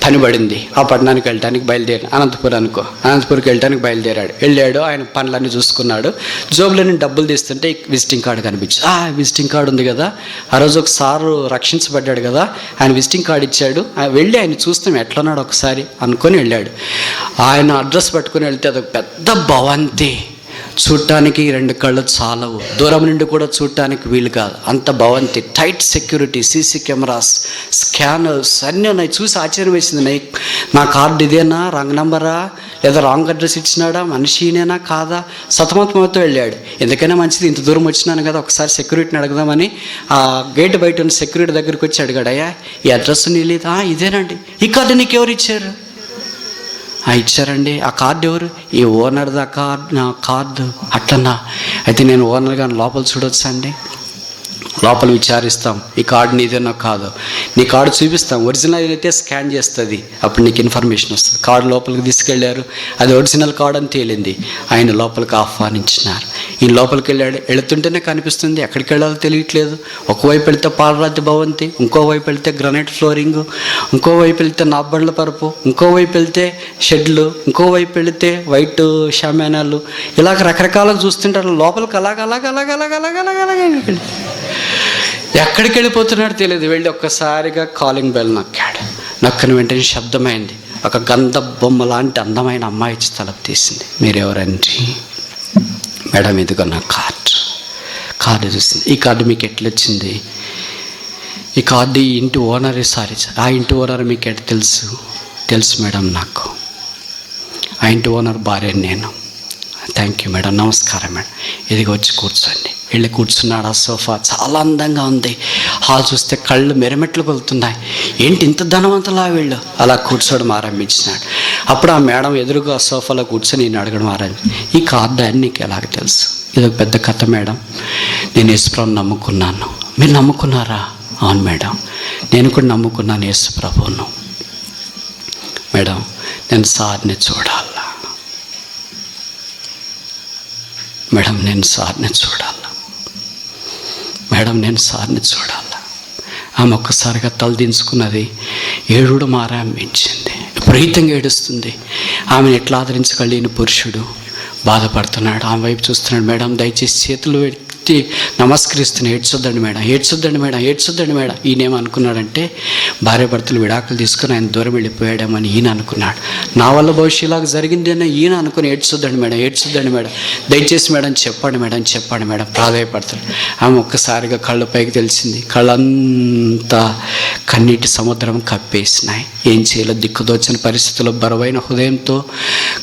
పని పడింది. ఆ పట్టణానికి వెళ్ళడానికి బయలుదేరాడు. అనంతపురంకి వెళ్ళడానికి బయలుదేరాడు. వెళ్ళాడు, ఆయన పనులన్నీ చూసుకున్నాడు. జోబులో నేను డబ్బులు తీస్తుంటే విజిటింగ్ కార్డు కనిపించింది. విజిటింగ్ కార్డు ఉంది కదా, ఆ రోజు ఒకసారి రక్షించబడ్డాడు కదా, ఆయన విజిటింగ్ కార్డు ఇచ్చాడు. వెళ్ళి ఆయన చూస్తాం ఎట్లున్నాడు ఒకసారి అనుకొని వెళ్ళాడు. ఆయన అడ్రస్ పట్టుకొని వెళ్తే అదొక పెద్ద భవంతి. చూడటానికి 2 కళ్ళు చాలవు, దూరం నుండి కూడా చూడటానికి వీలు కాదు, అంత భవంతి. Tight security, CC cameras, scanners అన్నీ ఉన్నాయి. చూసి ఆశ్చర్యం వేసింది. నా కార్డు ఇదేనా, రాంగ్ నెంబరా, లేదా రాంగ్ అడ్రస్ ఇచ్చినాడా, మనిషినేనా కాదా, సతమతమవుతూ వెళ్ళాడు. ఎందుకైనా మంచిది, ఇంత దూరం వచ్చినాను కదా, ఒకసారి సెక్యూరిటీని అడగదామని ఆ గేట్ బయట ఉన్న సెక్యూరిటీ దగ్గరికి వచ్చి అడిగాడు, అయ్యా ఈ అడ్రస్ నీలేదా? ఇదేనండి. ఈ కార్డు నీకు ఎవరు ఇచ్చారు? ఇచ్చారండి. ఆ కార్డు ఎవరు? ఈ ఓనర్దా కార్డు? నా కార్డు అట్లన్నా? అయితే నేను ఓనర్ గారిని లోపల చూడొచ్చా అండి? లోపల విచారిస్తాం, ఈ కార్డు నీదేనో కాదు. నీ కార్డు చూపిస్తాం, ఒరిజినల్ అయితే స్కాన్ చేస్తుంది, అప్పుడు నీకు ఇన్ఫర్మేషన్ వస్తుంది. కార్డు లోపలికి తీసుకెళ్లారు, అది ఒరిజినల్ కార్డు అని తేలింది. ఆయన లోపలికి ఆహ్వానించినారు. ఈయన లోపలికి వెళుతుంటేనే కనిపిస్తుంది, ఎక్కడికి వెళ్ళాలో తెలియట్లేదు. ఒకవైపు వెళితే పాలరాతి భవంతి, ఇంకోవైపు వెళితే గ్రనైట్ ఫ్లోరింగ్, ఇంకోవైపు వెళితే నాబ్బళ్ళ పరుపు, ఇంకోవైపు వెళితే షెడ్లు, ఇంకోవైపు వెళితే వైట్ షామానాలు, ఇలాగ రకరకాలుగా చూస్తుంటారు. లోపలికి అలాగ ఎక్కడికి వెళ్ళిపోతున్నాడు తెలియదు. వెళ్ళి ఒక్కసారిగా కాలింగ్ బెల్ నొక్కాడు. నొక్కని వెంటనే శబ్దమైంది. ఒక గంధ బొమ్మ లాంటి అందమైన అమ్మాయి ఇచ్చి తలుపు తీసింది. మీరెవరండి? మేడం, ఇదిగో నా కార్డు చూసింది. ఈ కార్డు మీకు ఎట్లొచ్చింది? ఈ కార్డు ఈ ఇంటి ఓనర్, ఆ ఇంటి ఓనర్ మీకు ఎట్లా తెలుసు మేడం? నాకు ఆ ఇంటి ఓనర్ భార్య నేను. థ్యాంక్ యూ మేడం, నమస్కారం మేడం. ఇదిగో వచ్చి కూర్చోండి. వెళ్ళి కూర్చున్నాడు. ఆ సోఫా చాలా అందంగా ఉంది. హాల్ చూస్తే కళ్ళు మెరమెట్లు కొలుతున్నాయి. ఏంటి ఇంత ధనవంతులా వీళ్ళు? అలా కూర్చోవడం ఆరంభించినాడు. అప్పుడు ఆ మేడం ఎదురుగా ఆ సోఫాలో కూర్చొని నేను అడగడం ఆరంభి, ఈ కార్డు అని నీకు ఎలాగ తెలుసు? ఇదొక పెద్ద కథ మేడం. నేను యేసుప్రభుని నమ్ముకున్నాను. మీరు నమ్ముకున్నారా? అవును మేడం, నేను కూడా నమ్ముకున్నాను యేసుప్రభువును. మేడం, నేను సార్ని చూడాలా? మేడం, నేను సార్ని చూడాలా? మేడం, నేను సార్ని చూడాలా? ఆమె ఒక్కసారిగా తలదించుకున్నది. ఏడుడు ఆరంభించింది. విపరీతంగా ఏడుస్తుంది. ఆమెను ఎట్లా ఆదరించగలిగిన పురుషుడు బాధపడుతున్నాడు. ఆమె వైపు చూస్తున్నాడు. మేడం, దయచేసి చేతులు పెట్టి నమస్కరిస్తున్నాను. ఏడ్చొద్దండి మేడం. ఈయనేమనుకున్నాడంటే భార్య భర్తలు విడాకులు తీసుకుని ఆయన దూరం వెళ్ళిపోయాడేమని ఈయన అనుకున్నాడు. నా వల్ల భవిష్యత్తు ఇలాగ జరిగిందేనో ఈయన అనుకుని ఏడ్చొద్దండి మేడం, దయచేసి మేడం చెప్పండి మేడం ప్రాధాయపడతాడు. ఆమె ఒక్కసారిగా కళ్ళు పైకి తెలిసింది. కళ్ళంతా కన్నీటి సముద్రం కప్పేసినాయి. ఏం చేయాలో దిక్కుదోచని పరిస్థితుల్లో బరువైన హృదయంతో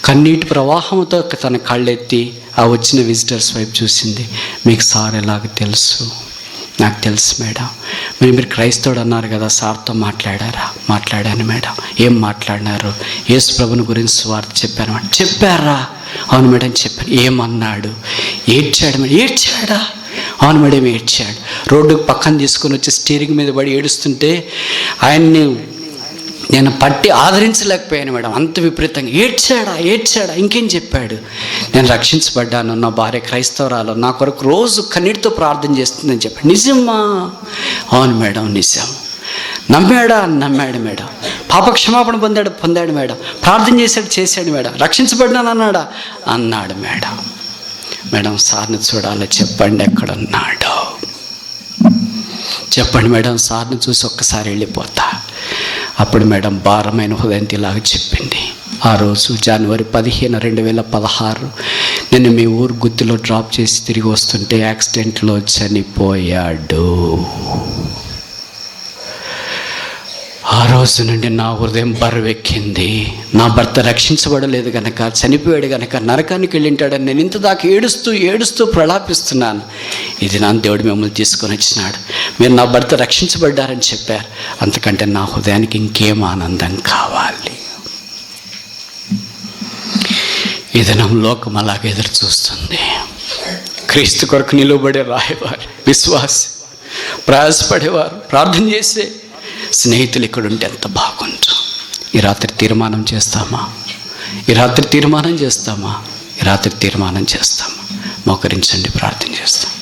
కన్నీటి ప్రవాహంతో తన కళ్ళెత్తి ఆ వచ్చిన విజిటర్స్ వైపు చూసింది. మీకు సార్ ఎలాగ తెలుసు? నాకు తెలుసు మేడం. మీరు క్రైస్తవుడు అన్నారు కదా, సార్తో మాట్లాడారా? మాట్లాడాను మేడం. ఏం మాట్లాడినారు? యేసు ప్రభుని గురించి స్వార్థ చెప్పాను మేడం. చెప్పారా? అవును మేడం చెప్పాను. ఏమన్నాడు? ఏడ్చాడు మేడం. ఏడ్చాడా? అవును మేడం ఏడ్చాడు. రోడ్డుకు పక్కన తీసుకొని వచ్చి స్టీరింగ్ మీద పడి ఏడుస్తుంటే ఆయన్ని నేను పట్టి ఆదరించలేకపోయాను మేడం. అంత విపరీతంగా ఏడ్చాడా? ఇంకేం చెప్పాడు? నేను రక్షించబడ్డాను, నా భార్య క్రైస్తవరాలు, నా కొరకు రోజు కన్నీటితో ప్రార్థన చేస్తుందని చెప్పాడు. నిజమా? అవును మేడం నిజం. నమ్మాడు మేడం. పాప క్షమాపణ పొందాడు మేడం. ప్రార్థన చేశాడు మేడం. రక్షించబడ్డాను అన్నాడు మేడం. మేడం, సార్ని చూడాలి, చెప్పండి ఎక్కడున్నాడో చెప్పండి మేడం. సార్ని చూసి ఒక్కసారి వెళ్ళిపోతా. అప్పుడు మేడం భారమైన హృదయంతో ఇలాగ చెప్పింది. ఆ రోజు జనవరి 15, 2016 నేను మీ ఊరు గుత్తిలో డ్రాప్ చేసి తిరిగి వస్తుంటే యాక్సిడెంట్లో చనిపోయాడు. ఆ రోజు నుండి నా హృదయం బరువెక్కింది. నా భర్త రక్షించబడలేదు గనక, చనిపోయాడు గనక నరకానికి వెళ్ళింటాడని నేను ఇంత దాకా ఏడుస్తూ ప్రలాపిస్తున్నాను. ఇది నా దేవుడు మిమ్మల్ని తీసుకొని వచ్చినాడు. మీరు నా భర్త రక్షించబడ్డారని చెప్పారు. అంతకంటే నా హృదయానికి ఇంకేం ఆనందం కావాలి? ఈ దినం లోకం అలాగే ఎదురు చూస్తుంది. క్రీస్తు కొరకు నిలువబడే రాయవారు, విశ్వాసి, ప్రయాసపడేవారు, ప్రార్థన చేసే స్నేహితులు ఇక్కడ ఉంటే ఎంత బాగుంటు. ఈ రాత్రి తీర్మానం చేస్తామా? మోకరించండి, ప్రార్థన చేస్తాం.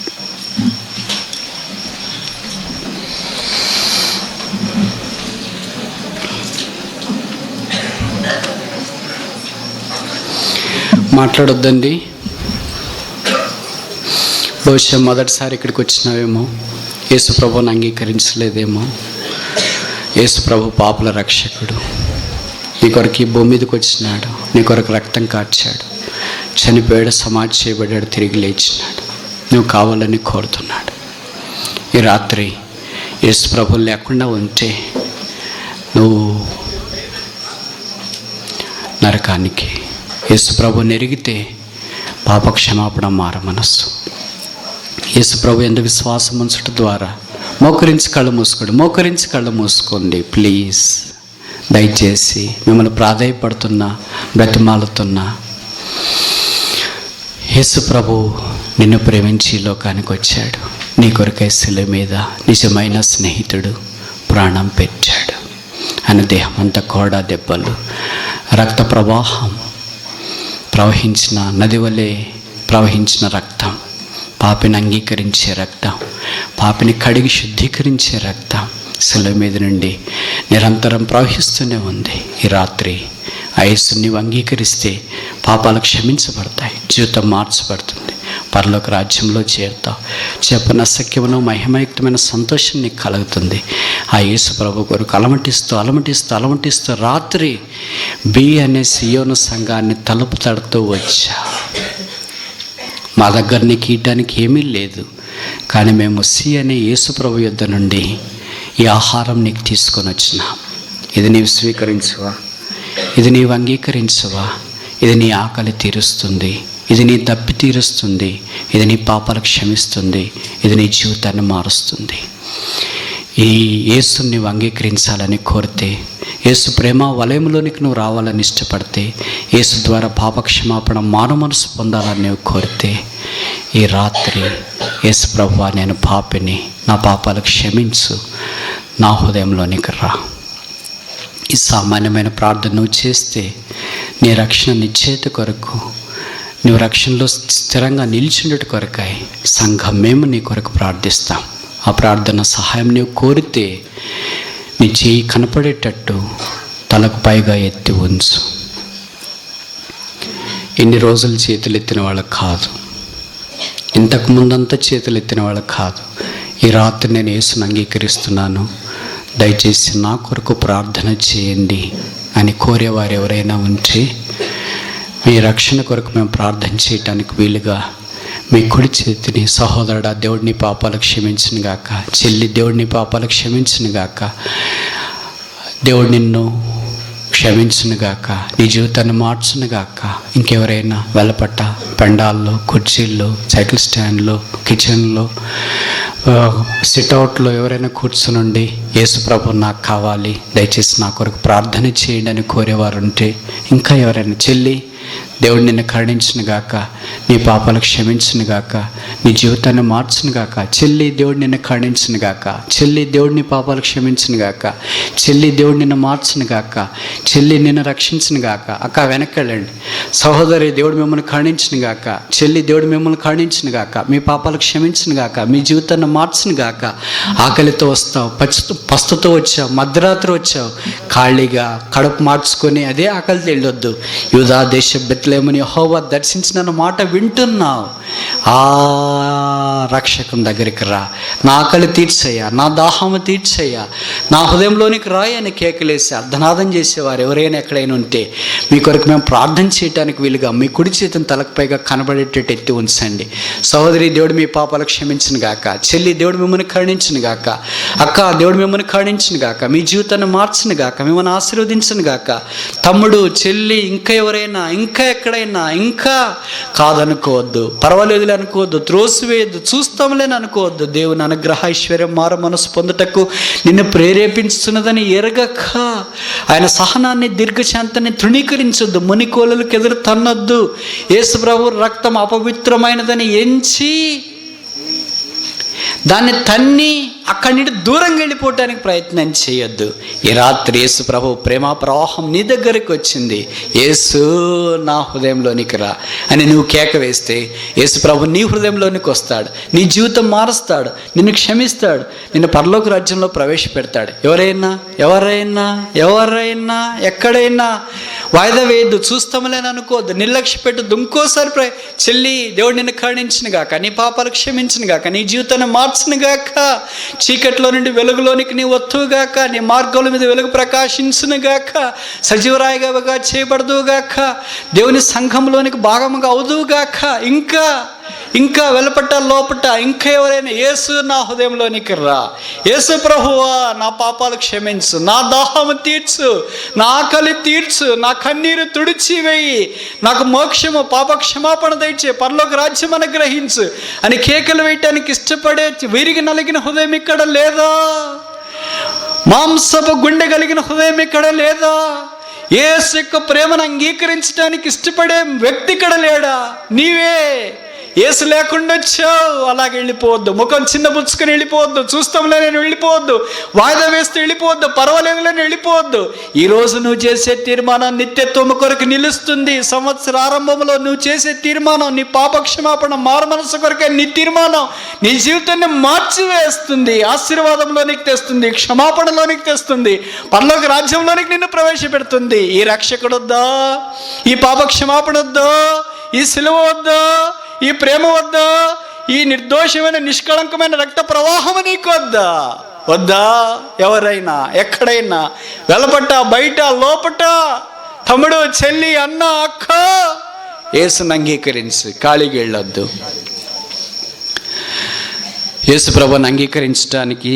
మాట్లాడొద్దండి. బహుశా మొదటిసారి ఇక్కడికి వచ్చినావేమో, యేసు ప్రభువుని అంగీకరించలేదేమో. యేసు ప్రభు పాపుల రక్షకుడు. నీ కొరకు ఈ భూమి మీదకి వచ్చినాడు. నీ కొరకు రక్తం కార్చాడు, చనిపోయాడు, సమాధి చేయబడ్డాడు, తిరిగి లేచినాడు. నువ్వు కావాలని కోరుతున్నాడు. ఈ రాత్రి యేసు ప్రభు లేకుండా ఉంటే నువ్వు నరకానికి, యేసు ప్రభుని ఎరిగితే పాప క్షమాపణ మార మనస్సు. యేసు ప్రభు యందు విశ్వాసం ఉంచడం ద్వారా మోకరించి కళ్ళు మూసుకోండి ప్లీజ్. దయచేసి మిమ్మల్ని ప్రాధేయపడుతున్నా, బ్రతిమాలుతున్నా, యేసు ప్రభు నిన్ను ప్రేమించి ఈ లోకానికి వచ్చాడు. నీ కొరకై శిలువ మీద నిజమైన స్నేహితుడు ప్రాణం పెట్టాడు. ఆయన దేహం అంతా కోడా దెబ్బలు, రక్త ప్రవాహం ప్రవహించిన నది వలె ప్రవహించిన రక్తం, పాపిని అంగీకరించే రక్తం, పాపిని కడిగి శుద్ధీకరించే రక్తం శిలువ మీద నుండి నిరంతరం ప్రవహిస్తూనే ఉంది. ఈ రాత్రి ఆ యేసుని నీవు అంగీకరిస్తే పాపాలు క్షమించబడతాయి, జీవితం మార్చబడుతుంది, పరలోక రాజ్యంలో చేరుతావు. చెప్పనసఖ్యమును మహిమయుక్తమైన సంతోషం నీకు కలుగుతుంది. ఆ యేసు ప్రభు కొరకు అలమటిస్తూ రాత్రి బి అనే సియోను సంఘాన్ని తలుపు తడుతూ వచ్చా. మా దగ్గర నీకు ఇవ్వడానికి ఏమీ లేదు, కానీ మేము సి అనే యేసు ప్రభు యొద్ద నుండి ఈ ఆహారం నీకు తీసుకొని వచ్చినాం. ఇది నీవు స్వీకరించవా? ఇది నీవు అంగీకరించవా? ఇది నీ ఆకలి తీరుస్తుంది, ఇది నీ దప్పి తీరుస్తుంది, ఇది నీ పాపాలు క్షమిస్తుంది, ఇది నీ జీవితాన్ని మారుస్తుంది. ఈ యేసుని నువ్వు అంగీకరించాలని కోరితే, యేసు ప్రేమ వలయంలోనికి నువ్వు రావాలని ఇష్టపడితే, యేసు ద్వారా పాపక్షమాపణ మారు మనసు పొందాలని నువ్వు కోరితే, ఈ రాత్రి యేసు ప్రభువా నేను పాపిని, నా పాపాలు క్షమించు, నా హృదయంలోనికి రా. ఈ సామాన్యమైన ప్రార్థన నువ్వు చేస్తే నీ రక్షణ నిశ్చయిత కొరకు, నువ్వు రక్షణలో స్థిరంగా నిలిచిండటి కొరకై సంఘం మేము నీ కొరకు ప్రార్థిస్తాం. ఆ ప్రార్థన సహాయం నీవు కోరితే నీ చేయి కనపడేటట్టు తలకు పైగా ఎత్తి ఉంచు. ఇన్ని రోజులు చేతులు ఎత్తిన వాళ్ళకు కాదు, ఇంతకు ముందంతా చేతులు ఎత్తిన వాళ్ళకు కాదు. ఈ రాత్రి నేను యేసుని అంగీకరిస్తున్నాను, దయచేసి నా కొరకు ప్రార్థన చేయండి అని కోరేవారు ఎవరైనా ఉంటే, మీ రక్షణ కొరకు మేము ప్రార్థన చేయటానికి వీలుగా మీ కుడి చేతిని, సహోదరుడా దేవుడిని పాపాలు క్షమించును గాక, చెల్లి దేవుడిని పాపాలు క్షమించును గాక, దేవుడు నిన్ను క్షమించును గాక, నీ జీవితాన్ని మార్చును గాక. ఇంకెవరైనా వెలపట్ట, పెండాల్లో, కుర్చీల్లో, సైకిల్ స్టాండ్లో, కిచెన్లో, సిట్అవుట్లో ఎవరైనా కూర్చునుండి యేసు ప్రభు నాకు కావాలి, దయచేసి నా కొరకు ప్రార్థన చేయండి అని కోరేవారు ఉంటే, ఇంకా ఎవరైనా చెల్లి దేవుడు నిన్ను కరుణించును గాక, నీ పాపాలు క్షమించును గాక, నీ జీవితాన్ని మార్చును గాక, చెల్లి దేవుడు నిన్ను కరుణించును గాక, చెల్లి దేవుడు నీ పాపాలు క్షమించును గాక, చెల్లి దేవుడు నిన్ను మార్చును గాక, చెల్లి నిన్ను రక్షించును గాక. అక్క వెనక్కి వెళ్ళండి. సహోదరి దేవుడు మిమ్మల్ని కరుణించును గాక, చెల్లి దేవుడు మిమ్మల్ని కరుణించును గాక, మీ పాపాలు క్షమించును గాక, మీ జీవితాన్ని మార్చును గాక. ఆకలితో వస్తావు, పస్తుతో వచ్చావు, మధ్యరాత్రి వచ్చావు, ఖాళీగా కడుపు మార్చుకొని అదే ఆకలితో వెళ్ళొద్దు. యూదా దేశ బెత్లెహేమును యెహోవా దర్శించిన మాట వింటున్నావు, ఆ రక్షకుని దగ్గరికి రా. నా ఆకలి తీర్చయ్యా, నా దాహము తీర్చయ్యా, నా హృదయంలోనికి రాయి అని కేకలేసి అర్ధనాదం చేసేవారు ఎవరైనా ఎక్కడైనా ఉంటే మీ కొరకు మేము ప్రార్థన చేయడానికి వీలుగా మీ కుడి చేతిని తలకు పైగా కనబడేటట్టు ఎత్తి ఉంచండి. సహోదరి దేవుడు మీ పాపాలు క్షమించును గాక, చెల్లి దేవుడు మిమ్మల్ని కరుణించును గాక, అక్క దేవుడు మిమ్మల్ని కరుణించును గాక, మీ జీవితాన్ని మార్చును గాక, మిమ్మల్ని ఆశీర్వదించును గాక. తమ్ముడు, చెల్లి, ఇంకా ఎవరైనా, ఇంకా ఎక్కడైనా, ఇంకా కాదనుకోవద్దు, పర్వాలేదులే అనుకోవద్దు, త్రోసివేయద్దు, చూస్తాంలేని అనుకోవద్దు. దేవుని అనుగ్రహ ఐశ్వర్యం మారు మనసు పొందుటకు నిన్ను ప్రేరేపించుతున్నదని ఎరగక ఆయన సహనాన్ని, దీర్ఘశాంతాన్ని తృణీకరించొద్దు, మునికోలలకు ఎదురు తన్నొద్దు. యేసు ప్రభు రక్తం అపవిత్రమైనదని ఎంచి దాన్ని తన్ని అక్కడి నుండి దూరంగా వెళ్ళిపోవటానికి ప్రయత్నం చేయొద్దు. ఈ రాత్రి యేసు ప్రభు ప్రేమ ప్రవాహం నీ దగ్గరికి వచ్చింది. యేసు నా హృదయంలోనికి రా అని నువ్వు కేక వేస్తే యేసు ప్రభు నీ హృదయంలోనికి వస్తాడు, నీ జీవితం మారుస్తాడు, నిన్ను క్షమిస్తాడు, నిన్ను పరలోక రాజ్యంలో ప్రవేశపెడతాడు. ఎవరైనా ఎక్కడైనా వాయిదా వేయద్దు, చూస్తామలేని అనుకోవద్దు, నిర్లక్ష్య పెట్టద్దు. ఇంకోసారి చెల్లి దేవుడు నిన్ను కరుణించును గాక, నీ పాపాలు క్షమించును గాక, నీ జీవితాన్ని మార్చును గాక, చీకట్లో నుండి వెలుగులోనికి నీ వత్తువుగాక, నీ మార్గంల మీద వెలుగు ప్రకాశించును గాక, సజీవరాయిగా చేయబడదుగాక, దేవుని సంఘంలోనికి భాగముగా అవుదుగాక. ఇంకా వెలపట్ట లోపట ఇంకా ఎవరైనా యేసు నా హృదయంలోనికి రా, యేసు ప్రభువా నా పాపాలు క్షమించు, నా దాహము తీర్చు, నా ఆకలి తీర్చు, నా కన్నీరు తుడిచివేయి, నాకు మోక్షము పాప క్షమాపణ దయచే, పరలోక రాజ్యం అనుగ్రహించు అని కేకలు వేయటానికి ఇష్టపడే విరిగి నలిగిన హృదయం ఇక్కడ లేదా? మాంసపు గుండె కలిగిన హృదయం ఇక్కడ లేదా? యేసు యొక్క ప్రేమను అంగీకరించడానికి ఇష్టపడే వ్యక్తి ఇక్కడ లేడా? నీవే. యేసు లేకుండా వచ్చావు, అలాగే వెళ్ళిపోవద్దు. ముఖం చిన్న పుచ్చుకొని వెళ్ళిపోవద్దు. చూస్తాంలే నేను వెళ్ళిపోవద్దు. వాయిదా వేస్తూ వెళ్ళిపోవద్దు. పర్వాలేదులేని వెళ్ళిపోవద్దు. ఈరోజు నువ్వు చేసే తీర్మానం నిత్యత్వం కొరకు నిలుస్తుంది. సంవత్సర ఆరంభంలో నువ్వు చేసే తీర్మానం, నీ పాపక్షమాపణ, మారు మనసు కొరకే నీ తీర్మానం నీ జీవితాన్ని మార్చివేస్తుంది. ఆశీర్వాదంలోనికి తెస్తుంది, క్షమాపణలోనికి తెస్తుంది, పరలోక రాజ్యంలోనికి నిన్ను ప్రవేశపెడుతుంది. ఈ రక్షకుడు వద్దా? ఈ పాపక్షమాపణ వద్దా? ఈ సిలువ వద్దా? ఈ ప్రేమ వద్దా? ఈ నిర్దోషమైన నిష్కళంకమైన రక్త ప్రవాహం నీకు వద్దా? వద్దా? ఎవరైనా ఎక్కడైనా వెలపట్ట, బయట, లోపట, తమ్ముడు, చెల్లి, అన్న, అక్క, యేసుని అంగీకరించి ఖాళీకి వెళ్ళొద్దు. యేసు ప్రభువుని అంగీకరించడానికి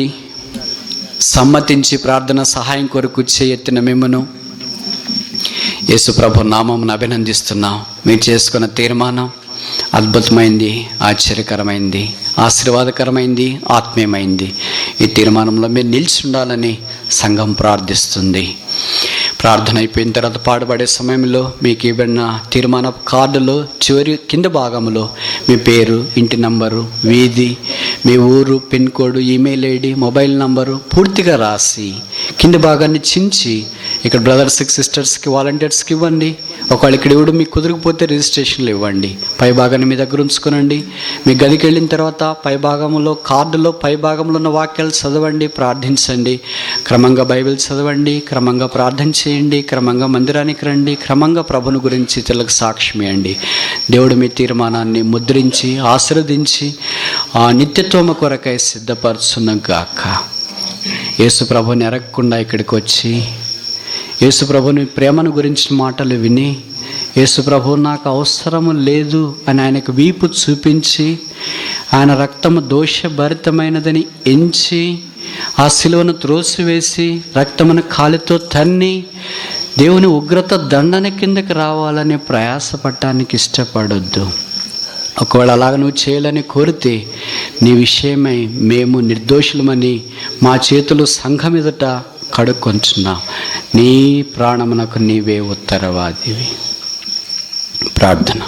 సమ్మతించి ప్రార్థన సహాయం కొరకు చేయెత్తిన మిమ్మను యేసు ప్రభు నామమును అభినందిస్తున్నాం. మీరు చేసుకున్న తీర్మానం అద్భుతమైంది, ఆశ్చర్యకరమైంది, ఆశీర్వాదకరమైంది, ఆత్మీయమైంది. ఈ తీర్మానంలో మీరు నిలిచి ఉండాలని సంఘం ప్రార్థిస్తుంది. ప్రార్థన అయిపోయిన తర్వాత పాడుపడే సమయంలో మీకు ఇవ్వబడిన తీర్మాన కార్డులో చివరి కింద భాగంలో మీ పేరు, ఇంటి నంబరు, వీధి, మీ ఊరు, pin code, email ID, mobile number పూర్తిగా రాసి కింద భాగాన్ని చించి ఇక్కడ బ్రదర్స్కి, సిస్టర్స్కి, వాలంటీర్స్కి ఇవ్వండి. ఒకవేళ ఇక్కడ ఇవ్వడం మీకు కుదరకపోతే రిజిస్ట్రేషన్లు ఇవ్వండి. పై భాగాన్ని మీ దగ్గర ఉంచుకోనండి. మీ గదికి వెళ్ళిన తర్వాత పై భాగంలో కార్డులో పై భాగంలో ఉన్న వాక్యాలు చదవండి, ప్రార్థించండి. క్రమంగా బైబిల్ చదవండి, క్రమంగా ప్రార్థన చేయండి, క్రమంగా మందిరానికి రండి, క్రమంగా ప్రభుని గురించి ఇతరులకు సాక్ష్యం ఇవ్వండి. దేవుడు మీ తీర్మానాన్ని ముద్రించి ఆశీర్వదించి ఆ నిత్యత్వము కొరకై సిద్ధపరచును గాక. యేసు ప్రభుని ఎరగకుండా ఇక్కడికి వచ్చి యేసు ప్రభుని ప్రేమను గురించిన మాటలు విని యేసు ప్రభు నాకు అవసరము లేదు అని ఆయనకు వీపు చూపించి ఆయన రక్తము దోషభరితమైనదని ఎంచి ఆ శిలువను త్రోసివేసి రక్తమును కాలితో తన్ని దేవుని ఉగ్రత దండన కిందకి రావాలని ప్రయాసపడటానికి ఇష్టపడొద్దు. ఒకవేళ అలాగ నువ్వు చేయాలని కోరితే నీ విషయమై మేము నిర్దోషులమని మా చేతులు సంఘం ఎదుట కడుక్కొంచున్నాం. నీ ప్రాణమునకు నీవే ఉత్తరవాదివి. ప్రార్థన.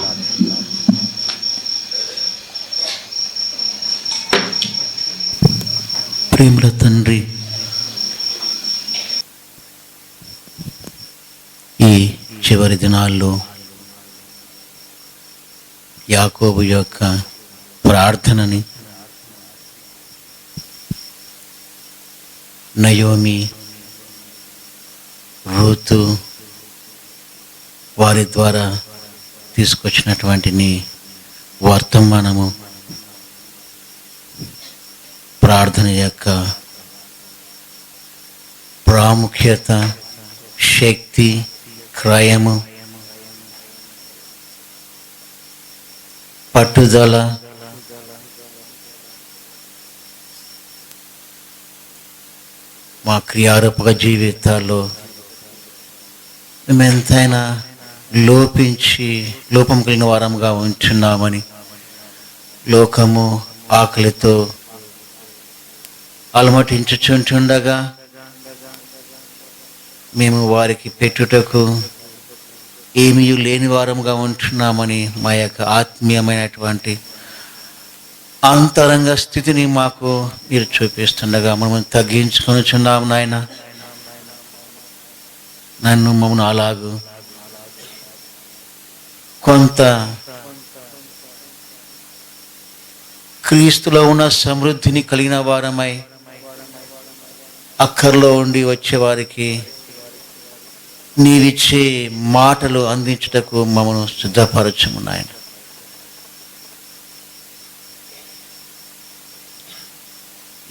ప్రేమల తండ్రి, ఈ చివరి దినాల్లో యాకోబు యొక్క ప్రార్థనని నయోమి, రూతు వారి ద్వారా తీసుకొచ్చినటువంటి నీ వర్తమానము, ప్రార్థన యొక్క ప్రాముఖ్యత, శక్తి, క్రయము, పట్టుదల, మా క్రియారూపక జీవితాల్లో మేము ఎంతైనా లోపం కలిగిన వారంగా ఉంటున్నామని, లోకము ఆకలితో అలమటించుచుంటుండగా మేము వారికి పెట్టుటకు ఏమీ లేని వారముగా ఉంటున్నామని మా యొక్క ఆత్మీయమైనటువంటి అంతరంగ స్థితిని మాకు మీరు చూపిస్తుండగా మనం తగ్గించుకొనిచున్నాము. నాయన, నన్ను మమ్మల్ని అలాగూ కొంత క్రీస్తులో ఉన్న సమృద్ధిని కలిగిన వారమై అక్కర్లో ఉండి వచ్చేవారికి నీవిచ్చే మాటలు అందించుటకు మమ్మను సిద్ధపరచము నాయన.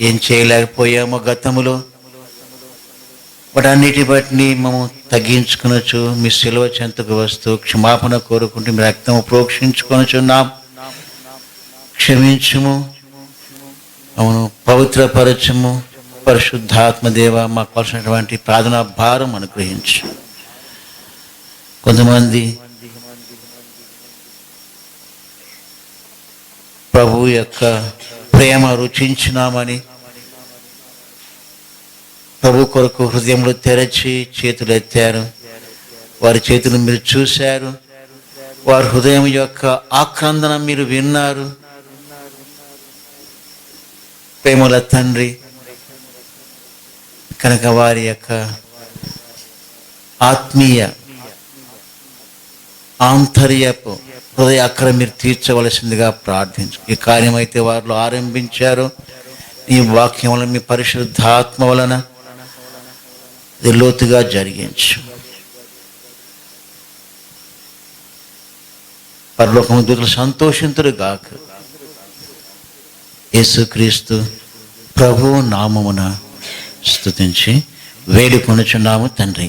ఏం చేయలేకపోయామో గతములో, వాటన్నిటి బట్టి మేము తగ్గించుకొనొచ్చు, మీ సిలువ చెంతకు వస్తూ క్షమాపణ కోరుకుంటూ మీ రక్తము ప్రోక్షించుకొనుచున్నాం. క్షమించుము, అవును పవిత్రపరచము. పరిశుద్ధాత్మదేవ, మాకు కావాల్సినటువంటి ప్రార్థనా భారం అనుగ్రహించు. కొంతమంది ప్రభు యొక్క ప్రేమ రుచించినామని ప్రభు కొరకు హృదయంలో తెరచి చేతులు ఎత్తారు. వారి చేతులు మీరు చూశారు. వారి హృదయం యొక్క ఆక్రందన మీరు విన్నారు. ప్రేమల తండ్రి, కనుక వారి యొక్క ఆత్మీయ ఆంతర్యపు హృదయ అక్కర మీరు తీర్చవలసిందిగా ప్రార్థించు. ఈ కార్యం అయితే వారిలో ఆరంభించారో ఈ వాక్యం వలన, మీ పరిశుద్ధాత్మ వలన ఇది లోతుగా జరిగించు. పరలోకము దూతలు సంతోషింతురు గాక. యేసుక్రీస్తు ప్రభు నామమున స్తుతించి వేడుకొనుచున్నాము తండ్రి.